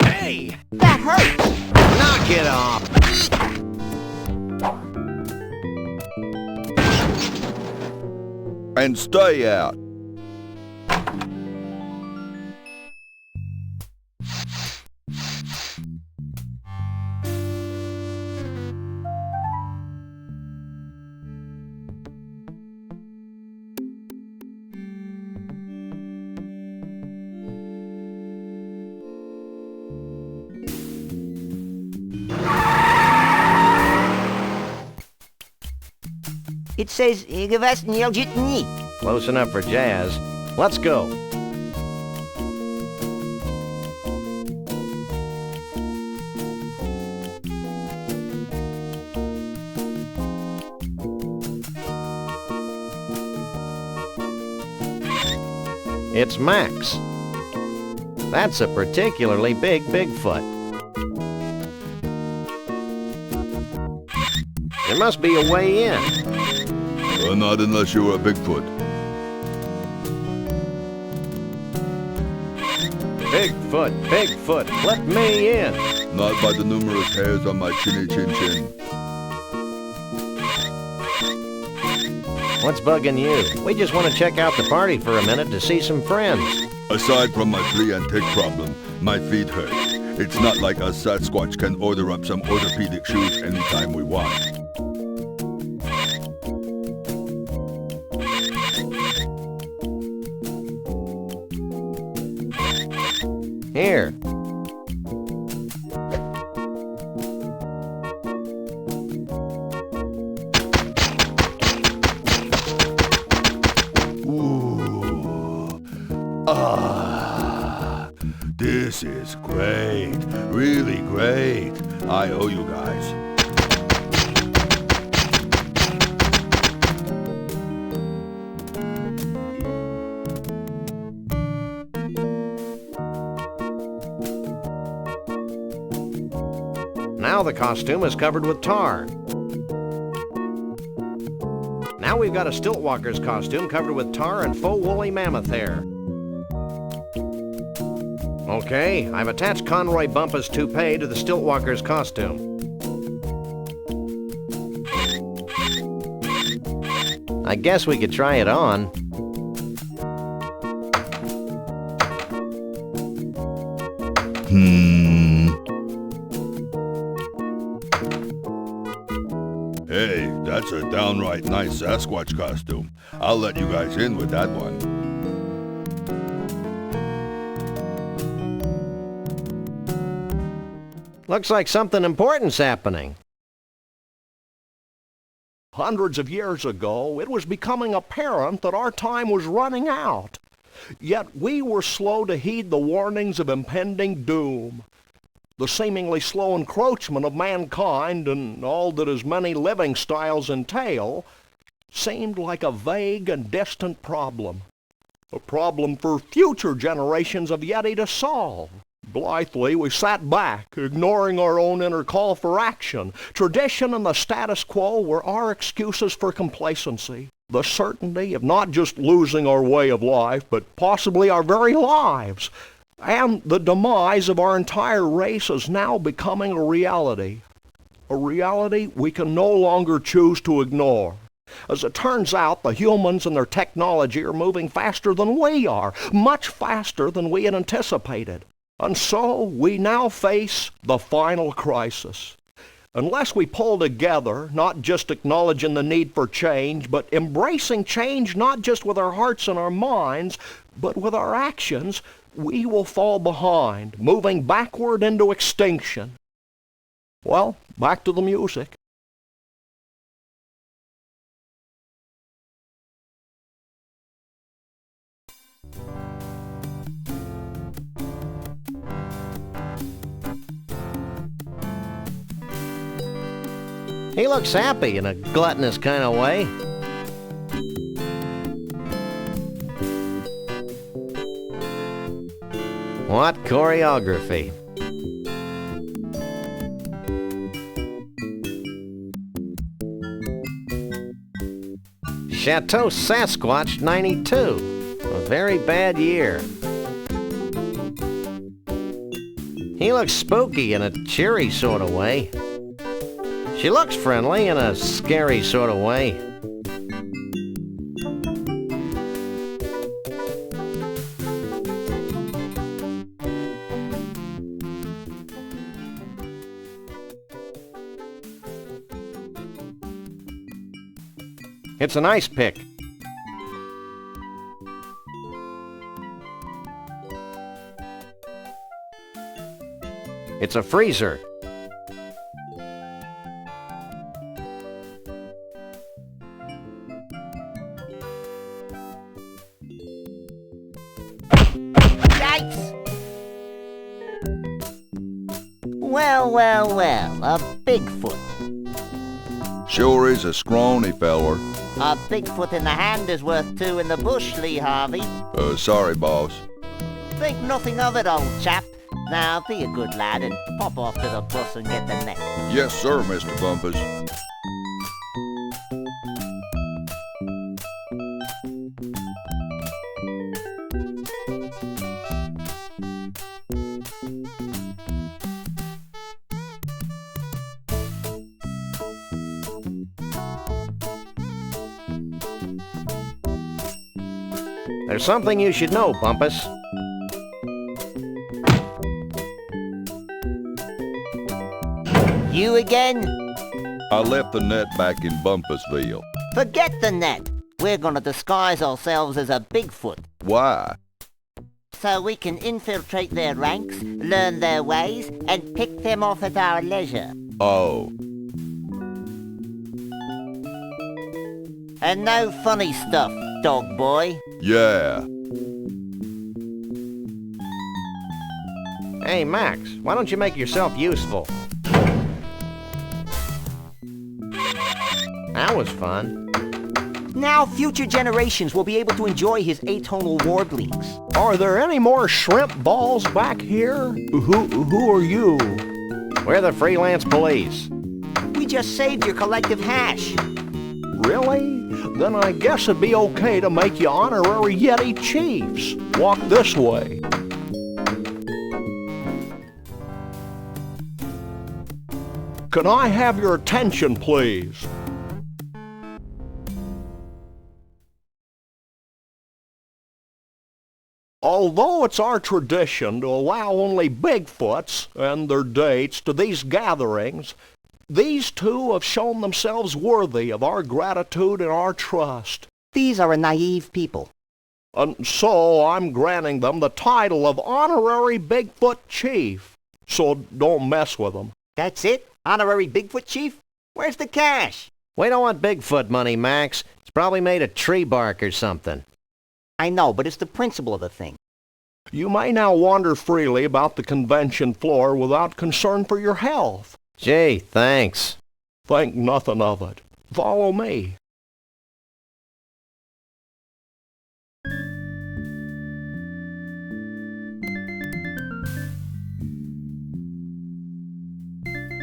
Hey! That hurt! Knock it off! And stay out. It says, Close enough for jazz. Let's go. It's Max. That's a particularly big Bigfoot. There must be a way in. Not unless you're a Bigfoot. Bigfoot, Bigfoot, let me in. Not by the numerous hairs on my chinny chin chin. What's bugging you? We just want to check out the party for a minute to see some friends. Aside from my flea and tick problem, my feet hurt. It's not like us Sasquatch can order up some orthopedic shoes anytime we want. This is great. Really great. I owe you guys. Now the costume is covered with tar. Now we've got a Stiltwalker's costume covered with tar and faux woolly mammoth hair. Okay, I've attached Conroy Bumpus' toupee to the Stiltwalker's costume. I guess we could try it on. Hey, that's a downright nice Sasquatch costume. I'll let you guys in with that one. Looks like something important's happening. Hundreds of years ago, it was becoming apparent that our time was running out. Yet we were slow to heed the warnings of impending doom. The seemingly slow encroachment of mankind and all that his many living styles entail seemed like a vague and distant problem. A problem for future generations of Yeti to solve. Blithely, we sat back, ignoring our own inner call for action. Tradition and the status quo were our excuses for complacency. The certainty of not just losing our way of life, but possibly our very lives. And the demise of our entire race is now becoming a reality. A reality we can no longer choose to ignore. As it turns out, the humans and their technology are moving faster than we are, much faster than we had anticipated. And so we now face the final crisis. Unless we pull together, not just acknowledging the need for change, but embracing change not just with our hearts and our minds, but with our actions, we will fall behind, moving backward into extinction. Well, back to the music. He looks happy in a gluttonous kind of way. What choreography. Chateau Sasquatch 92. A very bad year. He looks spooky in a cheery sort of way. She looks friendly in a scary sort of way. It's a nice pick. It's a freezer. Well, a Bigfoot. Sure is a scrawny feller. A Bigfoot in the hand is worth two in the bush, Lee Harvey. Sorry, boss. Think nothing of it, old chap. Now, be a good lad and pop off to the bus and get the net. Yes, sir, Mr. Bumpus. There's something you should know, Bumpus. You again? I left the net back in Bumpusville. Forget the net. We're gonna disguise ourselves as a Bigfoot. Why? So we can infiltrate their ranks, learn their ways, and pick them off at our leisure. Oh. And no funny stuff, dog boy. Yeah. Hey, Max, why don't you make yourself useful? That was fun. Now future generations will be able to enjoy his atonal warblings. Are there any more shrimp balls back here? Who are you? We're the Freelance Police. We just saved your collective hash. Really? Then I guess it'd be okay to make you honorary Yeti chiefs. Walk this way. Can I have your attention, please? Although it's our tradition to allow only Bigfoots and their dates to these gatherings, these two have shown themselves worthy of our gratitude and our trust. These are a naive people. And so I'm granting them the title of Honorary Bigfoot Chief. So don't mess with them. That's it? Honorary Bigfoot Chief? Where's the cash? We don't want Bigfoot money, Max. It's probably made of tree bark or something. I know, but it's the principle of the thing. You may now wander freely about the convention floor without concern for your health. Gee, thanks. Think nothing of it. Follow me.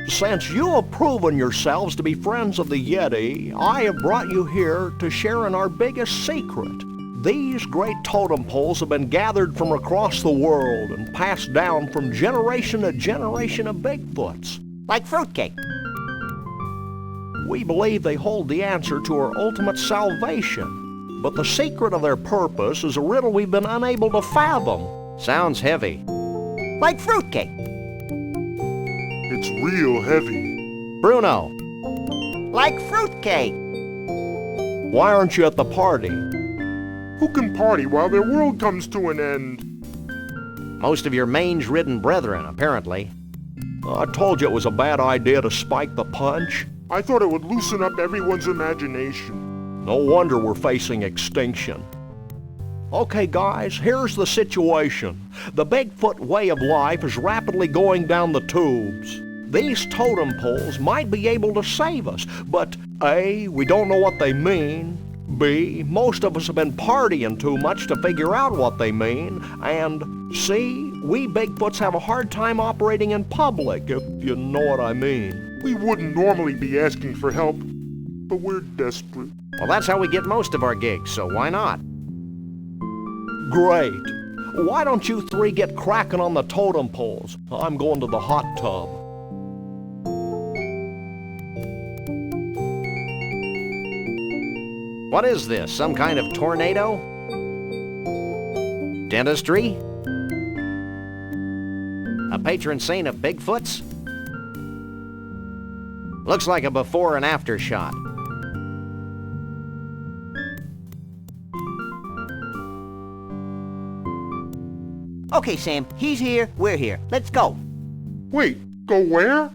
Since you have proven yourselves to be friends of the Yeti, I have brought you here to share in our biggest secret. These great totem poles have been gathered from across the world and passed down from generation to generation of Bigfoots. Like fruitcake. We believe they hold the answer to our ultimate salvation, but the secret of their purpose is a riddle we've been unable to fathom. Sounds heavy. Like fruitcake. It's real heavy. Bruno. Like fruitcake. Why aren't you at the party? Who can party while their world comes to an end? Most of your mange-ridden brethren, apparently. I told you it was a bad idea to spike the punch. I thought it would loosen up everyone's imagination. No wonder we're facing extinction. Okay, guys, here's the situation. The Bigfoot way of life is rapidly going down the tubes. These totem poles might be able to save us, but A, we don't know what they mean. B, most of us have been partying too much to figure out what they mean. And C, we Bigfoots have a hard time operating in public, if you know what I mean. We wouldn't normally be asking for help, but we're desperate. Well, that's how we get most of our gigs, so why not? Great. Why don't you three get cracking on the totem poles? I'm going to the hot tub. What is this, some kind of tornado? Dentistry? A patron saint of Bigfoots? Looks like a before and after shot. Okay, Sam, he's here, we're here. Let's go. Wait, go where?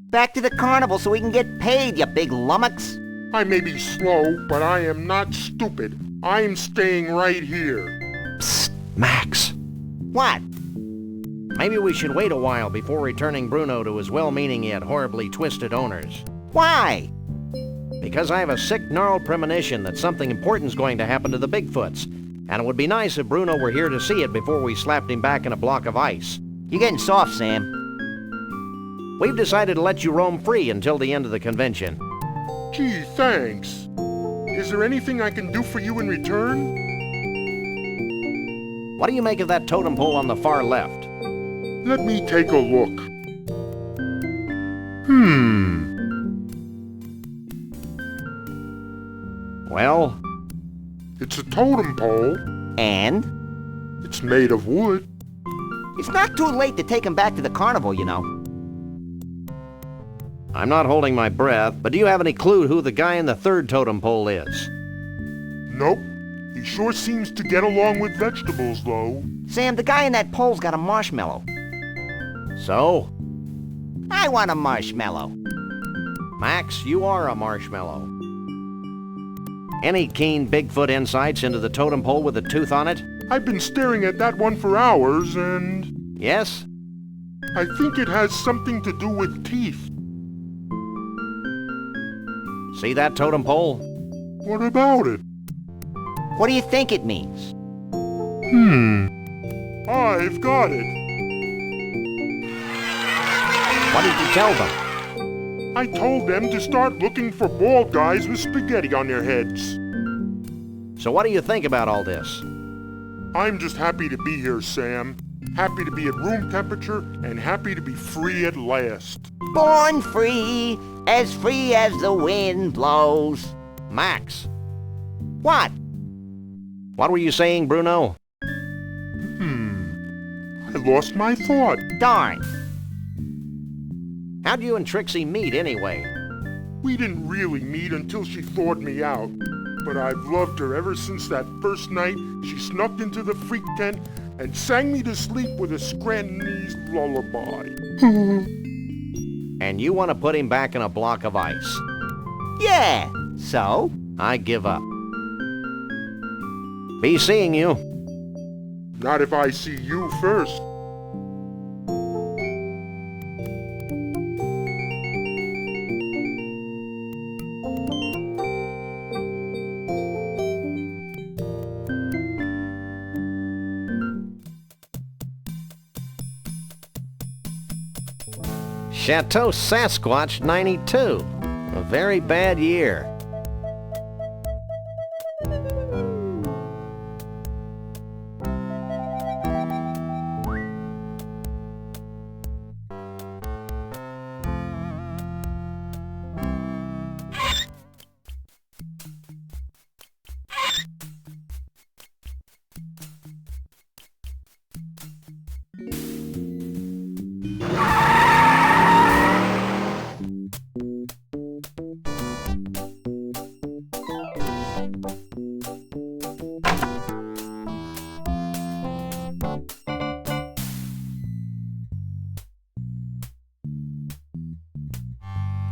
Back to the carnival so we can get paid, you big lummox. I may be slow, but I am not stupid. I'm staying right here. Psst, Max. What? Maybe we should wait a while before returning Bruno to his well-meaning yet horribly twisted owners. Why? Because I have a sick, gnarled premonition that something important's going to happen to the Bigfoots. And it would be nice if Bruno were here to see it before we slapped him back in a block of ice. You're getting soft, Sam. We've decided to let you roam free until the end of the convention. Gee, thanks. Is there anything I can do for you in return? What do you make of that totem pole on the far left? Let me take a look. Well? It's a totem pole. And? It's made of wood. It's not too late to take him back to the carnival, you know. I'm not holding my breath, but do you have any clue who the guy in the third totem pole is? Nope. He sure seems to get along with vegetables, though. Sam, the guy in that pole's got a marshmallow. So? I want a marshmallow. Max, you are a marshmallow. Any keen Bigfoot insights into the totem pole with a tooth on it? I've been staring at that one for hours, and... Yes? I think it has something to do with teeth. See that totem pole? What about it? What do you think it means? I've got it. What did you tell them? I told them to start looking for bald guys with spaghetti on their heads. So what do you think about all this? I'm just happy to be here, Sam. Happy to be at room temperature and happy to be free at last. Born free as the wind blows. Max, What? what were you saying, Bruno? I lost my thought. Darn. How'd you and Trixie meet anyway? We didn't really meet until she thawed me out. But I've loved her ever since that first night she snuck into the freak tent and sang me to sleep with a Scrantonese lullaby. And you want to put him back in a block of ice? Yeah, so? I give up. Be seeing you. Not if I see you first. Chateau Sasquatch 92. A very bad year.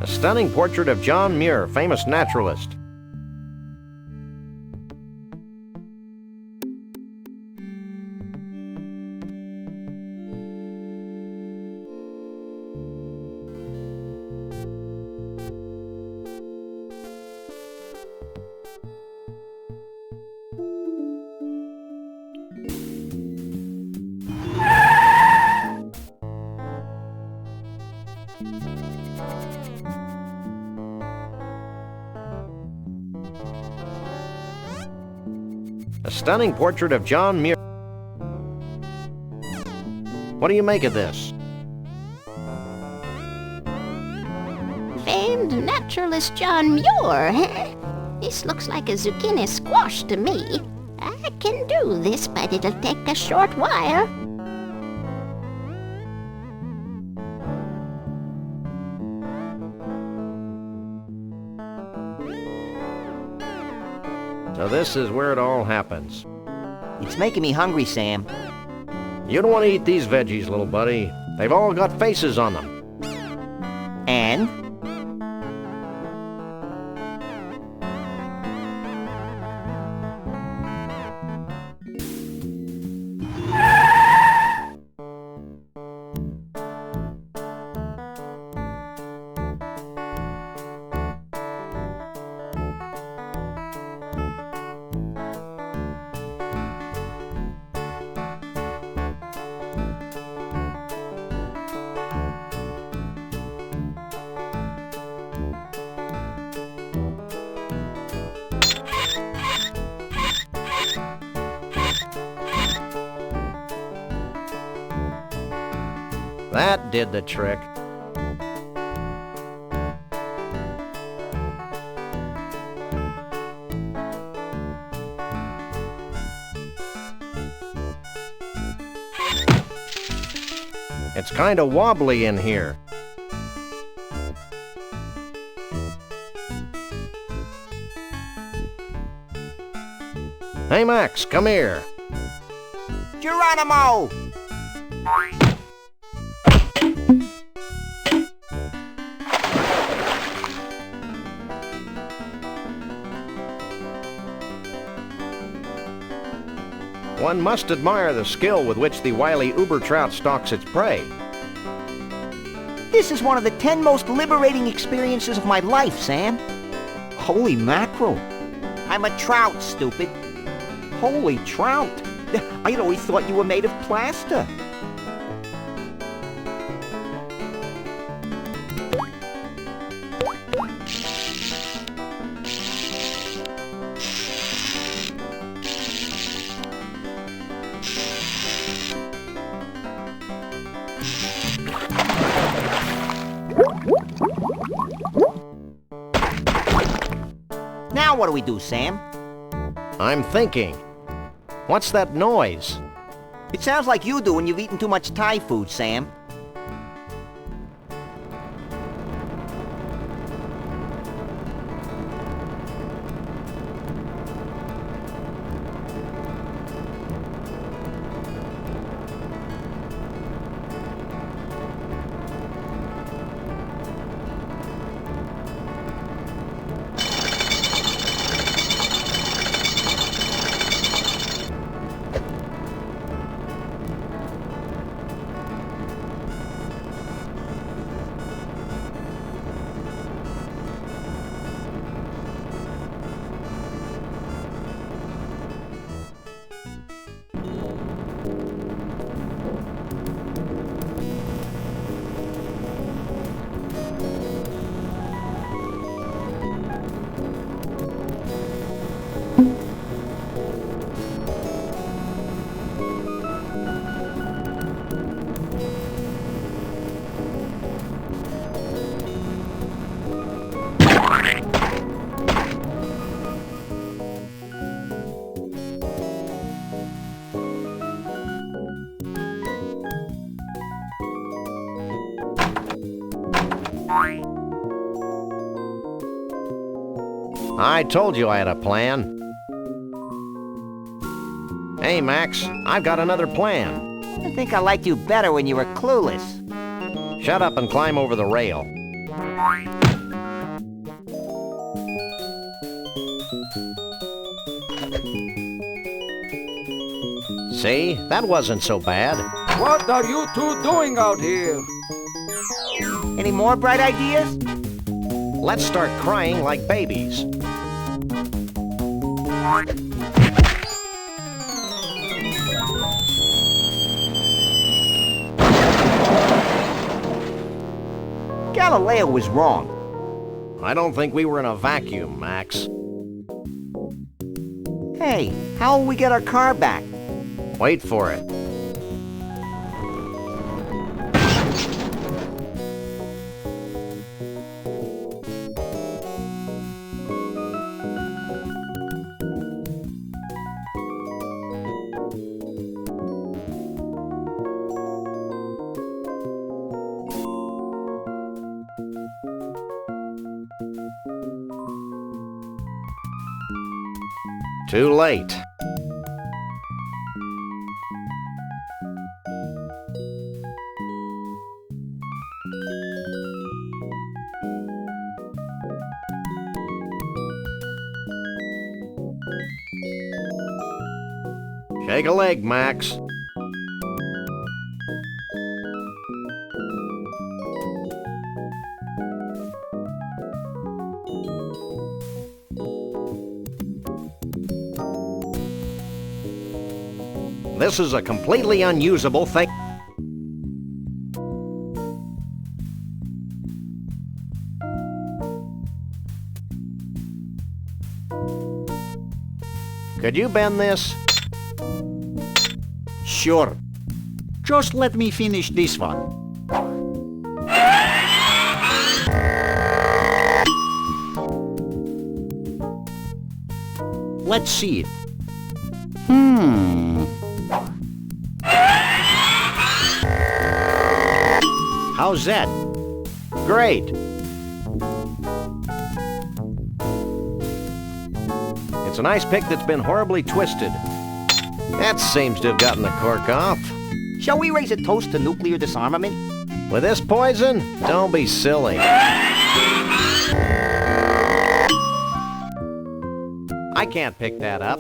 A stunning portrait of John Muir, famous naturalist. A stunning portrait of John Muir. What do you make of this? Famed naturalist John Muir, huh? This looks like a zucchini squash to me. I can do this, but it'll take a short while. So this is where it all happens. It's making me hungry, Sam. You don't want to eat these veggies, little buddy. They've all got faces on them. And? That did the trick. It's kind of wobbly in here. Hey, Max, come here. Geronimo! One must admire the skill with which the wily uber trout stalks its prey. This is one of the 10 most liberating experiences of my life, Sam. Holy mackerel. I'm a trout, stupid. Holy trout. I'd always thought you were made of plaster. Now what do we do, Sam? I'm thinking. What's that noise? It sounds like you do when you've eaten too much Thai food, Sam. I told you I had a plan. Hey, Max, I've got another plan. I think I liked you better when you were clueless. Shut up and climb over the rail. See? That wasn't so bad. What are you two doing out here? Any more bright ideas? Let's start crying like babies. Galileo was wrong. I don't think we were in a vacuum, Max. Hey, how will we get our car back? Wait for it. Too late. Shake a leg, Max. This is a completely unusable thing. Could you bend this? Sure. Just let me finish this one. Let's see it. How's that? Great. It's a nice pick that's been horribly twisted. That seems to have gotten the cork off. Shall we raise a toast to nuclear disarmament? With this poison? Don't be silly. I can't pick that up.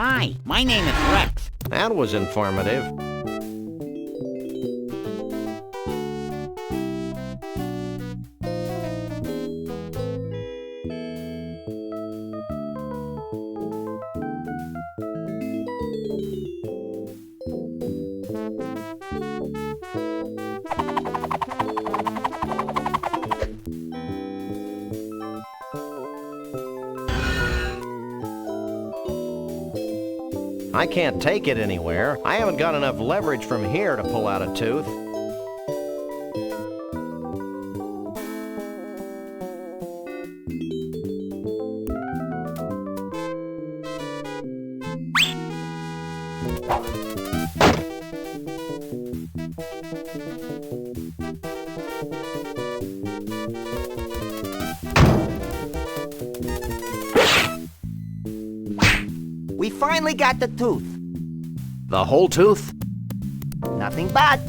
Hi, my name is Rex. That was informative. I can't take it anywhere. I haven't got enough leverage from here to pull out a tooth. We finally got the tooth. The whole tooth? Nothing but.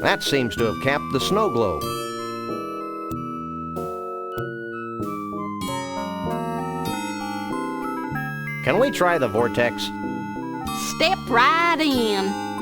That seems to have capped the snow globe. Can we try the vortex? Step right in.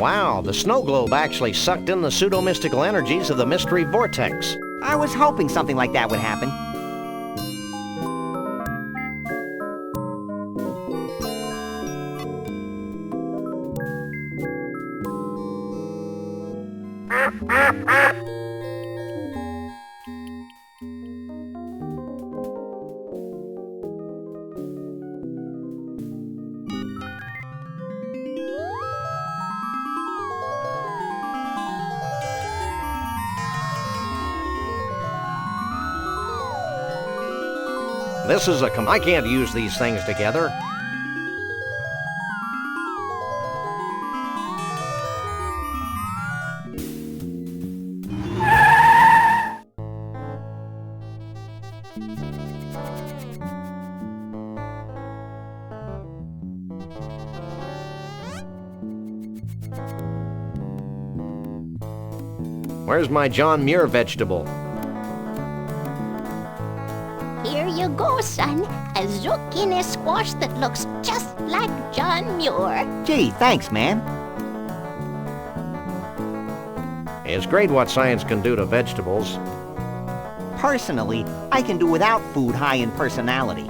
Wow, the snow globe actually sucked in the pseudo-mystical energies of the mystery vortex. I was hoping something like that would happen. This is I can't use these things together. Where's my John Muir vegetable? Here you go, son. A zucchini squash that looks just like John Muir. Gee, thanks, man. It's great what science can do to vegetables. Personally, I can do without food high in personality.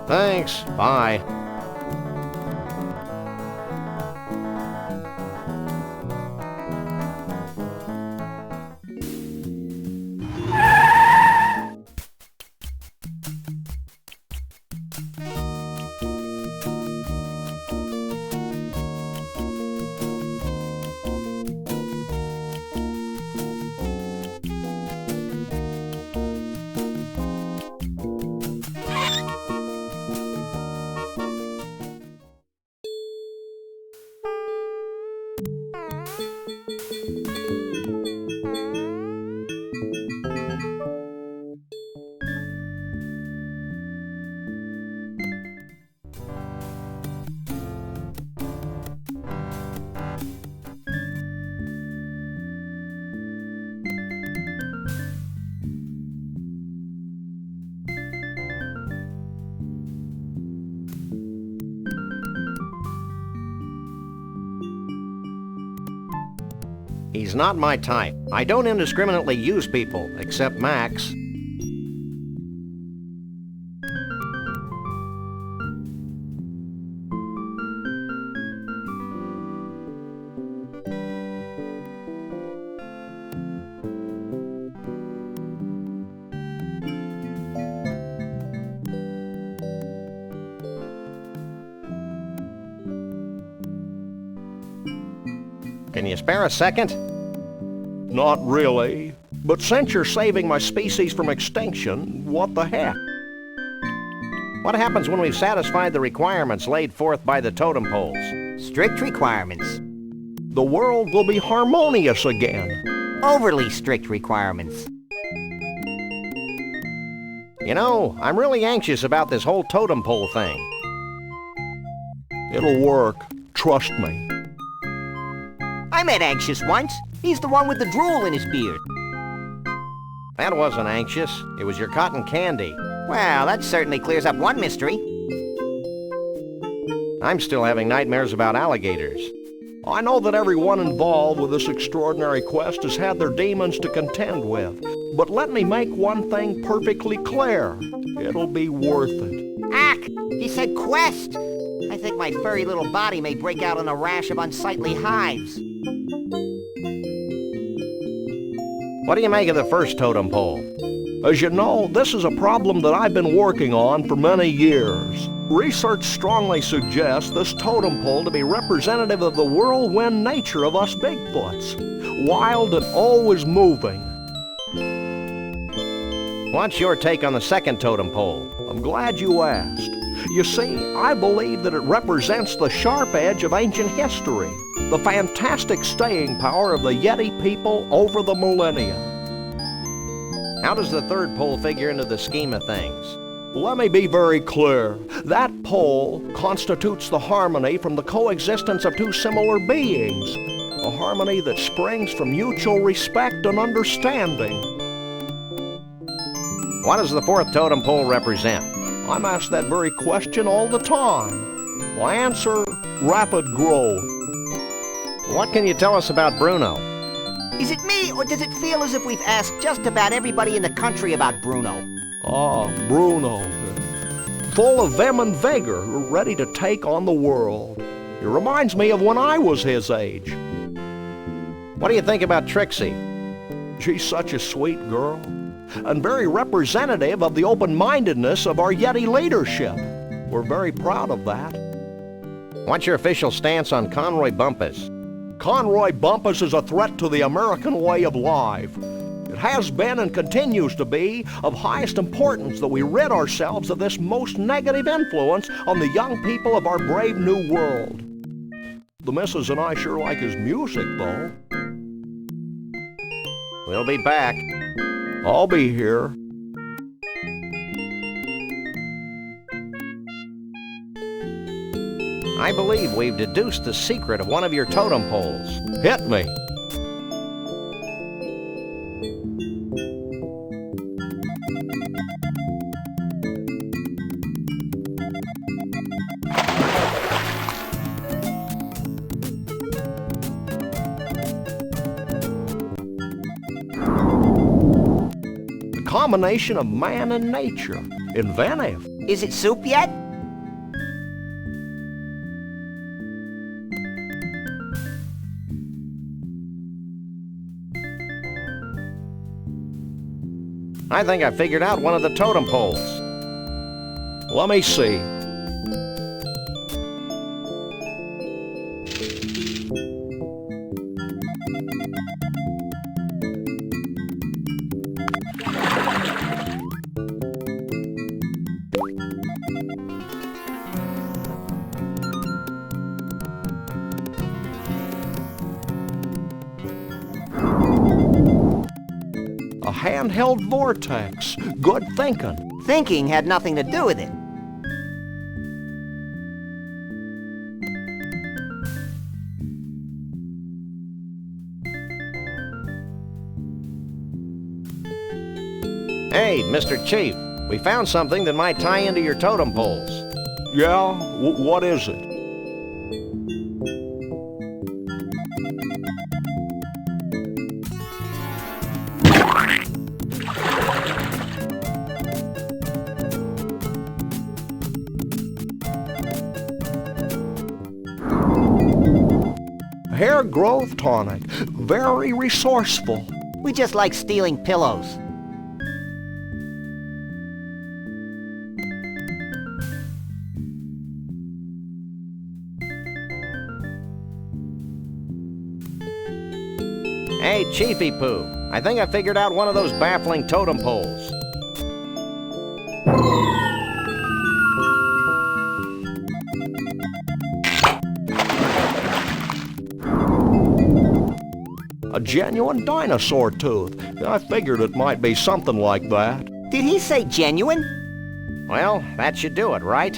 Thanks. Bye. He's not my type. I don't indiscriminately use people, except Max. Can you spare a second? Not really. But since you're saving my species from extinction, what the heck? What happens when we've satisfied the requirements laid forth by the totem poles? Strict requirements. The world will be harmonious again. Overly strict requirements. You know, I'm really anxious about this whole totem pole thing. It'll work. Trust me. I met Anxious once. He's the one with the drool in his beard. That wasn't anxious. It was your cotton candy. Well, that certainly clears up one mystery. I'm still having nightmares about alligators. I know that everyone involved with this extraordinary quest has had their demons to contend with. But let me make one thing perfectly clear. It'll be worth it. Ack! He said quest! I think my furry little body may break out in a rash of unsightly hives. What do you make of the first totem pole? As you know, this is a problem that I've been working on for many years. Research strongly suggests this totem pole to be representative of the whirlwind nature of us Bigfoots. Wild and always moving. What's your take on the second totem pole? I'm glad you asked. You see, I believe that it represents the sharp edge of ancient history, the fantastic staying power of the Yeti people over the millennia. How does the third pole figure into the scheme of things? Let me be very clear. That pole constitutes the harmony from the coexistence of two similar beings, a harmony that springs from mutual respect and understanding. What does the fourth totem pole represent? I'm asked that very question all the time. My answer, rapid growth. What can you tell us about Bruno? Is it me, or does it feel as if we've asked just about everybody in the country about Bruno? Ah, Bruno. Full of vim and vigor, ready to take on the world. It reminds me of when I was his age. What do you think about Trixie? She's such a sweet girl, and very representative of the open-mindedness of our Yeti leadership. We're very proud of that. What's your official stance on Conroy Bumpus? Conroy Bumpus is a threat to the American way of life. It has been and continues to be of highest importance that we rid ourselves of this most negative influence on the young people of our brave new world. The missus and I sure like his music, though. We'll be back. I'll be here. I believe we've deduced the secret of one of your totem poles. Hit me. The combination of man and nature. Inventive. Is it soup yet? I think I figured out one of the totem poles. Let me see. A handheld vortex. Good thinking. Thinking had nothing to do with it. Hey, Mr. Chief, we found something that might tie into your totem poles. Yeah? What is it? hair growth tonic. Very resourceful. We just like stealing pillows. Hey, Chiefy Poo, I think I figured out one of those baffling totem poles. A genuine dinosaur tooth. I figured it might be something like that. Did he say genuine? Well, that should do it, right?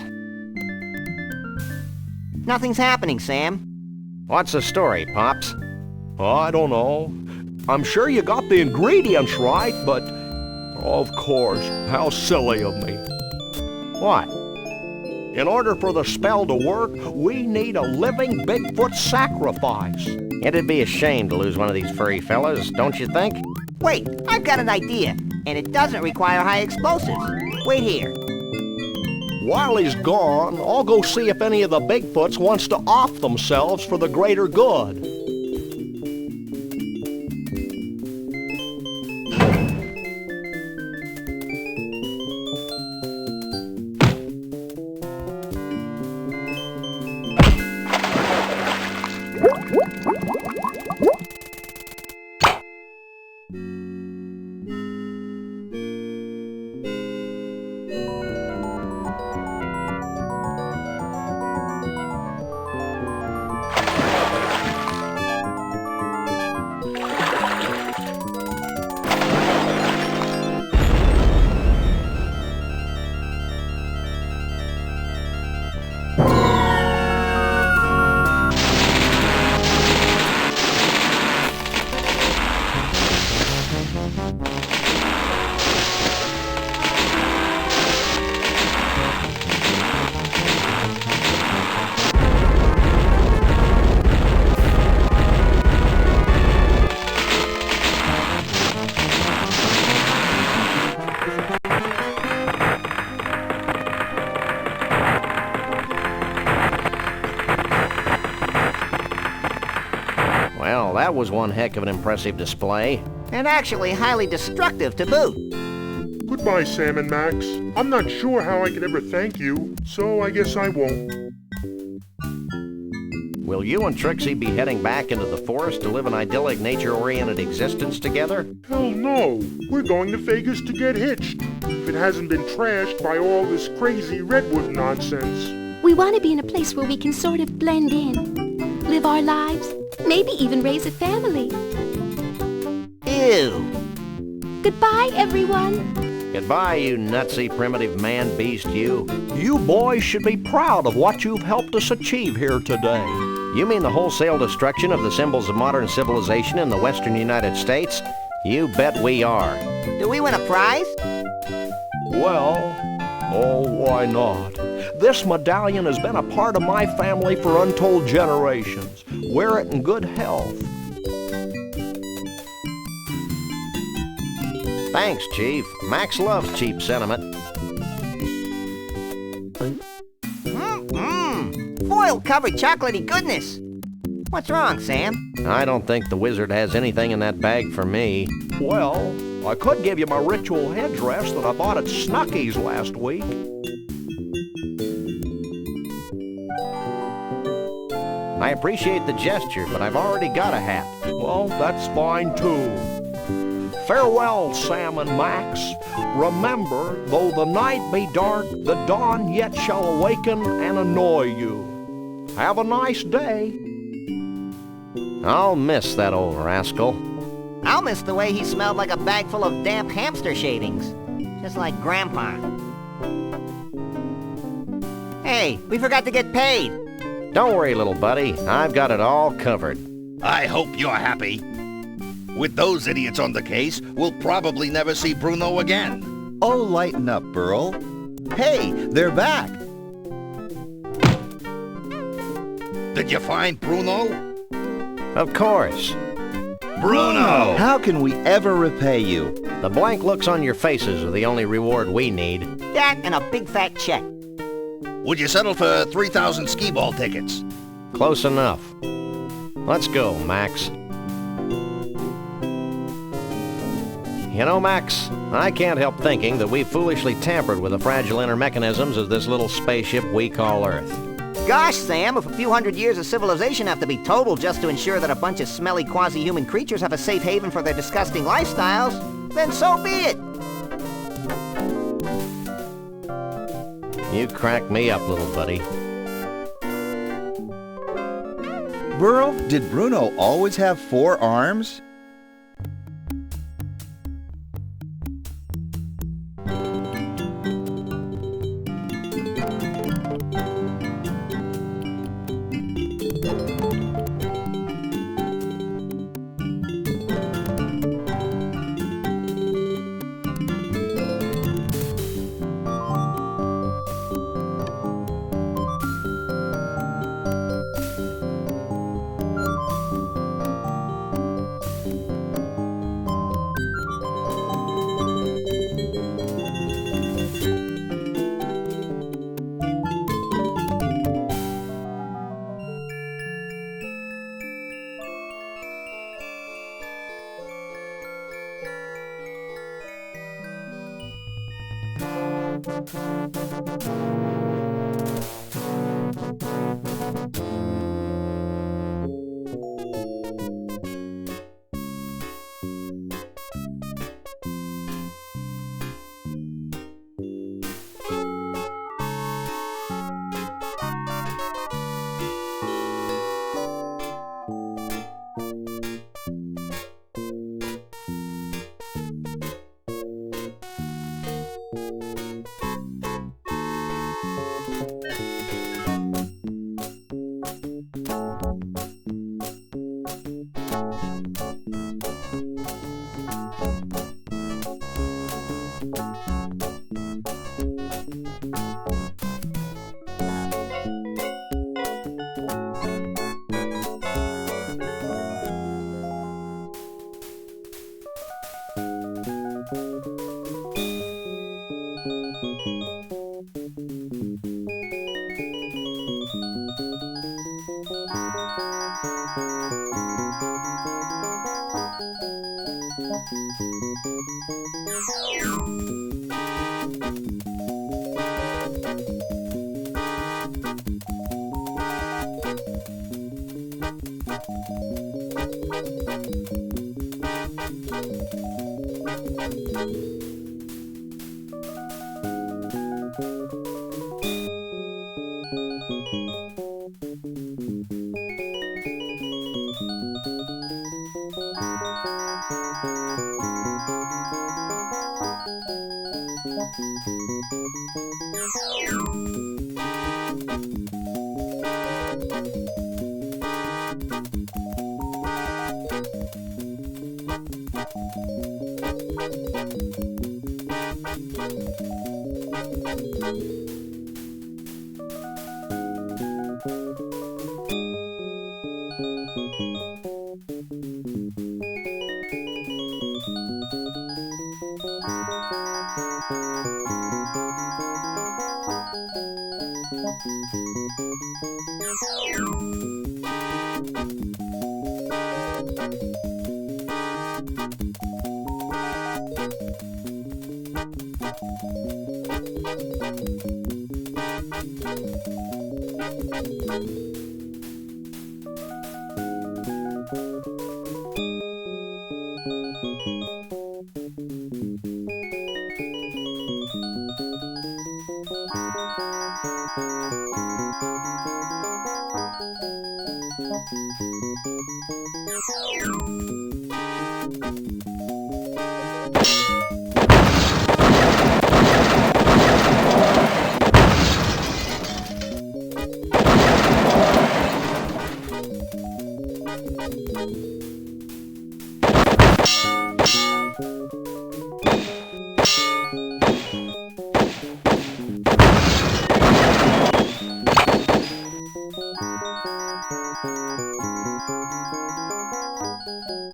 Nothing's happening, Sam. What's the story, Pops? I don't know. I'm sure you got the ingredients right, but... Of course, how silly of me. What? In order for the spell to work, we need a living Bigfoot sacrifice. It'd be a shame to lose one of these furry fellas, don't you think? Wait, I've got an idea, and it doesn't require high explosives. Wait here. While he's gone, I'll go see if any of the Bigfoots wants to off themselves for the greater good. That was one heck of an impressive display. And actually highly destructive to boot. Goodbye, Sam and Max. I'm not sure how I could ever thank you, so I guess I won't. Will you and Trixie be heading back into the forest to live an idyllic, nature-oriented existence together? Hell no. We're going to Vegas to get hitched. If it hasn't been trashed by all this crazy redwood nonsense. We want to be in a place where we can sort of blend in, live our lives, maybe even raise a family. Ew. Goodbye, everyone. Goodbye, you nutsy primitive man-beast, you. You boys should be proud of what you've helped us achieve here today. You mean the wholesale destruction of the symbols of modern civilization in the western United States? You bet we are. Do we win a prize? Well, oh, why not? This medallion has been a part of my family for untold generations. Wear it in good health. Thanks, Chief. Max loves cheap sentiment. Foil-covered chocolatey goodness. What's wrong, Sam? I don't think the wizard has anything in that bag for me. Well, I could give you my ritual headdress that I bought at Snucky's last week. I appreciate the gesture, but I've already got a hat. Well, that's fine too. Farewell, Sam and Max. Remember, though the night be dark, the dawn yet shall awaken and annoy you. Have a nice day. I'll miss that old rascal. I'll miss the way he smelled like a bag full of damp hamster shavings. Just like Grandpa. Hey, we forgot to get paid. Don't worry, little buddy. I've got it all covered. I hope you're happy. With those idiots on the case, we'll probably never see Bruno again. Oh, lighten up, Burl. Hey, they're back. Did you find Bruno? Of course. Bruno! How can we ever repay you? The blank looks on your faces are the only reward we need. That and a big fat check. Would you settle for 3,000 skee-ball tickets? Close enough. Let's go, Max. You know, Max, I can't help thinking that we foolishly tampered with the fragile inner mechanisms of this little spaceship we call Earth. Gosh, Sam, if a few hundred years of civilization have to be totaled just to ensure that a bunch of smelly quasi-human creatures have a safe haven for their disgusting lifestyles, then so be it. You crack me up, little buddy. Burl, did Bruno always have 4 arms?